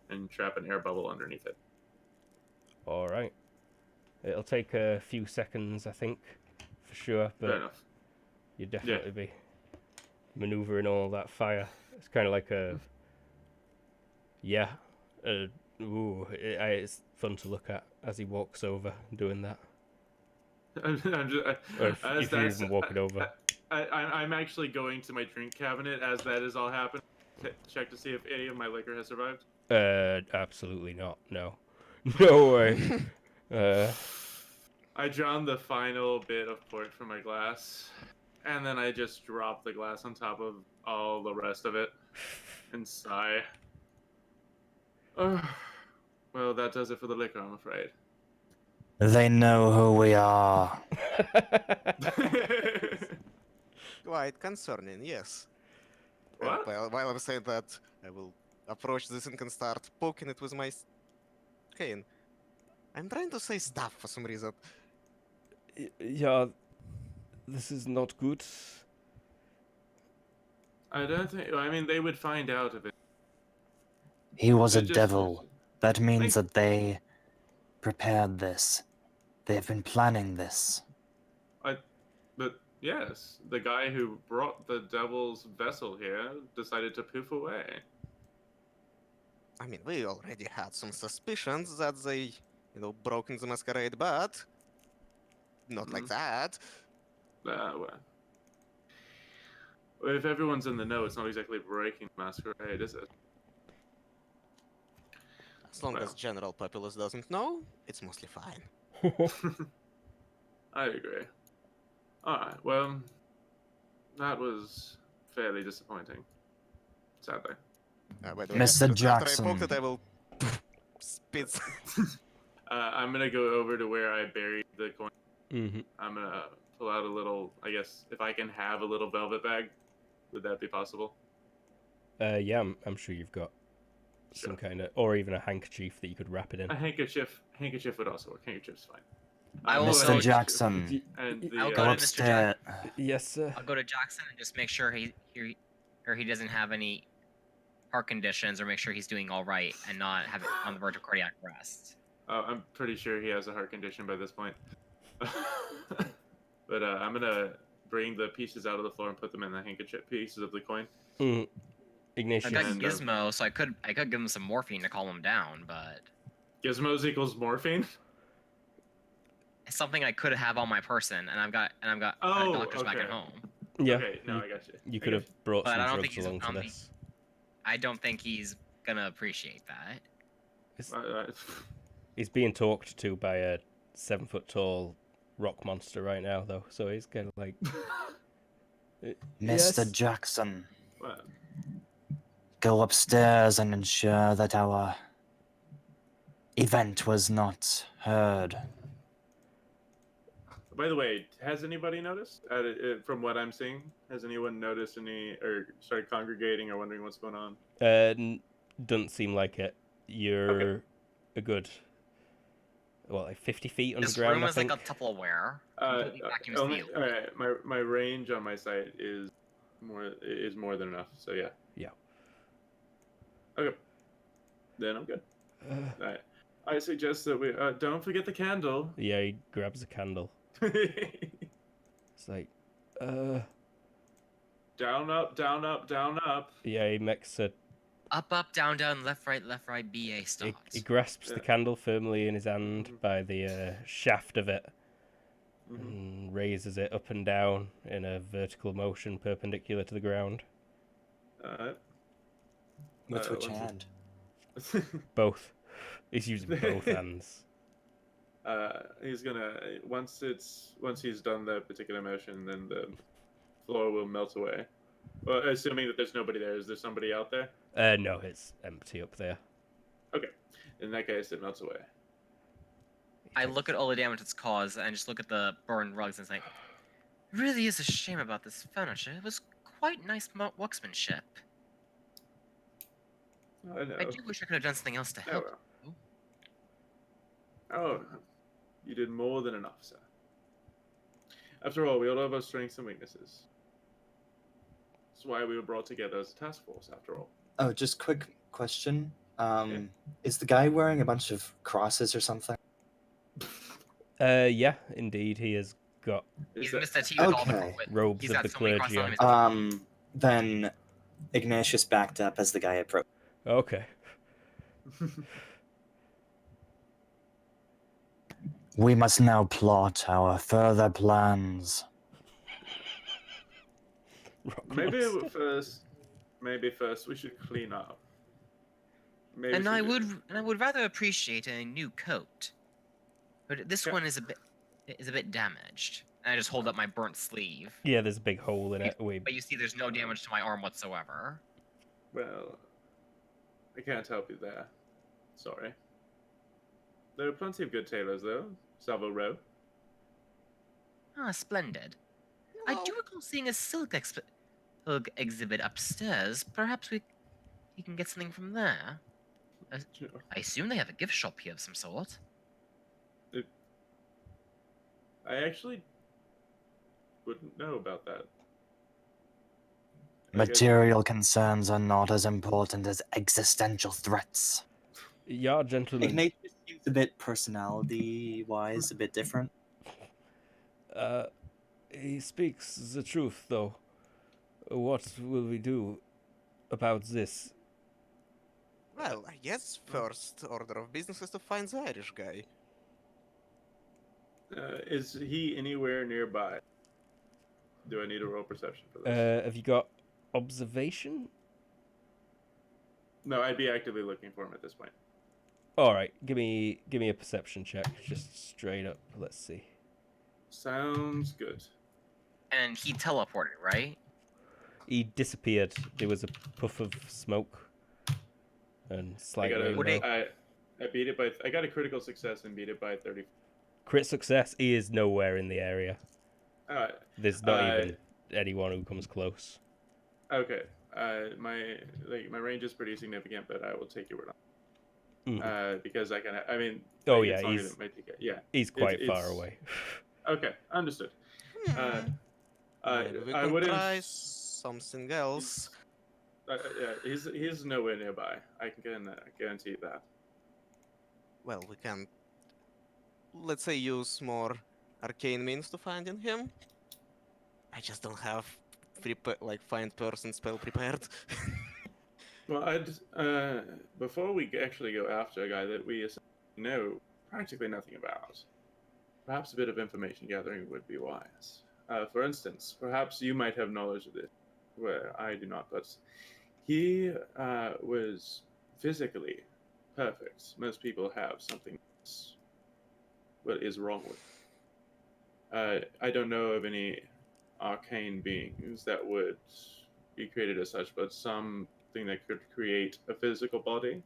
and trap an air bubble underneath it. All right. It'll take a few seconds, I think, for sure, Fair but enough. you'd definitely be maneuvering all that fire. It's kind of like a. Yeah. It's fun to look at as he walks over doing that. I'm just, Or if you're even walking over. I'm actually going to my drink cabinet as that is all happening. Check to see if any of my liquor has survived. Absolutely not. No. No way. I drawn the final bit of port from my glass, and then I just drop the glass on top of all the rest of it and sigh. Well, that does it for the liquor, I'm afraid. They know who we are. Quite concerning, yes. What? And while I'm saying that, I will approach this thing and start poking it with my cane. I'm trying to say stuff for some reason. Yeah, this is not good. I don't think. I mean, they would find out if it. He was a It just- devil. That means Like- that they prepared this. They've been planning this. But yes, the guy who brought the devil's vessel here decided to poof away. I mean, we already had some suspicions that they, broke in the masquerade, but not like that. Well, if everyone's in the know, it's not exactly breaking masquerade, is it? As long as Well. general populace doesn't know, it's mostly fine. I agree. Alright, well, that was fairly disappointing. Sadly. By the way, Mr. after I Jackson. poked it, I will spit. I'm gonna go over to where I buried the coin. Mm-hmm. I'm gonna pull out a little, I guess, if I can have a little velvet bag, would that be possible? Yeah, I'm sure you've got some kind of, or even a handkerchief that you could wrap it in. A handkerchief would also work. Handkerchief's fine. I will Mr. go- Jackson, And I'll the, go go to Mr. upstairs. Yes, sir. I'll go to Jackson and just make sure he doesn't have any heart conditions, or make sure he's doing all right and not have it on the verge of cardiac arrest. I'm pretty sure he has a heart condition by this point. But I'm gonna bring the pieces out of the floor and put them in the handkerchief pieces of the coin. Mm. Ignatius. I got And, Gizmo, so I could give him some morphine to calm him down, but Gizmos equals morphine. it's something I could have on my person, and I've got Oh, doctors back at okay. home. Yeah, Okay, no, I got you. you I could got have brought But some I don't drugs think he's along to on the- this. I don't think he's gonna appreciate that. you. He's being talked to by a 7-foot-tall rock monster right now, though, so he's kind of like... Mr. Yes. Jackson, Well, go upstairs and ensure that our event was not heard. by the way, has anybody noticed? From what I'm seeing, has anyone noticed or started congregating or wondering what's going on? Doesn't seem like it. You're a good, like 50 feet This underground, room I is think. like a Tupperware, completely vacuum sealed. All right, my range on my site is more than enough. So yeah. Yeah. Okay. Then I'm good. Uh, All right. I suggest that we don't forget the candle. yeah, he grabs a candle. It's like, Down, up, down, up, down, up. yeah, he makes a... Up, down, left, BA He start. grasps the Yeah. candle firmly in his hand Mhm. by the shaft of it, Mhm. and raises it up and down in a vertical motion perpendicular to the ground. Alright. With which once hand? Both. He's using both hands. He's gonna once he's done that particular motion, then the floor will melt away. Well, assuming that there's nobody there. Is there somebody out there? No, it's empty up there. Okay. In that case, it melts away. I look at all the damage it's caused, and just look at the burned rugs, and it's like, it really is a shame about this furniture. It was quite nice workmanship. I know. I do wish I could have done something else to Oh, help. well. Oh, you did more than enough, sir. After all, we all have our strengths and weaknesses. That's why we were brought together as a task force, after all. Oh, just quick question. Is the guy wearing a bunch of crosses or something? Yeah, indeed, he has got Is He's that- Mr. T with all the Okay. robes He's of got the so many clergy crosses on. on him. Then Ignatius backed up as the guy approached. Okay. We must now plot our further plans. Rock Maybe monster. first we should clean up. Maybe And we I should- would rather appreciate a new coat. But this Yeah. one is a bit damaged. And I just hold up my burnt sleeve. Yeah, there's a big hole in it. But you see there's no damage to my arm whatsoever. Well, I can't help you there. Sorry. There are plenty of good tailors, though. Salvo Row. Ah, splendid. I do recall seeing a silk exhibit upstairs. Perhaps we can get something from there. I assume they have a gift shop here of some sort. I actually wouldn't know about that. I guess- Material concerns are not as important as existential threats. Yeah, gentlemen. Ignatius seems a bit personality-wise, a bit different. He speaks the truth, though. What will we do about this? Well, I guess first order of business is to find the Irish guy. Is he anywhere nearby? Do I need a roll perception for this? Have you got observation? No, I'd be actively looking for him at this point. All right, give me a perception check, just straight up. Let's see. Sounds good. And he teleported, right? He disappeared. There was a puff of smoke and slight rainbow. I beat it by. I got a critical success and beat it by 30. Crit success. He is nowhere in the area. There's not even anyone who comes close. Okay. My range is pretty significant, but I will take your word on it. Because I can. I mean. Oh like, yeah, it's longer than my ticket. Yeah. He's quite far away. Okay, understood. Maybe we I can wouldn't. try something else. Yeah, he's nowhere nearby. I can guarantee that. Well, we can, let's say, use more arcane means to finding him. I just don't have find person spell prepared. Well, before we actually go after a guy that we know practically nothing about, perhaps a bit of information gathering would be wise. For instance, perhaps you might have knowledge of this, where I do not, but he was physically perfect. Most people have something what is wrong with. I don't know of any arcane beings that would be created as such, but something that could create a physical body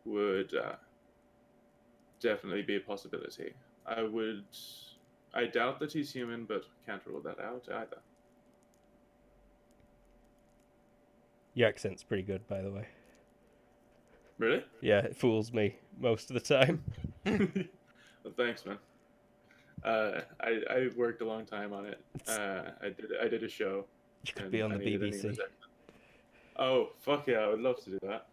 would definitely be a possibility. I doubt that he's human, but can't rule that out either. Your accent's pretty good, by the way. Really? Yeah, it fools me most of the time. Well, thanks, man. I worked a long time on it. I did a show. You could be on the BBC. Oh, fuck yeah, I would love to do that.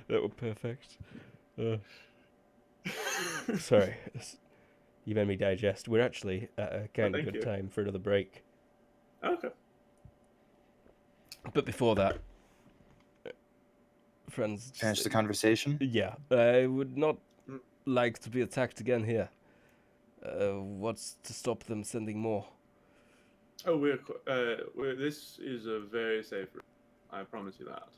That would be perfect. Sorry. You made me digest. We're actually at a kind of good time for another break. Okay. But before that, friends... Finish the conversation? Yeah. I would not like to be attacked again here. What's to stop them sending more? Oh, this is a very safe room. I promise you that.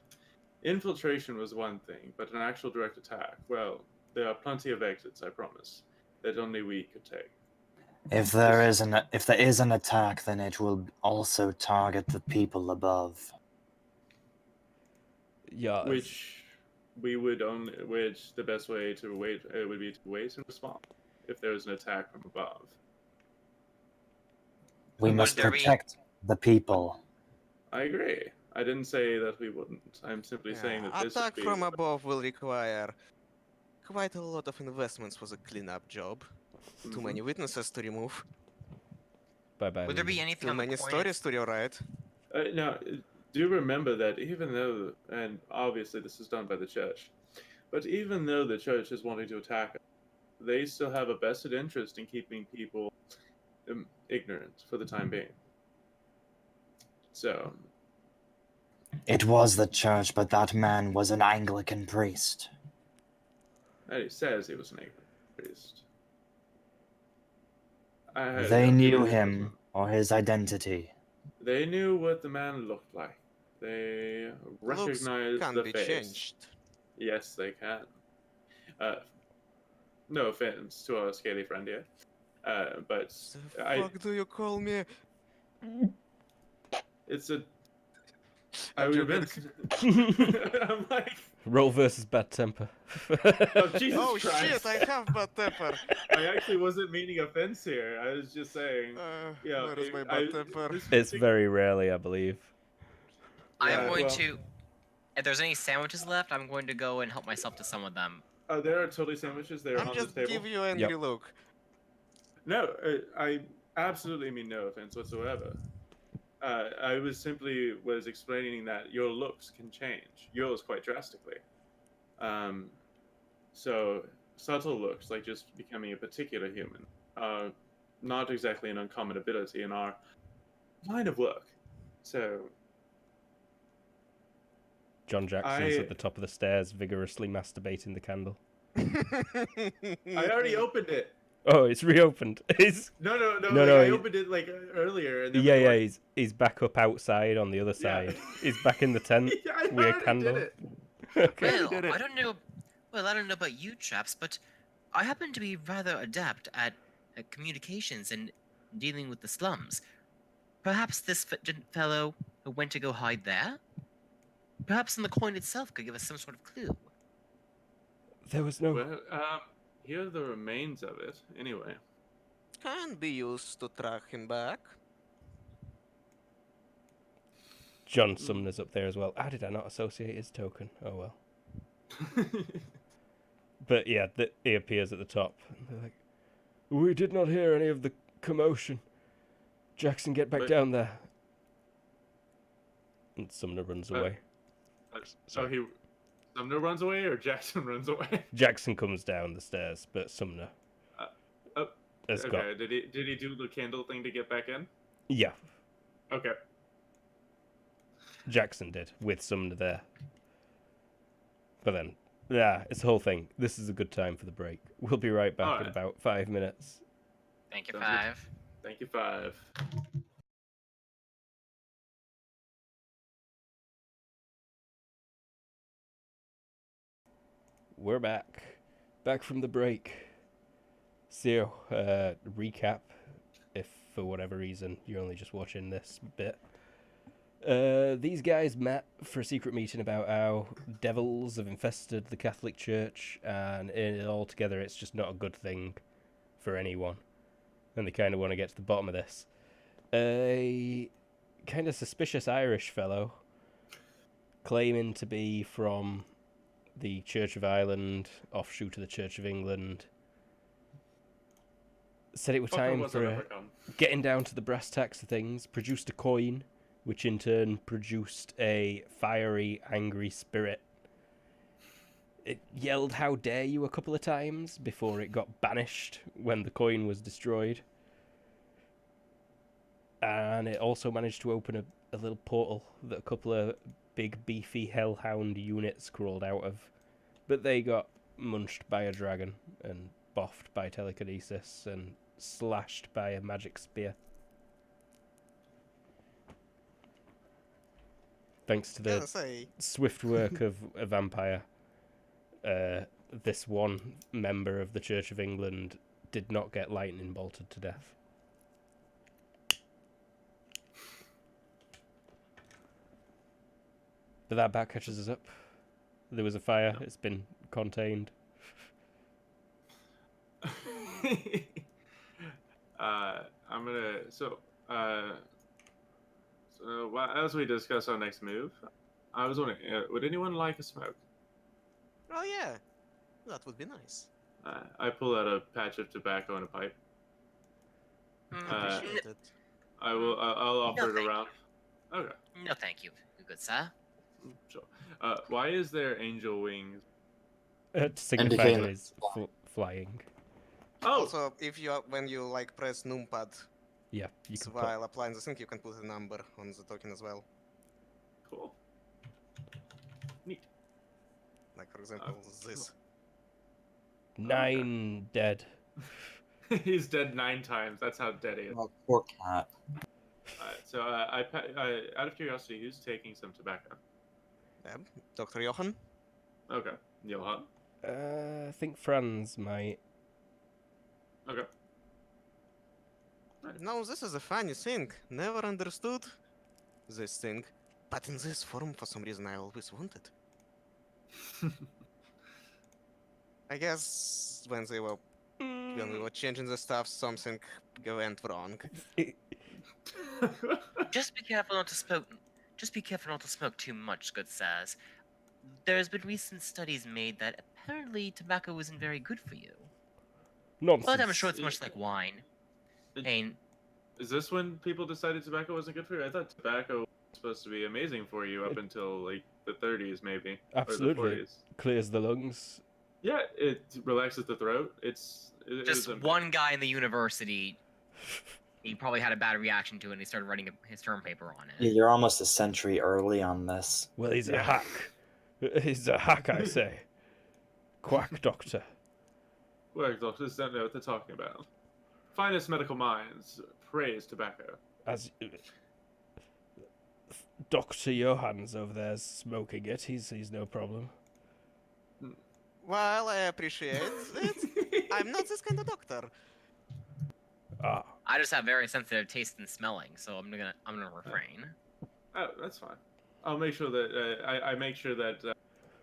Infiltration was one thing, but an actual direct attack, well, there are plenty of exits, I promise, that only we could take. If there is an attack, then it will also target the people above. Yeah. Which the best way to wait would be to wait and respond if there is an attack from above. We must protect the people. I agree. I didn't say that we wouldn't. I'm simply saying that this attack from above will require quite a lot of investments for the cleanup job. Too many witnesses to remove. Bye-bye. Would there be anything Too many stories to rewrite. Now, do remember that even though, and obviously this is done by the church, but even though the church is wanting to attack us, they still have a vested interest in keeping people ignorant for the time being. So... It was the church, but that man was an Anglican priest. He says he was an Anglican priest. They knew him or his identity. They knew what the man looked like. They recognized can the be face. Changed. Yes, they can. No offense to our scaly friend here, but The fuck do you call me? It's a. I'm I'm like. Roll versus bad temper. Oh, Jesus Oh Christ. shit, I have bad temper. I actually wasn't meaning offense here. I was just saying. Yeah, where is my bad temper? It's very rarely, I believe. I'm going to... If there's any sandwiches left, I'm going to go and help myself to some of them. Oh, there are totally sandwiches there on the just table. give you an angry look. No, I absolutely mean no offense whatsoever. I was explaining that your looks can change, yours quite drastically. So subtle looks, like just becoming a particular human, are not exactly an uncommon ability in our line of work. So John Jackson's at the top of the stairs, vigorously masturbating the candle. I already opened it. Oh, it's reopened. No. No, I opened it like earlier. And then yeah. He's back up outside on the other side. He's back in the tent Yeah, I with a already candle. did it. Okay. Well, did it. I don't know. Well, I don't know about you chaps, but I happen to be rather adept at communications and dealing with the slums. Perhaps this fellow who went to go hide there? Perhaps in the coin itself could give us some sort of clue. There was no. Well, here are the remains of it. Anyway. Can be used to track him back. John Sumner's up there as well. How did I not associate his token? Oh well. But yeah, he appears at the top. And they're like, we did not hear any of the commotion. Jackson, get back down there. And Sumner runs away. So Sumner runs away or Jackson runs away? Jackson comes down the stairs, but Sumner has got... Okay, did he do the candle thing to get back in? Yeah, Okay. Jackson did, with Sumner there. But then, yeah, it's the whole thing. This is a good time for the break. We'll be right back in about 5 minutes. Thank you, Sounds Five. Thank you, Five. We're back. Back from the break. So, recap, if for whatever reason you're only just watching this bit. These guys met for a secret meeting about how devils have infested the Catholic Church, and altogether it's just not a good thing for anyone. And they kind of want to get to the bottom of this. A kind of suspicious Irish fellow, claiming to be from the Church of Ireland, offshoot of the Church of England, said it was time for getting down to the brass tacks of things, produced a coin, which in turn produced a fiery, angry spirit. It yelled, "How dare you," a couple of times before it got banished when the coin was destroyed. And it also managed to open a little portal that a couple of big, beefy hellhound units crawled out of. But they got munched by a dragon and boffed by telekinesis and slashed by a magic spear. Thanks to the swift work of a vampire, this one member of the Church of England did not get lightning bolted to death. But that back catches us up. There was a fire. It's been contained. I'm gonna as we discuss our next move, I was wondering, would anyone like a smoke? Oh yeah, that would be nice. I pull out a patch of tobacco and a pipe. Appreciate it. I'll offer it around. Okay. No, thank you, good sir. Sure. Why is there angel wings? To signify that he's flying. Oh, Also, when you like press numpad Yeah, you can while applying the thing, you can put a number on the token as well. cool. Neat. Like for example, this. 9 dead. He's dead 9 times. That's how dead he is. Oh, poor cat. Alright, so out of curiosity, who's taking some tobacco? Dr. Johan. Okay, Johan. I think Franz might. Okay. Now this is a funny thing. Never understood this thing, but in this form, for some reason, I always wanted. I guess when we were changing the stuff, something went wrong. Just be careful not to smoke. Just be careful not to smoke too much, good sirs. There's been recent studies made that apparently tobacco isn't very good for you. Nonsense. But I'm sure it's much like wine. Is this when people decided tobacco wasn't good for you? I thought tobacco was supposed to be amazing for you up until like the 30s, maybe. Absolutely. Or the 40s. Clears the lungs. Yeah, it relaxes the throat. Just one guy in the university, he probably had a bad reaction to it, and he started writing his term paper on it. Yeah, you're almost a century early on this. Well, he's a hack. He's a hack, I say. Quack doctor. Well, doctors don't know what they're talking about. Finest medical minds praise tobacco. As Dr. Johann's over there smoking it, he's no problem. Well, I appreciate it. I'm not this kind of doctor. Ah, I just have very sensitive taste in smelling, so I'm gonna refrain. Oh, that's fine. I'll make sure that I make sure that. Do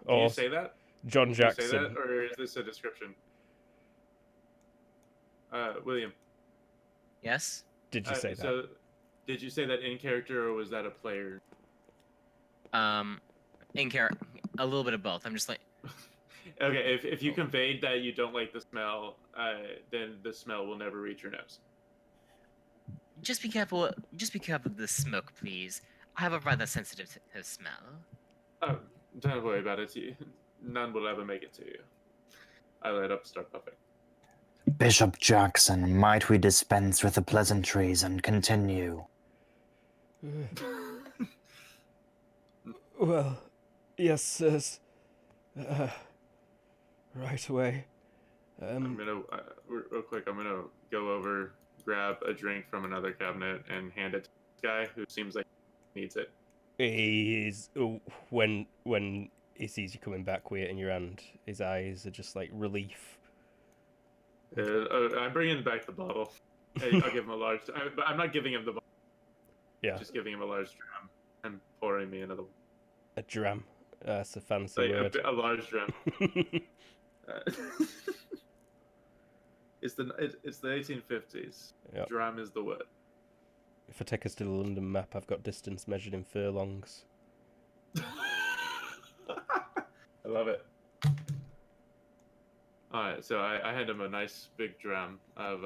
or you say that? John Do you say Jackson. that, or is this a description? William. Yes. Did you say that? So, did you say that in character, or was that a player? In character, a little bit of both. I'm just like, Okay, if you conveyed that you don't like the smell, then the smell will never reach your nose. just be careful. Just be careful of the smoke, please. I have a rather sensitive smell. Oh, don't worry about it. None will ever make it to you. I light up, start puffing. Bishop Jackson, might we dispense with the pleasantries and continue? Well, yes, sirs. Right away. I'm gonna real quick. I'm gonna go over, grab a drink from another cabinet, and hand it to this guy who seems like he needs it. He's when he sees you coming back with it in your hand, his eyes are just like relief. I'm bringing back the bottle. I'll give him a large. But I'm not giving him the bottle. Yeah, Just giving him a large dram and pouring me another one. a dram. That's a fancy Like word. a large dram. It's the 1850s. Yep. Dram is the word. If I take us to the London map, I've got distance measured in furlongs. I love it. Alright, so I hand him a nice big dram of,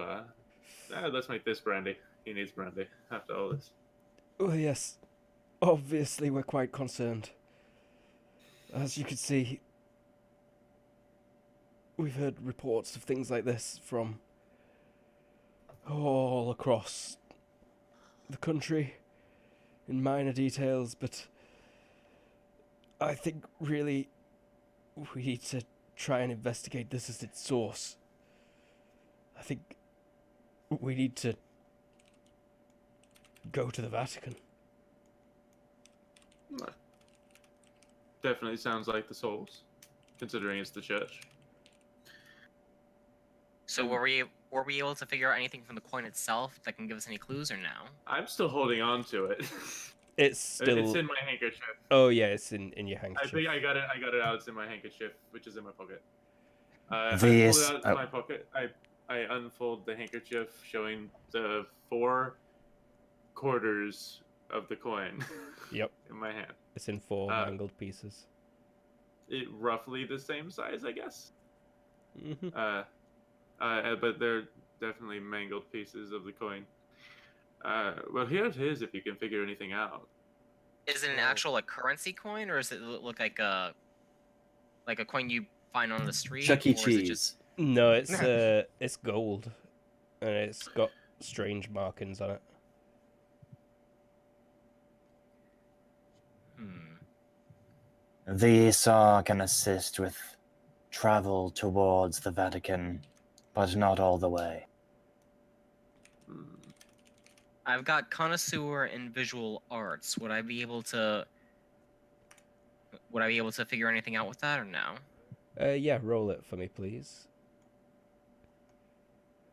let's make this brandy. He needs brandy after all this. Oh yes, obviously we're quite concerned. As you can see, we've heard reports of things like this from all across the country in minor details, but I think really we need to try and investigate this at its source. I think we need to go to the Vatican. Definitely sounds like the souls, considering it's the church. So were we able to figure out anything from the coin itself that can give us any clues, or no? I'm still holding on to it. It's still. It's in my handkerchief. Oh yeah, it's in your I handkerchief. think I got it out. It's in my handkerchief, which is in my pocket. I This- pull it out of my pocket. I unfold the handkerchief, showing the 4 quarters of the coin. Yep. In my hand. It's in 4 mangled pieces. It roughly the same size, I guess. Mm-hmm. But they're definitely mangled pieces of the coin. Well, here it is. If you can figure anything out. Is it an actual like currency coin, or does it look like a coin you find on the street? Chuck E. or is it Cheese. just- No, it's gold, and it's got strange markings on it. These can assist with travel towards the Vatican, but not all the way. I've got connoisseur in visual arts. Would I be able to figure anything out with that, or no? Yeah, roll it for me, please.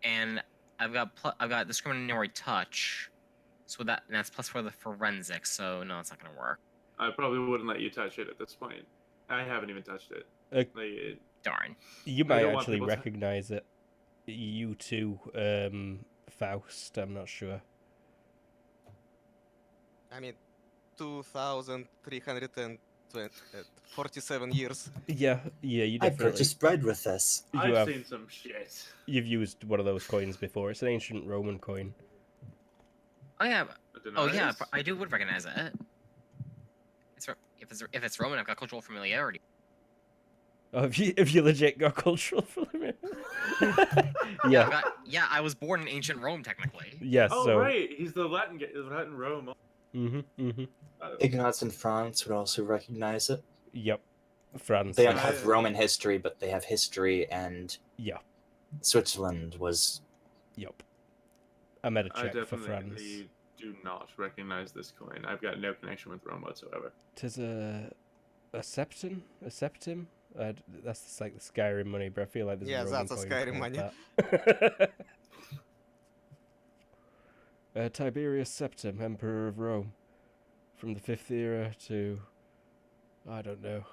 And I've got discriminatory touch, so that's plus for the forensics. So no, it's not gonna work. I probably wouldn't let you touch it at this point. I haven't even touched it. Darn. You I might don't want actually people to- recognize it. You too, Faust. I'm not sure. I mean, 2,347 years. Yeah, you I definitely. purchased bread with this. I've have. seen some shit. You've used one of those coins before. It's an ancient Roman coin. Oh yeah. Oh yeah. Denarius? I would recognize it. If it's Roman, I've got cultural familiarity. Oh, if you legit got cultural familiarity. Yeah. I was born in ancient Rome, technically. Yes. Oh So. right, he's the Latin Rome. Mhm. Mhm. Ignatz in France would also recognize it. Yep. France. They don't is- have Roman history, but they have history, and Yeah. Switzerland was. Yup. I made a I check for France. definitely do not recognize this coin. I've got no connection with Rome whatsoever. Tis a septim? A septim? That's like the Skyrim money, but I feel like there's Yeah, a Roman that's a coin Skyrim called money. that. Tiberius Septim, Emperor of Rome. From the 5th era to... I don't know.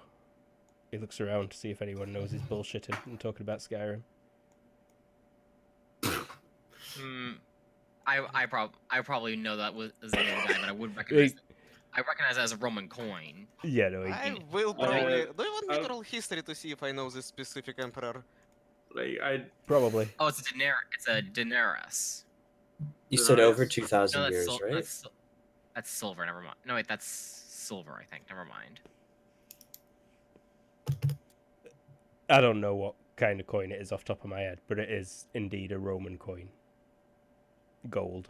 He looks around to see if anyone knows he's bullshitting and talking about Skyrim. I probably know that was the name guy, but I would recognize it. I recognize it as a Roman coin. Yeah, no, I will probably. Do you want me to I'll- roll history to see if I know this specific emperor? Like I probably. Oh, it's a denarius. You said over Yes. 2,000 No, years, right? That's silver. Never mind. No, wait, that's silver. I think. Never mind. I don't know what kind of coin it is off the top of my head, but it is indeed a Roman coin. Gold.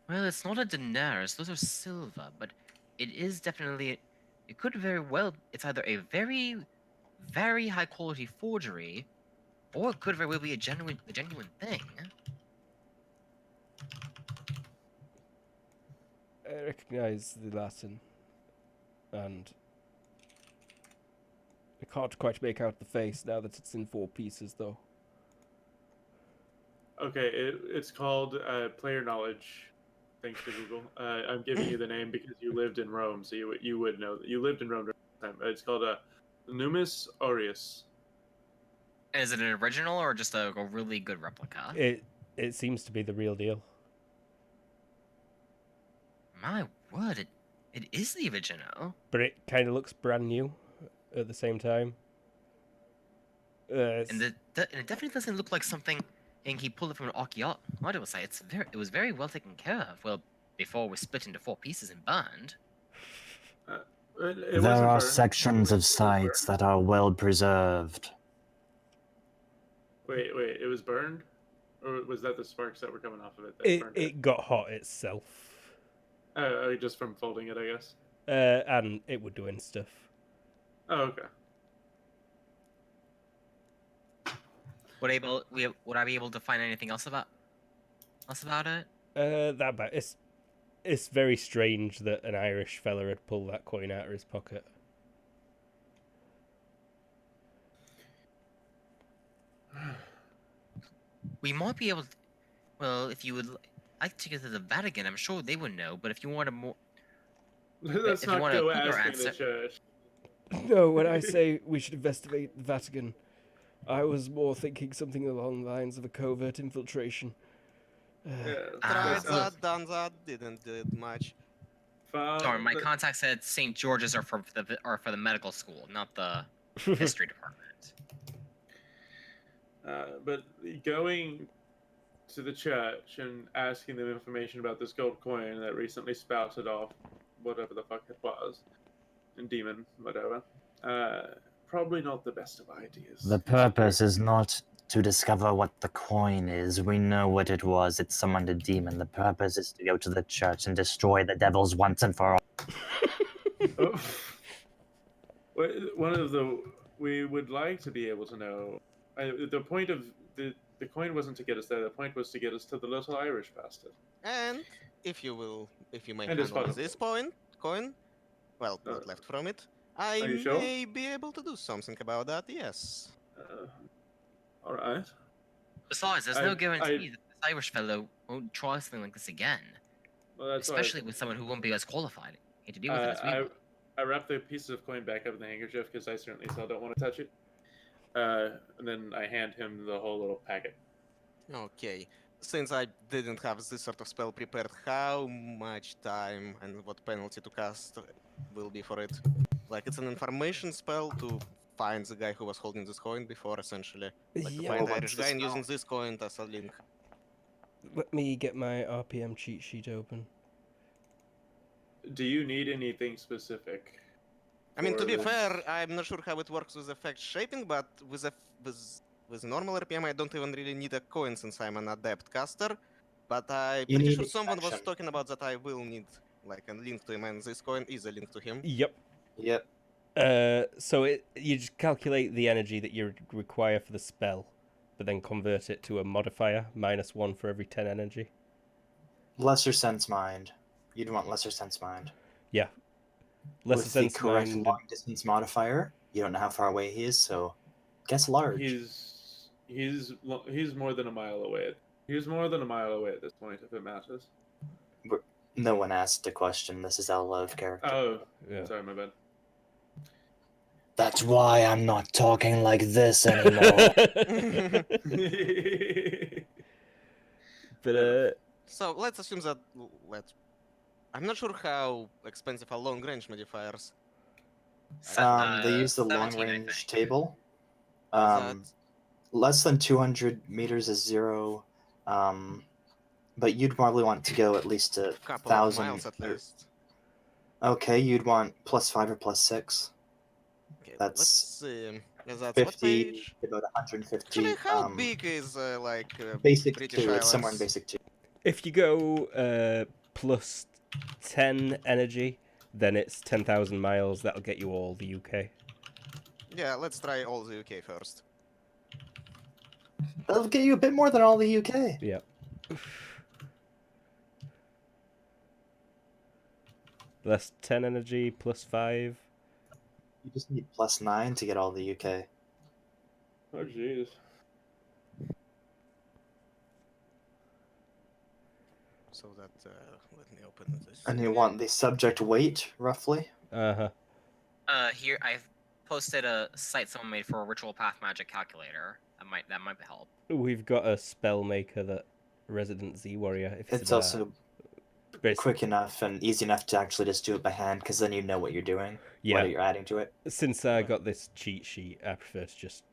Well, it's not a denarius. Those are silver, but it is definitely. It could very well. It's either a very, very high quality forgery, or it could very well be a genuine thing. I recognise the Latin, and I can't quite make out the face now that it's in 4 pieces, though. okay. It's called player knowledge. Thanks to Google. I'm giving you the name because you lived in Rome, so you would know that you lived in Rome during the time. It's called Numis Aureus. Is it an original or just a really good replica? It seems to be the real deal. My word, it is the original. But it kind of looks brand new at the same time. And it definitely doesn't look like something he pulled it from an archaeologist. What do I say? It was very well taken care of. Well, before it was split into 4 pieces and burned. It There wasn't are burned. sections of sites that are well preserved. Wait, it was burned, or was that the sparks that were coming off of it? That burned it got hot itself. Just from folding it, I guess. And it were doing stuff. Oh, okay. Would I be able to find anything else about it? It's very strange that an Irish fella had pulled that coin out of his pocket. We might be able to, well, if you would like to go to the Vatican, I'm sure they would know, but if you want a more... Let's if you not want a go clearer asking the answer- church. No, when I say we should investigate the Vatican, I was more thinking something along the lines of a covert infiltration. Yeah, Tried Ah. that, done that, didn't do much. Sorry, my but- contact said St. George's are for the medical school, not the history department. But going to the church and asking them information about this gold coin that recently spouted off whatever the fuck it was, and demon, whatever, probably not the best of ideas. The purpose is not to discover what the coin is. We know what it was. It's summoned a demon. The purpose is to go to the church and destroy the devils once and for all. Oh. We would like to be able to know. The point of the coin wasn't to get us there. The point was to get us to the little Irish bastard. And if you may And his handle father. this coin, well, what left from it, I Are you sure? may be able to do something about that. Yes. All right. Besides, there's no I- guarantee that this Irish fellow won't try something like this again, Well, that's why especially with someone who won't be as qualified to deal with it as we will. I wrap the pieces of coin back up in the handkerchief because I certainly still don't want to touch it. And then I hand him the whole little packet. Okay. Since I didn't have this sort of spell prepared, how much time and what penalty to cast will be for it? Like, it's an information spell to find the guy who was holding this coin before, essentially. Like, to Yeah, find the what's Irish the guy and spell? using this coin as a link. Let me get my RPM cheat sheet open. Do you need anything specific? I mean, to be Or- fair, I'm not sure how it works with effect shaping, but with normal RPM, I don't even really need a coin since I'm an adept caster. But I'm You pretty need sure someone was extraction. talking about that I will need like a link to him, and this coin is a link to him. Yep. Yep. So you just calculate the energy that you require for the spell, but then convert it to a modifier, -1 for every 10 energy. Lesser sense mind. You'd want lesser sense mind. Yeah. Lesser With sense the correct mind. long distance modifier, you don't know how far away he is, so guess large. He's more than a mile away. He's more than a mile away at this point, if it matters. No one asked a question. This is out of character. Oh, Yeah. sorry, my bad. That's why I'm not talking like this anymore. But So let's assume that I'm not sure how expensive are long range modifiers. They use the 17, long I range think. table. That Less than 200 meters is 0. But you'd probably want to go at least a couple of 1,000. miles at least. Okay, you'd want +5 or +6. Okay, That's let's see. That's what 50, page? about 150. Actually, how big is Basic British 2. It's somewhere in Islands? basic 2. if you go plus 10 energy, then it's 10,000 miles. That'll get you all the UK. Yeah, let's try all the UK first. That'll get you a bit more than all the UK. Yeah. Less 10 energy, +5. You just need +9 to get all the UK. Oh, jeez. So that let me open this. And you want the subject weight, roughly? Uh-huh. Here I've posted a site someone made for a ritual path magic calculator. That might help. We've got a spell maker that Resident Z Warrior. If It's there. also But it's- quick enough and easy enough to actually just do it by hand, because then you know what you're doing, Yeah. what you're adding to it. Since I got this cheat sheet, I prefer to just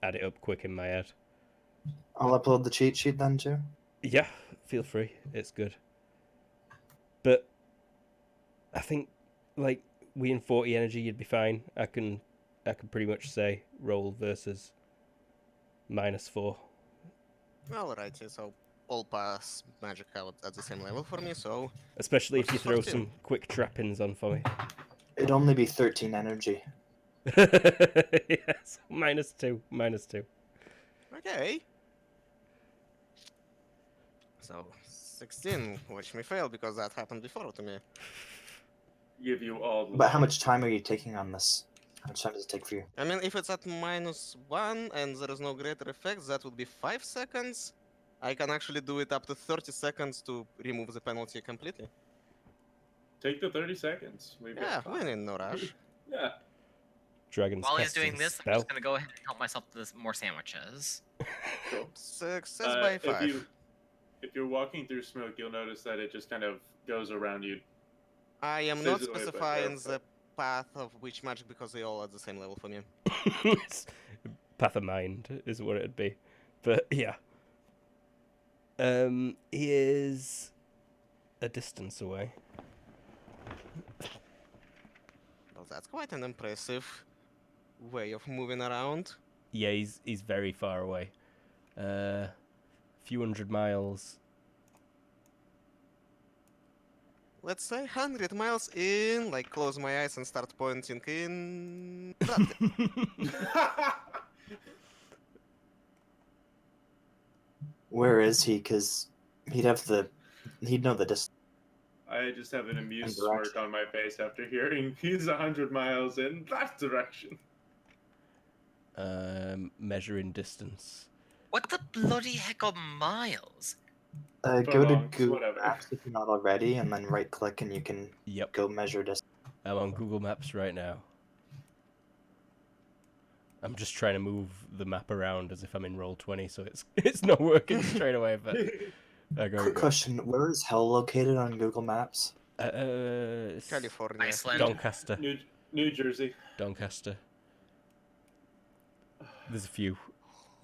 add it up quick in my head. I'll upload the cheat sheet then too. Yeah, feel free. It's good. But I think, like, we in 40 energy, you'd be fine. I can pretty much say roll versus -4. Alrighty, so all pass magic out at the same level for me, so Especially if you Versus throw 14. some quick trappings on for me. It'd only be 13 energy. Yes, -2. okay. So 16, watch me fail because that happened before to me. Give you all the But how much time are you taking on this? How much time does it take for you? I mean, if it's at -1 and there is no greater effect, that would be 5 seconds. I can actually do it up to 30 seconds to remove the penalty completely. Take the 30 seconds. We've got Yeah, time. we're in no rush. Yeah. Dragon's While he's doing casting this, I'm spell. just gonna go ahead and help myself to more sandwiches. Cool. Success by 5. If you're walking through smoke, you'll notice that it just kind of goes around you. I am Stays not away, but specifying goes the path of which magic because they all at the same level for me. Path of Mind is what it'd be. But yeah. He is a distance away. Well, that's quite an impressive way of moving around. Yeah, he's very far away. Few hundred miles. Let's say 100 miles in, like close my eyes and start pointing in. That Where is he? Because he'd know the distance. I just have an amused And direction. smirk on my face after hearing he's 100 miles in that direction. Measuring distance. What the bloody heck are miles? Go to Photonix, Google whatever. Maps if you're not already, and then right click and you can Yep. go measure distance. I'm on Google Maps right now. I'm just trying to move the map around as if I'm in Roll20, so it's not working straight away. But I go. Quick question: where is hell located on Google Maps? It's California. Iceland. Doncaster. New Jersey. Doncaster. There's a few,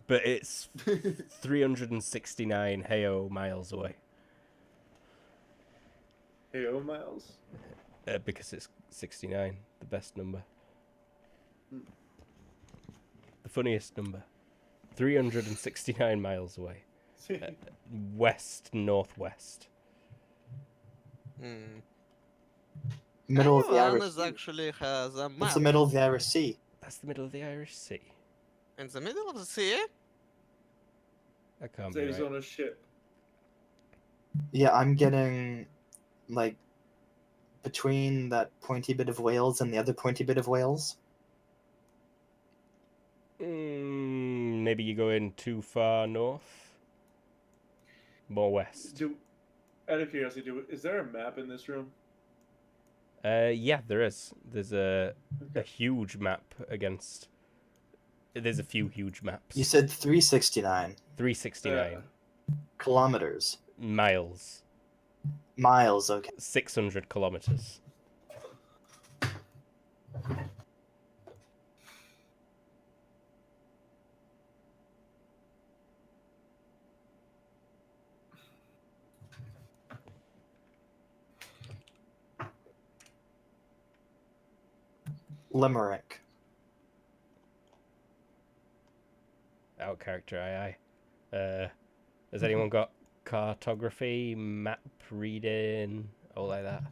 but it's 369 heyo miles away. Hey, miles. Because it's 69, the best number. The funniest number. 369 miles away. West, northwest. Hmm. Middle of the Anyone Irish is Sea. actually has a That's the map. middle of the Irish Sea. That's the middle of the Irish Sea. In the middle of the sea? That can't be Saves right. on a ship. Yeah, I'm getting, like, between that pointy bit of Wales and the other pointy bit of Wales. Maybe you're going too far north. More west. Out of curiosity, is there a map in this room? Yeah, there is. There's a huge map against. There's a few huge maps. You said 369 369 kilometers. miles. Miles, okay. 600 kilometers. Limerick. Out character, aye. Has anyone got cartography, map reading, all like that?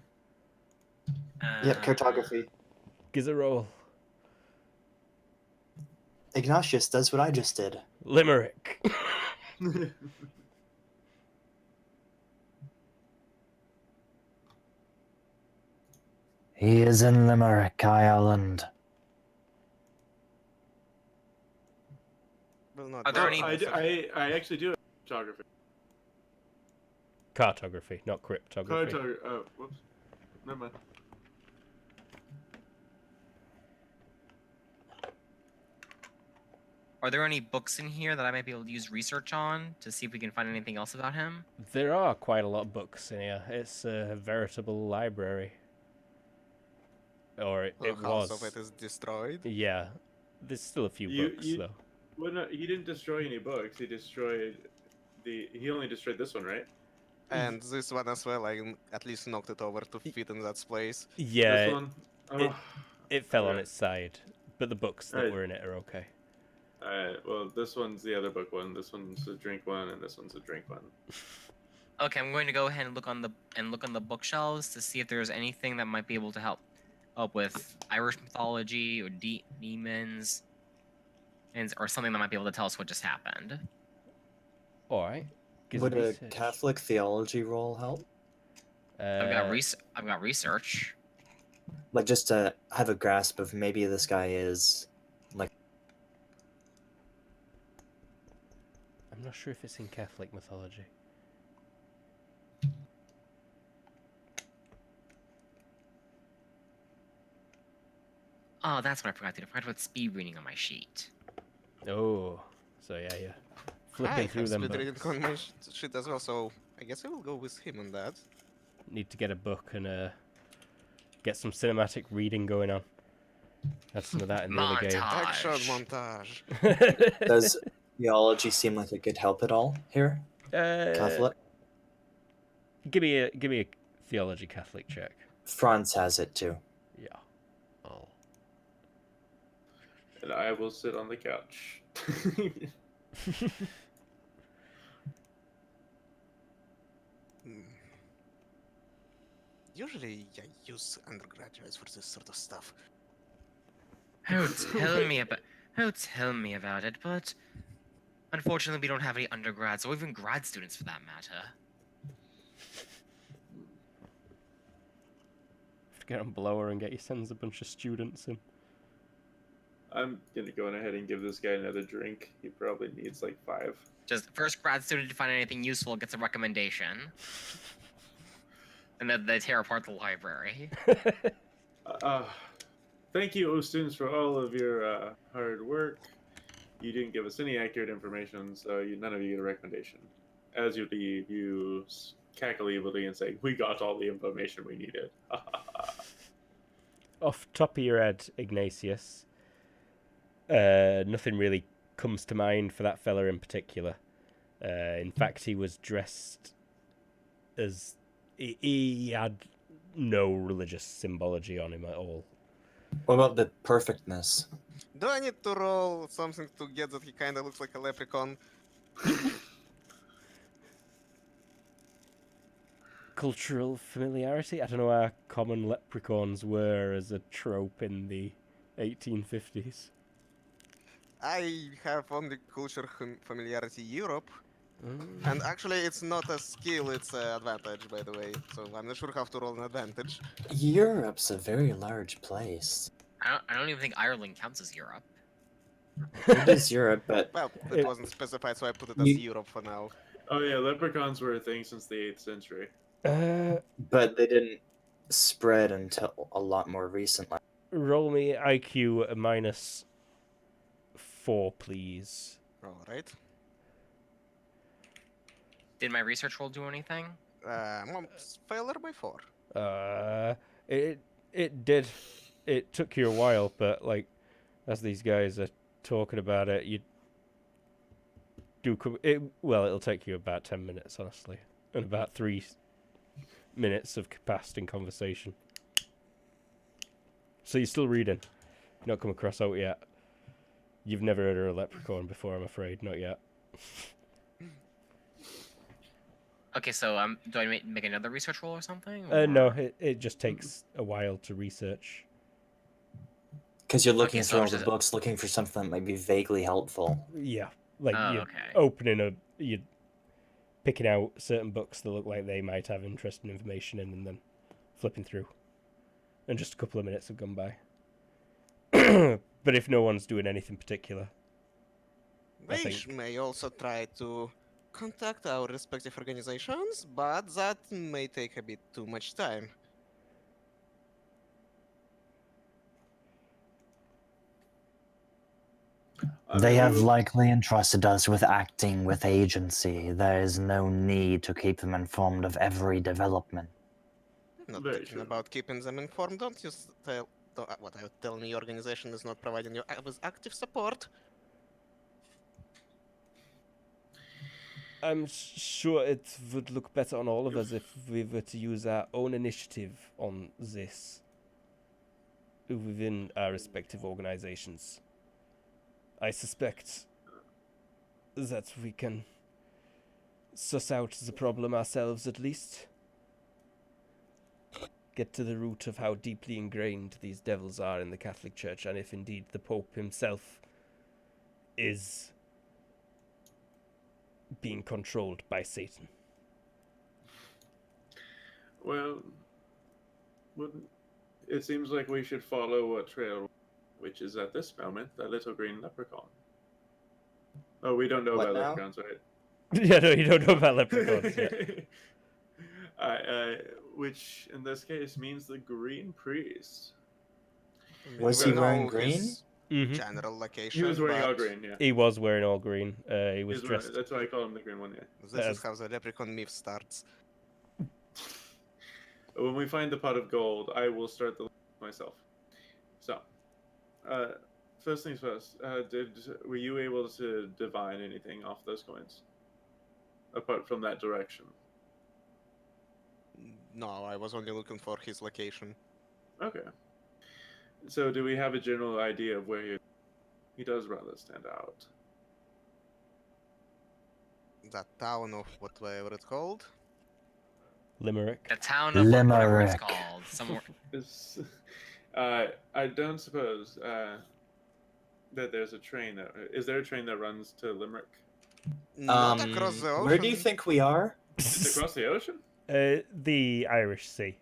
Yep, cartography. Gives a roll. Ignatius does what I just did. Limerick. He is in Limerick, Ireland. Will not Are there be any- possible. I actually do have photography. Cartography, not cryptography. Oh, whoops. Never mind. Are there any books in here that I might be able to use research on to see if we can find anything else about him? There are quite a lot of books in here. It's a veritable library. Or it The was. house of it is destroyed. Yeah. There's still a few books, though. Well, no, he didn't destroy any books. He destroyed he only destroyed this one, right? And this one as well, I at least knocked it over to fit in that place. Yeah, This one. Oh. it fell on Okay. its side. But the books that Alright. were in it are okay. Alright, well, this one's the other book one. This one's a drink one, and this one's a drink one. Okay, I'm going to go ahead and look on the bookshelves to see if there's anything that might be able to help with Irish mythology or demons, or something that might be able to tell us what just happened. Alright. Would a Catholic theology roll help? I've got research. Like, just to have a grasp of maybe this guy is, like... I'm not sure if it's in Catholic mythology. Oh, that's what I forgot to do. I forgot to put speed reading on my sheet. Oh. So yeah. I Flipping through have them speed reading books. on my shit as well, so I guess I will go with him on that. Need to get a book and get some cinematic reading going on. Had some of that in the other game. Action Montage. montage. Does theology seem like it could help at all here? Catholic? Give me a theology Catholic check. Franz has it too. Yeah. Oh. And I will sit on the couch. Usually I use undergraduates for this sort of stuff. Oh, tell me about it, but unfortunately we don't have any undergrads or even grad students for that matter. Have to get on Blower and get you sends a bunch of students in. I'm gonna go ahead and give this guy another drink. He probably needs like 5. Just first grad student to find anything useful gets a recommendation. And then they tear apart the library. Thank you, students, for all of your hard work. You didn't give us any accurate information, so none of you get a recommendation. As you leave, you cackle evilly and say, "We got all the information we needed." Off top of your head, Ignatius, nothing really comes to mind for that fella in particular. In fact, he was dressed as... He had no religious symbology on him at all. What about the perfectness? Do I need to roll something to get that he kinda looks like a leprechaun? cultural familiarity. I don't know how common leprechauns were as a trope in the 1850s. I have only culture familiarity Europe, and actually it's not a skill, it's an advantage, by the way. So I'm not sure how to roll an advantage. Europe's a very large place. I don't even think Ireland counts as Europe. It is Europe, but Well, it wasn't specified, so I put it as Europe for now. Oh yeah, leprechauns were a thing since the 8th century. but they didn't spread until a lot more recently. Roll me IQ at -4, please. Alright. Did my research roll do anything? Failure by 4. It did. It took you a while, but like, as these guys are talking about it, you do well. It'll take you about 10 minutes, honestly, and about 3 minutes of passed in conversation. So you're still reading. You've not come across out yet. You've never heard of a leprechaun before, I'm afraid. Not yet. Okay, so do I make another research roll or something? No, or- it just takes a while to research. Because you're looking Okay, so through all I'm the just- books, looking for something that might be vaguely helpful. Yeah, like Oh, you're okay. opening you're picking out certain books that look like they might have interesting information in, and then flipping through. And just a couple of minutes have gone by. But if no one's doing anything particular, I We think- may also try to contact our respective organizations, but that may take a bit too much time. They have likely entrusted us with acting with agency. There is no need to keep them informed of every development. I'm not Very talking true. about keeping them informed. Don't you what I would tell me, your organization is not providing you with active support. I'm sure it would look better on all of us if we were to use our own initiative on this within our respective organizations. I suspect that we can suss out the problem ourselves at least. Get to the root of how deeply ingrained these devils are in the Catholic Church, and if indeed the Pope himself is being controlled by Satan. Well, it seems like we should follow a trail, which is at this moment the little green leprechaun. Oh, we don't know What about now? leprechauns, right? Yeah, no, you don't know about leprechauns yet. Which in this case means the green priest. Was We he wearing know green? his Mm-hmm. General location. He was wearing all but green, yeah. He was wearing all green. He was He's wearing- dressed. that's why I call him the green one, yeah. This As- is how the leprechaun myth starts. When we find the pot of gold, I will start the myself. So, first things first. Were you able to divine anything off those coins, apart from that direction? No, I was only looking for his location. Okay. So, do we have a general idea of where he does rather stand out? That town of whatever it's called. Limerick. The town of whatever it's Limerick. called. Somewhere. I don't suppose that there's a train that is there a train that runs to Limerick? Not across the ocean. Where do you think we are? It's across the ocean? The Irish Sea.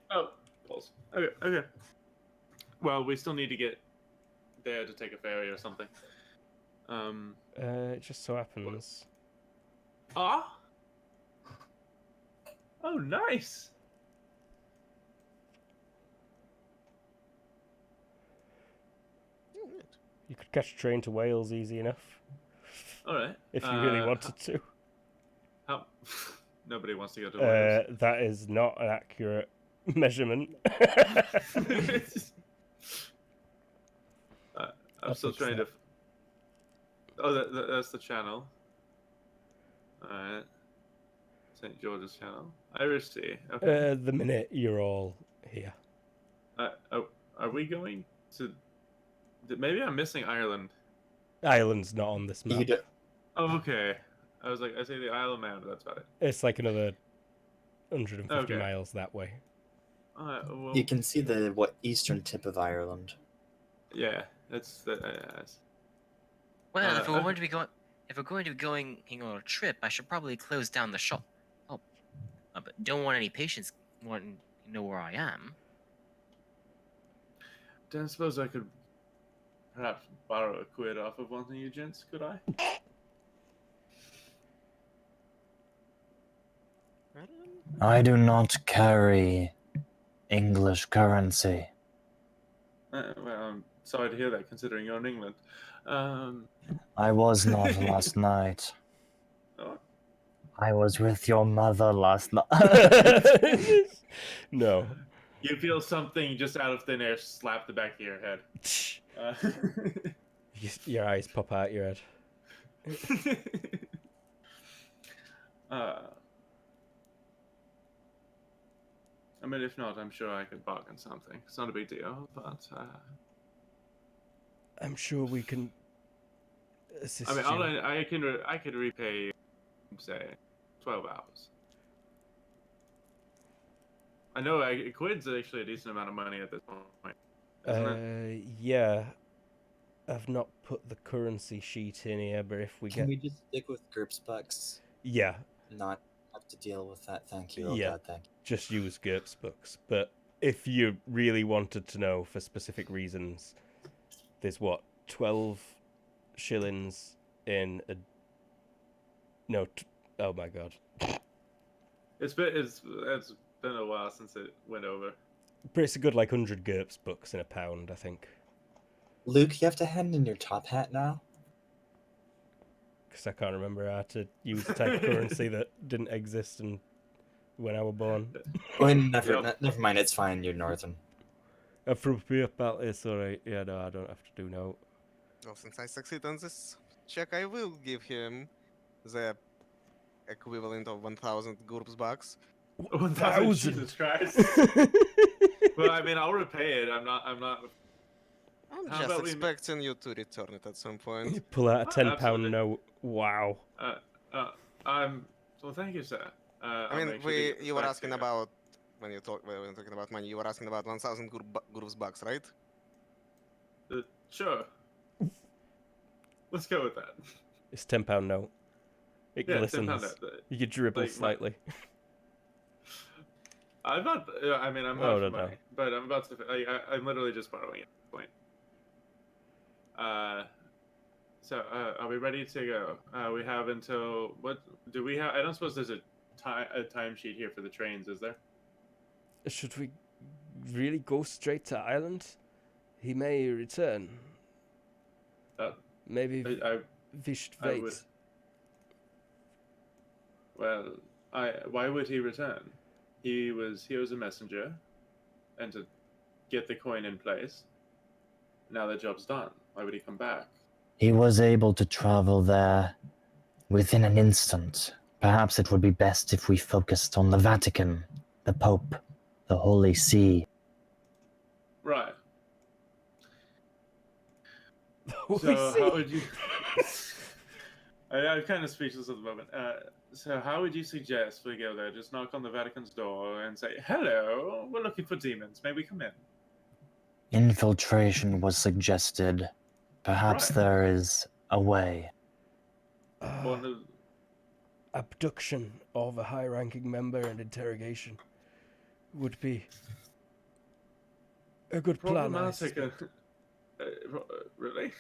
Oh, balls. Okay, okay. Well, we still need to get there to take a ferry or something. It just so happens. Ah. Oh, nice. Oh, neat. You could catch a train to Wales easy enough. All right. If you really wanted to. How? Nobody wants to go to Wales. That is not an accurate measurement. I'm still fix trying that. to. Oh, that's the channel. Alright. St. George's Channel. Irish Sea. Okay. The minute you're all here. Oh, are we going to. Maybe I'm missing Ireland. Ireland's not on this You map. do, Oh, okay. I was like, I say the Isle of Man, but that's about it. It's like another 150 Okay. miles that way. Well, You can see the eastern tip of Ireland. yeah, that's Well, if we're okay. going to be going on a trip, I should probably close down the shop. Oh, but don't want any patients wanting to know where I am. Don't suppose I could perhaps borrow a quid off of one of you gents, could I? I do not carry English currency. Well, I'm sorry to hear that, considering you're in England. I was not last night. Oh, I was with your mother last night. No. you feel something just out of thin air slap the back of your head. Your eyes pop out your head. I mean, if not, I'm sure I could bargain something. It's not a big deal, but I'm sure we can assist I mean, you. I could repay, say, 12 hours. I know quid's actually a decent amount of money at this point, isn't it? Yeah. I've not put the currency sheet in here, but if we Can get... we just stick with GURPS bucks? Yeah. Not have to deal with that, thank you. Oh Yeah. god, thank you. Just use GURPS books. But if you really wanted to know for specific reasons, there's 12 shillings in a... No, oh my god. It's been a while since it went over. But it's a good 100 GURPS books in a pound, I think. Luke, you have to hand in your top hat now? Because I can't remember how to use the type of currency that didn't exist when I was born. Oh, never mind, it's fine, you're northern. I'm from PayPal, it's alright. Yeah, no, I don't have to do no. Well, since I succeed on this check, I will give him the equivalent of 1,000 GURPS bucks. 1,000, Jesus Christ. Well, I mean, I'll repay it. I'm not. I'm How just about we- expecting you to return it at some point. Pull out a £10 absolutely. note. Wow. Well, thank you, sir. I mean, you were asking about when you're talking about money. You were asking about 1,000 GURPS bucks, right? Sure. Let's go with that. It's £10 note. It Yeah, glistens. £10 note. You could dribble like, slightly. I'm not. I mean, I'm Oh, not no, for money, but I'm about to. I'm literally just borrowing at this point. So are we ready to go? We have until what do we have? I don't suppose there's a timesheet here for the trains, is there? Should we really go straight to Ireland? He may return. Maybe we should wait. Why would he return? He was a messenger, and to get the coin in place. Now the job's done. Why would he come back? He was able to travel there within an instant. Perhaps it would be best if we focused on the Vatican, the Pope, the Holy See. Right. So how would you... I'm kind of speechless at the moment. So how would you suggest we go there? Just knock on the Vatican's door and say, "Hello, we're looking for demons. May we come in?" Infiltration was suggested. Perhaps Right. there is a way. Abduction of a high-ranking member and interrogation would be a good plan. Problematic. Really?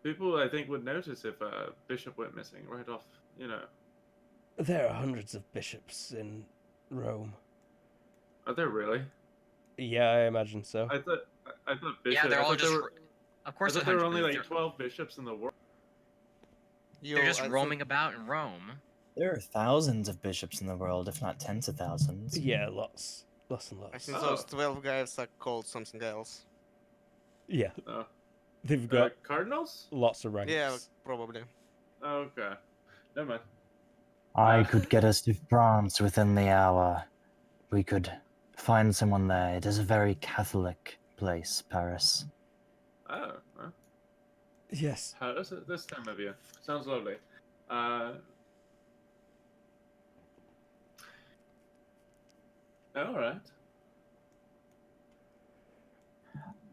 People, I think, would notice if a bishop went missing right off, There are hundreds of bishops in Rome. Are there really? Yeah, I imagine so. I thought bishops... Yeah, they're all just. Of course, I thought there were 100, only they're- 12 bishops in the world. They're just roaming about in Rome. There are thousands of bishops in the world, if not tens of thousands. Yeah, lots and I lots. think those 12 guys are called something else. Yeah, Oh. they've got Cardinals? lots of ranks. Yeah, probably. Oh, okay. Never mind. I could get us to France within the hour. We could find someone there. It is a very Catholic place, Paris. Oh, well. Yes. How is it this time of year? Sounds lovely. All right.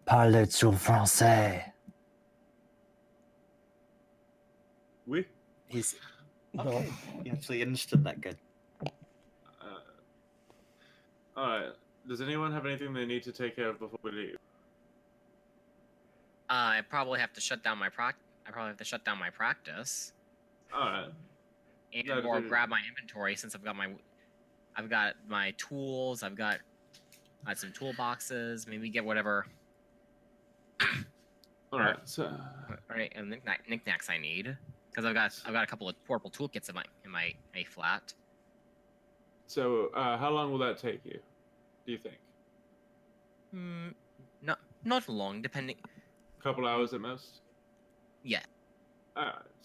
Parles-tu français? We. He's No. okay. He actually understood that good. All right. Does anyone have anything they need to take care of before we leave? I probably have to shut down my practice. All right. And That or is- grab my inventory since I've got my tools. I've got some toolboxes. Maybe get whatever. All right. So. Right, and knickknacks I need, because I've got a couple of portable toolkits in my flat. So, how long will that take you? Do you think? Not long, depending. A couple hours at most. Yeah.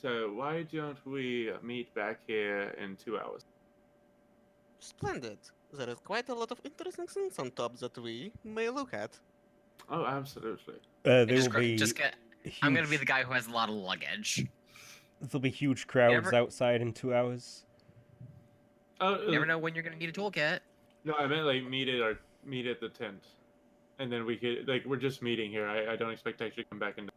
So why don't we meet back here in 2 hours? Splendid. There is quite a lot of interesting things on top that we may look at. Oh, absolutely. There Just will be get. huge, I'm gonna be the guy who has a lot of luggage. There'll be huge crowds Never- outside in 2 hours. Oh, You never know when you're gonna need a toolkit. no, I meant like meet at the tent, and then we could like we're just meeting here. I don't expect to actually come back and.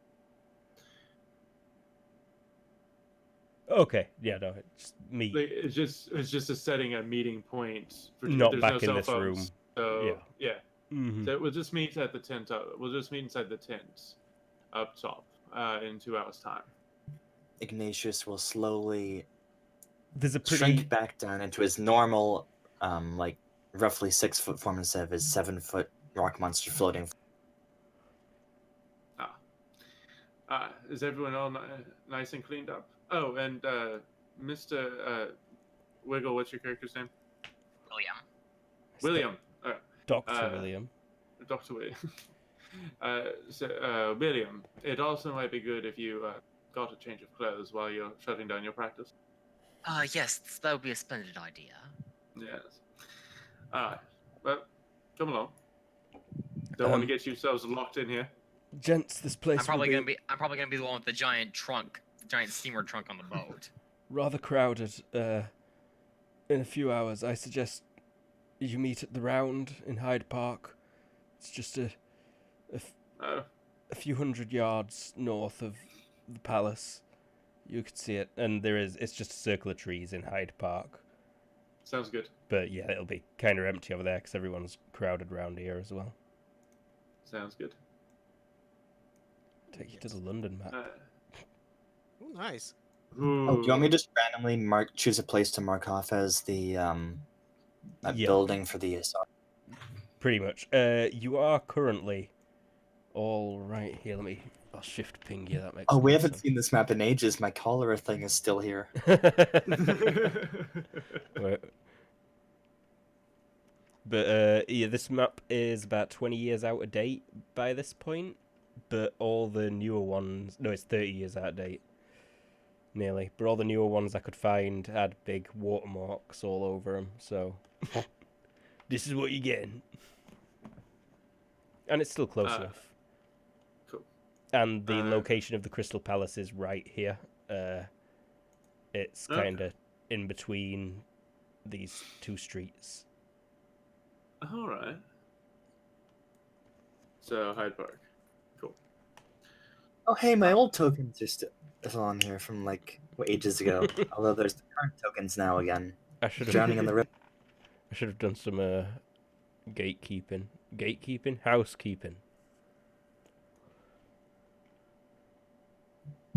Okay, yeah, no, just meet. Like, it's just a setting a meeting point. Not there's back no in cell this phones, room. So yeah. Mm-hmm. So we'll just meet at the tent. We'll just meet inside the tent, up top, in 2 hours' time. Ignatius will slowly There's a pretty shrink back down into his normal, like roughly 6-foot form instead of his 7-foot rock monster floating. Is everyone all nice and cleaned up? Oh, and Mr. Wiggle, what's your character's name? William. William. Dr. William. Dr. William. William, it also might be good if you got a change of clothes while you're shutting down your practice. Yes, that would be a splendid idea. Yes. Well, come along. Don't want to get yourselves locked in here. Gents, this place I'm probably will be gonna be the one with the giant steamer trunk on the boat. rather crowded. In a few hours, I suggest you meet at the Round in Hyde Park. It's just a few hundred yards north of the palace. You could see it, and it's just a circle of trees in Hyde Park. Sounds good. But yeah, it'll be kind of empty over there because everyone's crowded around here as well. Sounds good. Take you to the London map. Oh, nice. Oh, do you want me to just randomly choose a place to mark off as the Yeah. building for the assault? Pretty much. You are currently all right here. I'll shift ping you. That makes. Oh, we more haven't sense. seen this map in ages. My cholera thing is still here. Right. But yeah, this map is about 20 years out of date by this point. But all the newer ones, no, it's 30 years out of date, nearly. But all the newer ones I could find had big watermarks all over them. So this is what you're getting, and it's still close enough. Cool. And the location of the Crystal Palace is right here. It's kind of in between these two streets. All right. So Hyde Park. Cool. Oh, hey, my old tokens are still on here from like ages ago. Although there's the current tokens now again. I should Drowning in the river. I should have done some housekeeping.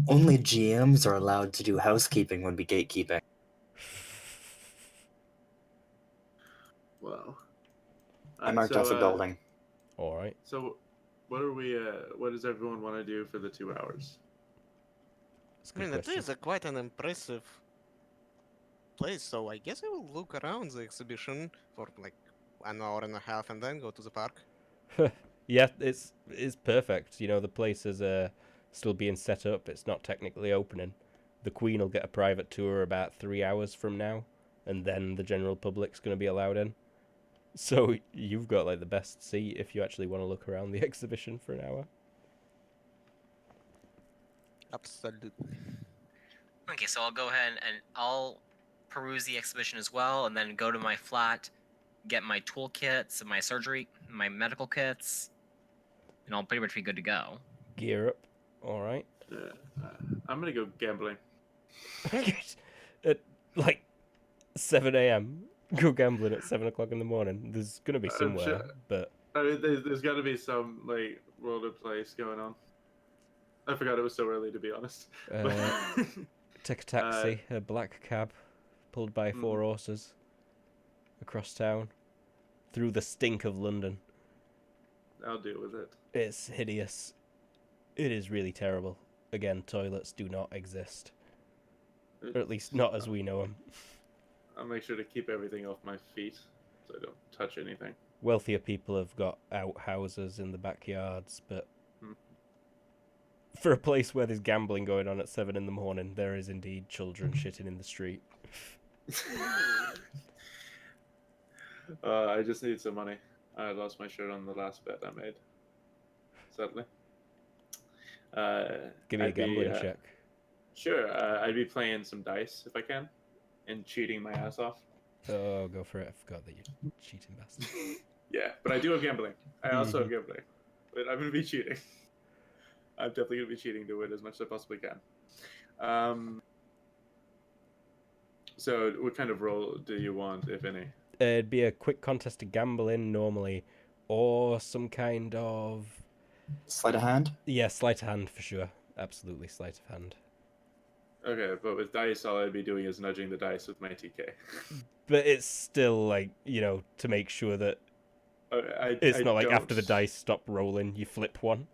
Only GMs are allowed to do housekeeping would be gatekeeping. Wow. I marked off a building. All right. So, what does everyone want to do for the 2 hours? That's a I good mean, it question. is quite an impressive place, so I guess I will look around the exhibition for like an hour and a half and then go to the park. Yeah, it's perfect. You know, the place is still being set up. It's not technically opening. The Queen will get a private tour about 3 hours from now, and then the general public's going to be allowed in. So you've got like the best seat if you actually want to look around the exhibition for an hour. Absolutely. Okay, so I'll go ahead and I'll peruse the exhibition as well, and then go to my flat, get my toolkits, my surgery, my medical kits, and I'll pretty much be good to go. Gear up. All right. I'm gonna go gambling. At like 7 a.m. Go gambling at 7 o'clock in the morning. There's gonna be somewhere, sure. but I mean, there's got to be some like roller place going on. I forgot it was so early, to be honest. take a taxi, a black cab, pulled by 4 horses, across town, through the stink of London. I'll deal with it. It's hideous. It is really terrible. Again, toilets do not exist. Or at least not as we know them. I'll make sure to keep everything off my feet so I don't touch anything. Wealthier people have got outhouses in the backyards, but for a place where there's gambling going on at 7 in the morning, there is indeed children shitting in the street. I just need some money. I lost my shirt on the last bet I made. Sadly. Give me a gambling check. Sure. I'd be playing some dice if I can, and cheating my ass off. Oh, go for it. I forgot that you're cheating bastard. Yeah, but I do have gambling. I also have gambling. But I'm going to be cheating. I'm definitely going to be cheating to win as much as I possibly can. So what kind of role do you want, if any? It'd be a quick contest to gamble in normally, or some kind of... Sleight of hand? Yeah, sleight of hand for sure. Absolutely sleight of hand. Okay, but with dice, all I'd be doing is nudging the dice with my TK. But it's still like, you know, to make sure that it's not like after the dice stop rolling, you flip one.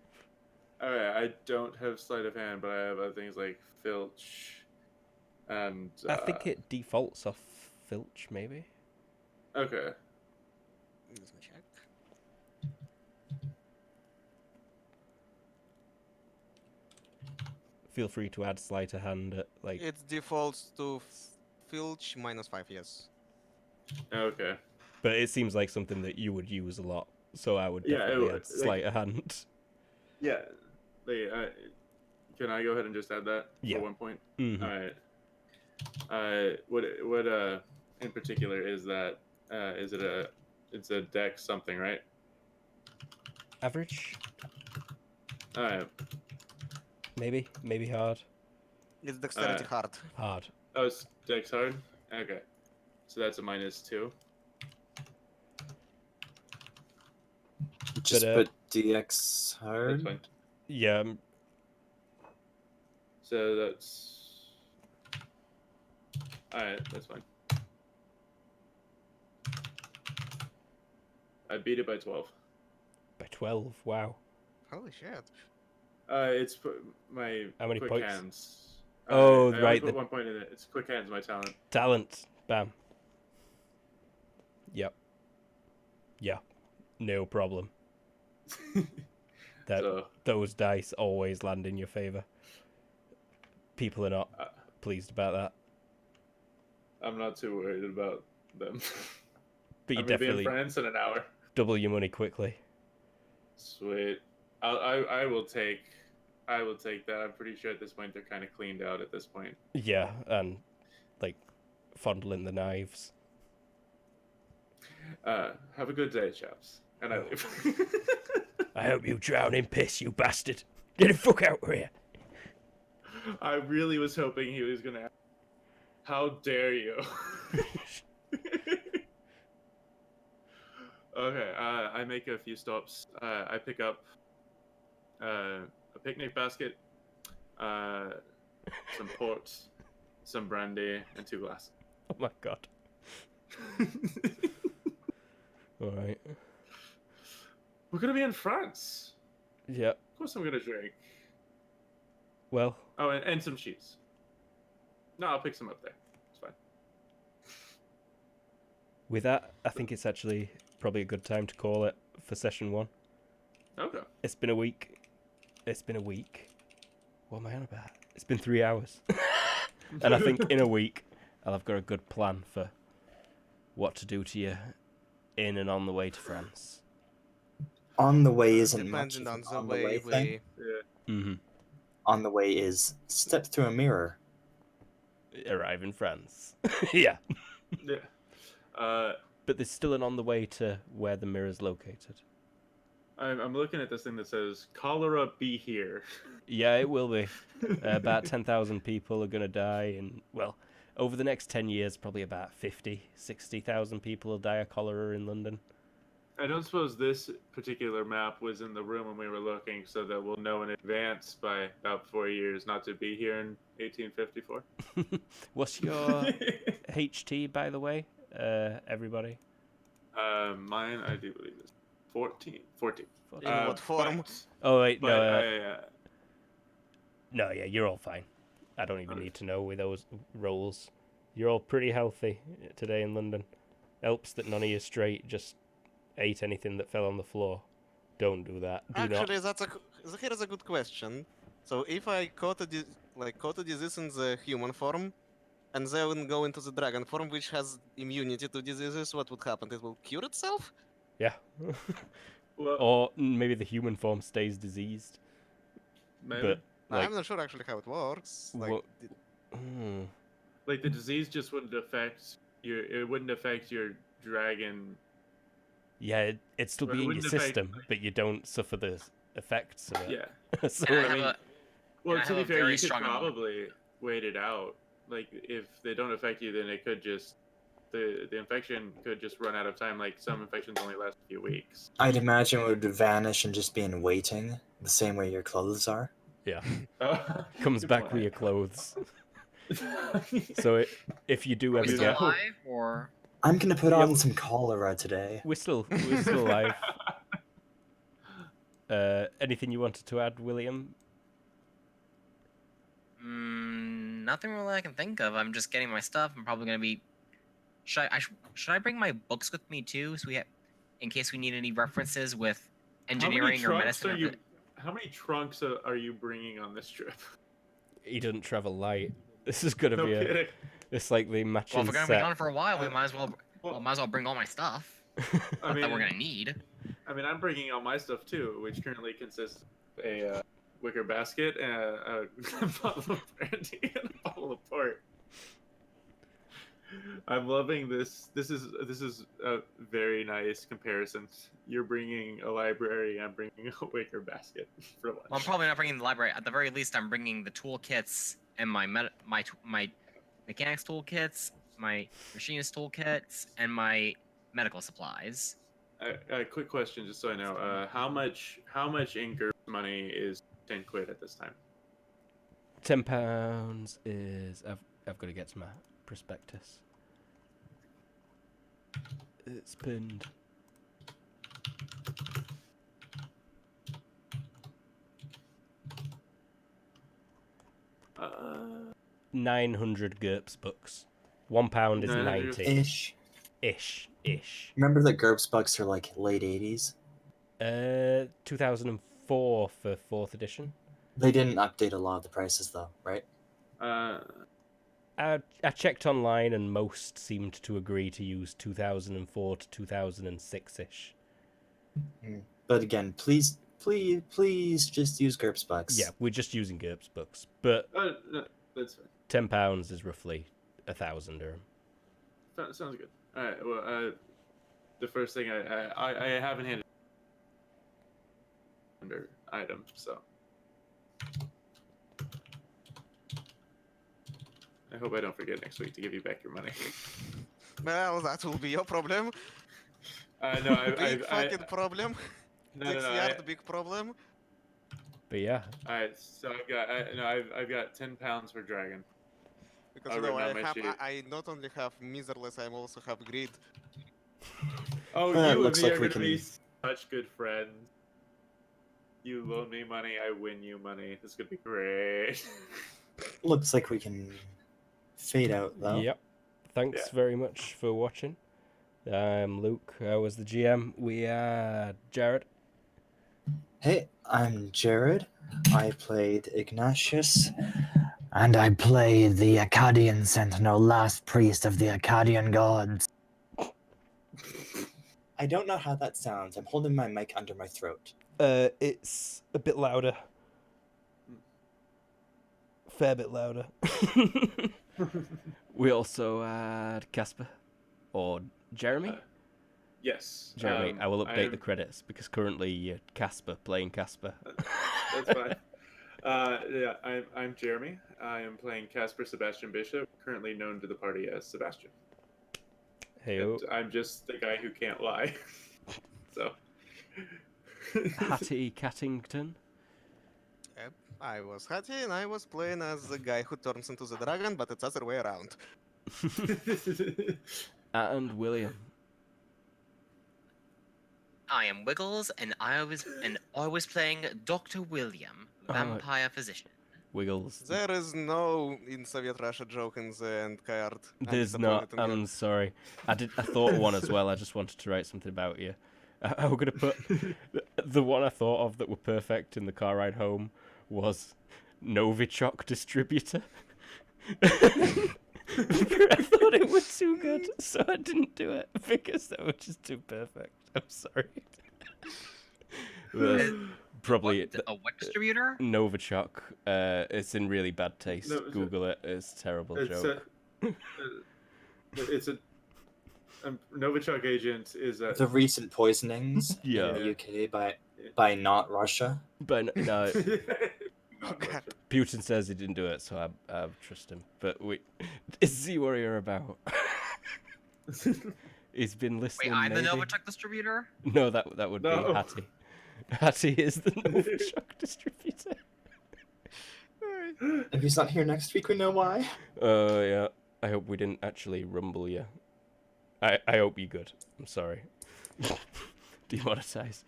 Alright, I don't have sleight of hand, but I have other things like filch and... I think it defaults off filch, maybe? Okay. Let me check. Feel free to add sleight of hand at, like... It defaults to filch -5, yes. Okay. But it seems like something that you would use a lot, so I would definitely add sleight of hand. Yeah. Can I go ahead and just add that for 1 point? Mm-hmm. Alright. What in particular is that? It's a dex something, right? Average? Alright. Maybe hard. It's dexterity hard. Hard. Oh, it's dex hard? Okay. So that's a -2. Just put DX That's hard. fine. Yeah. So that's... Alright, that's fine. I beat it by 12. By 12, wow. Holy shit. It's my How many quick points? hands. Oh, I right. put 1 point in it. It's quick hands, my talent. Talent. Bam. Yep. Yeah. No problem. Those dice always land in your favor. People are not pleased about that. I'm not too worried about them. But you I'm gonna be in definitely France in an hour. double your money quickly. Sweet. I will take that. I'm pretty sure at this point they're kind of cleaned out at this point. Yeah, and like fondling the knives. Have a good day, chaps. And I leave. I hope you drown in piss, you bastard. Get the fuck out of here. I really was hoping he was gonna ask, how dare you? Okay, I make a few stops. I pick up a picnic basket, some port, some brandy, and 2 glasses. Oh my god. Alright. We're gonna be in France. Yep. Of course I'm gonna drink. Well. Oh, and some cheese. No, I'll pick some up there. It's fine. With that, I think it's actually probably a good time to call it for session 1. Okay. It's been a week. What am I on about? It's been 3 hours. And I think in a week, I'll have got a good plan for what to do to you in and on the way to France. On the way isn't much. Depending of on an the way thing. Yeah. Mm-hmm. On the way is step through a mirror. Arrive in France. Yeah. Yeah. but there's still an on the way to where the mirror's located. I'm looking at this thing that says cholera be here. Yeah, it will be. About 10,000 people are going to die, and well, over the next 10 years, probably about 60,000 people will die of cholera in London. I don't suppose this particular map was in the room when we were looking, so that we'll know in advance by about 4 years not to be here in 1854. What's your HT, by the way, everybody? Mine, I do believe, is 14. In what form? Oh, wait, But no. No, yeah, you're all fine. I don't even need to know with those rolls. You're all pretty healthy today in London. Helps that none of you straight just ate anything that fell on the floor. Don't do that. Do Actually, not. here's a good question. So if I caught a disease in the human form, and then go into the dragon form, which has immunity to diseases, what would happen? It will cure itself? Yeah. Well, Or maybe the human form stays diseased. maybe. But like, I'm not sure actually how it works. Like the disease just wouldn't affect your dragon. yeah, it'd still Well, be it in your wouldn't affect, system, but you don't suffer the effects of it. Yeah. So, And I I have mean, a- Well, I to have be a fair, very you could strong probably wait it out. Like if they don't affect you, then it could just the infection could just run out of time. Like some infections only last a few weeks. I'd imagine it would vanish and just be in waiting, the same way your clothes are. yeah, Oh, comes good back point. with your clothes. So if you do Are ever we still get, alive, or I'm gonna put Yeah, on some cholera today. we're still alive. Anything you wanted to add, William? nothing really I can think of. I'm just getting my stuff. I'm probably gonna be. Should I bring my books with me too, so we have, in case we need any references with engineering or medicine? How many trunks are you bringing on this trip? He doesn't travel light. This is gonna No be kidding. it's like the matching Well, if we're gonna be set. gone for a while, we might as well bring all my stuff I mean, that we're gonna need. I mean, I'm bringing all my stuff too, which currently consists of a wicker basket, and a bottle of brandy, and a bottle of port. I'm loving this. This is a very nice comparison. You're bringing a library. I'm bringing a wicker basket for lunch. Well, I'm probably not bringing the library. At the very least, I'm bringing the toolkits and my mechanics toolkits, my machinist toolkits, and my medical supplies. A quick question, just so I know. How much in GURPS money is 10 quid at this time? £10 is I've got to get to my prospectus. It's pinned. Uh, 900 GURPS books. £1 is 900 90. Ish. Ish. Remember that GURPS bucks are like late 80s? 2004 for 4th edition. They didn't update a lot of the prices though, right? I checked online and most seemed to agree to use 2004 to 2006-ish. But again, please just use GURPS bucks. Yeah, we're just using GURPS books. But no, that's fine. £10 is roughly 1,000 dirham. Sounds good. All right. Well, the first thing I haven't handed under item, so I hope I don't forget next week to give you back your money. Well, that will be your problem. No, Big fucking problem. No, Big problem. But yeah, All right, so I've got 10 pounds for dragon. Because I'll you know, write down my sheet. I not only have miserless, I also have greed. Oh, Well, it you and looks me like are we gonna be can- such good friends. You loan me money, I win you money. This is gonna be great. Looks like we can fade out though. Yep. Thanks very much for watching. I'm Luke. I was the GM. We are Jared. Hey, I'm Jared. I played Ignatius. And I played the Akkadian Sentinel, last priest of the Akkadian gods. I don't know how that sounds. I'm holding my mic under my throat. It's a bit louder. Fair bit louder. We also had Casper. Or Jeremy. Yes. Jeremy, I will update the credits because currently you're Casper, playing Casper. That's fine. Yeah, I'm Jeremy. I am playing Casper Sebastian Bishop, currently known to the party as Sebastian. Heyo. I'm just the guy who can't lie. So. Hattie Cattington. Yep, I was Hattie, and I was playing as the guy who turns into the dragon, but it's other way around. And William. I am Wiggles, and I was playing Dr. William, vampire physician. Wiggles. There is no in Soviet Russia joke in the end card. There's not. I'm sorry. I thought of one as well. I just wanted to write something about you. I was gonna put the one I thought of that were perfect in the car ride home was Novichok distributor. I thought it was too good, so I didn't do it because that was just too perfect. I'm sorry. Probably what distributor? Novichok. It's in really bad taste. No, Google it. It's a terrible joke. It's a Novichok agent is a... The recent poisonings Yeah. in the UK by not Russia. But no, Oh, God. Putin says he didn't do it, so I trust him. But wait, is Z Warrior about? He's been listening. Wait, I'm the maybe? Novichok distributor? No, that would be Hattie. Hattie is the Novichok distributor. If he's not here next week, we know why. Oh yeah. I hope we didn't actually rumble you. I hope you're good. I'm sorry. Demonetized.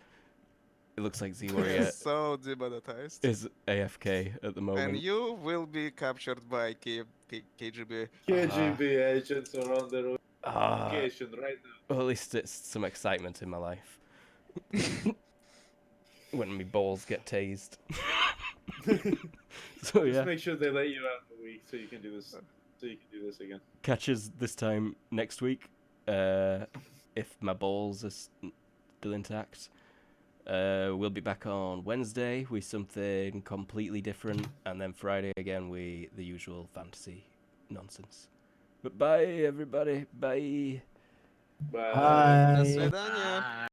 It looks like Z Warrior So demonetized. is AFK at the moment. And you will be captured by KGB. KGB agents are on their location right now. Well, at least it's some excitement in my life. When my balls get tased. So yeah. Just make sure they let you out in a week so you can do this. So you can do this again. Catch us this time next week. If my balls are still intact. We'll be back on Wednesday with something completely different, and then Friday again with the usual fantasy nonsense. But bye, everybody. Bye. Bye. Bye. До свидания.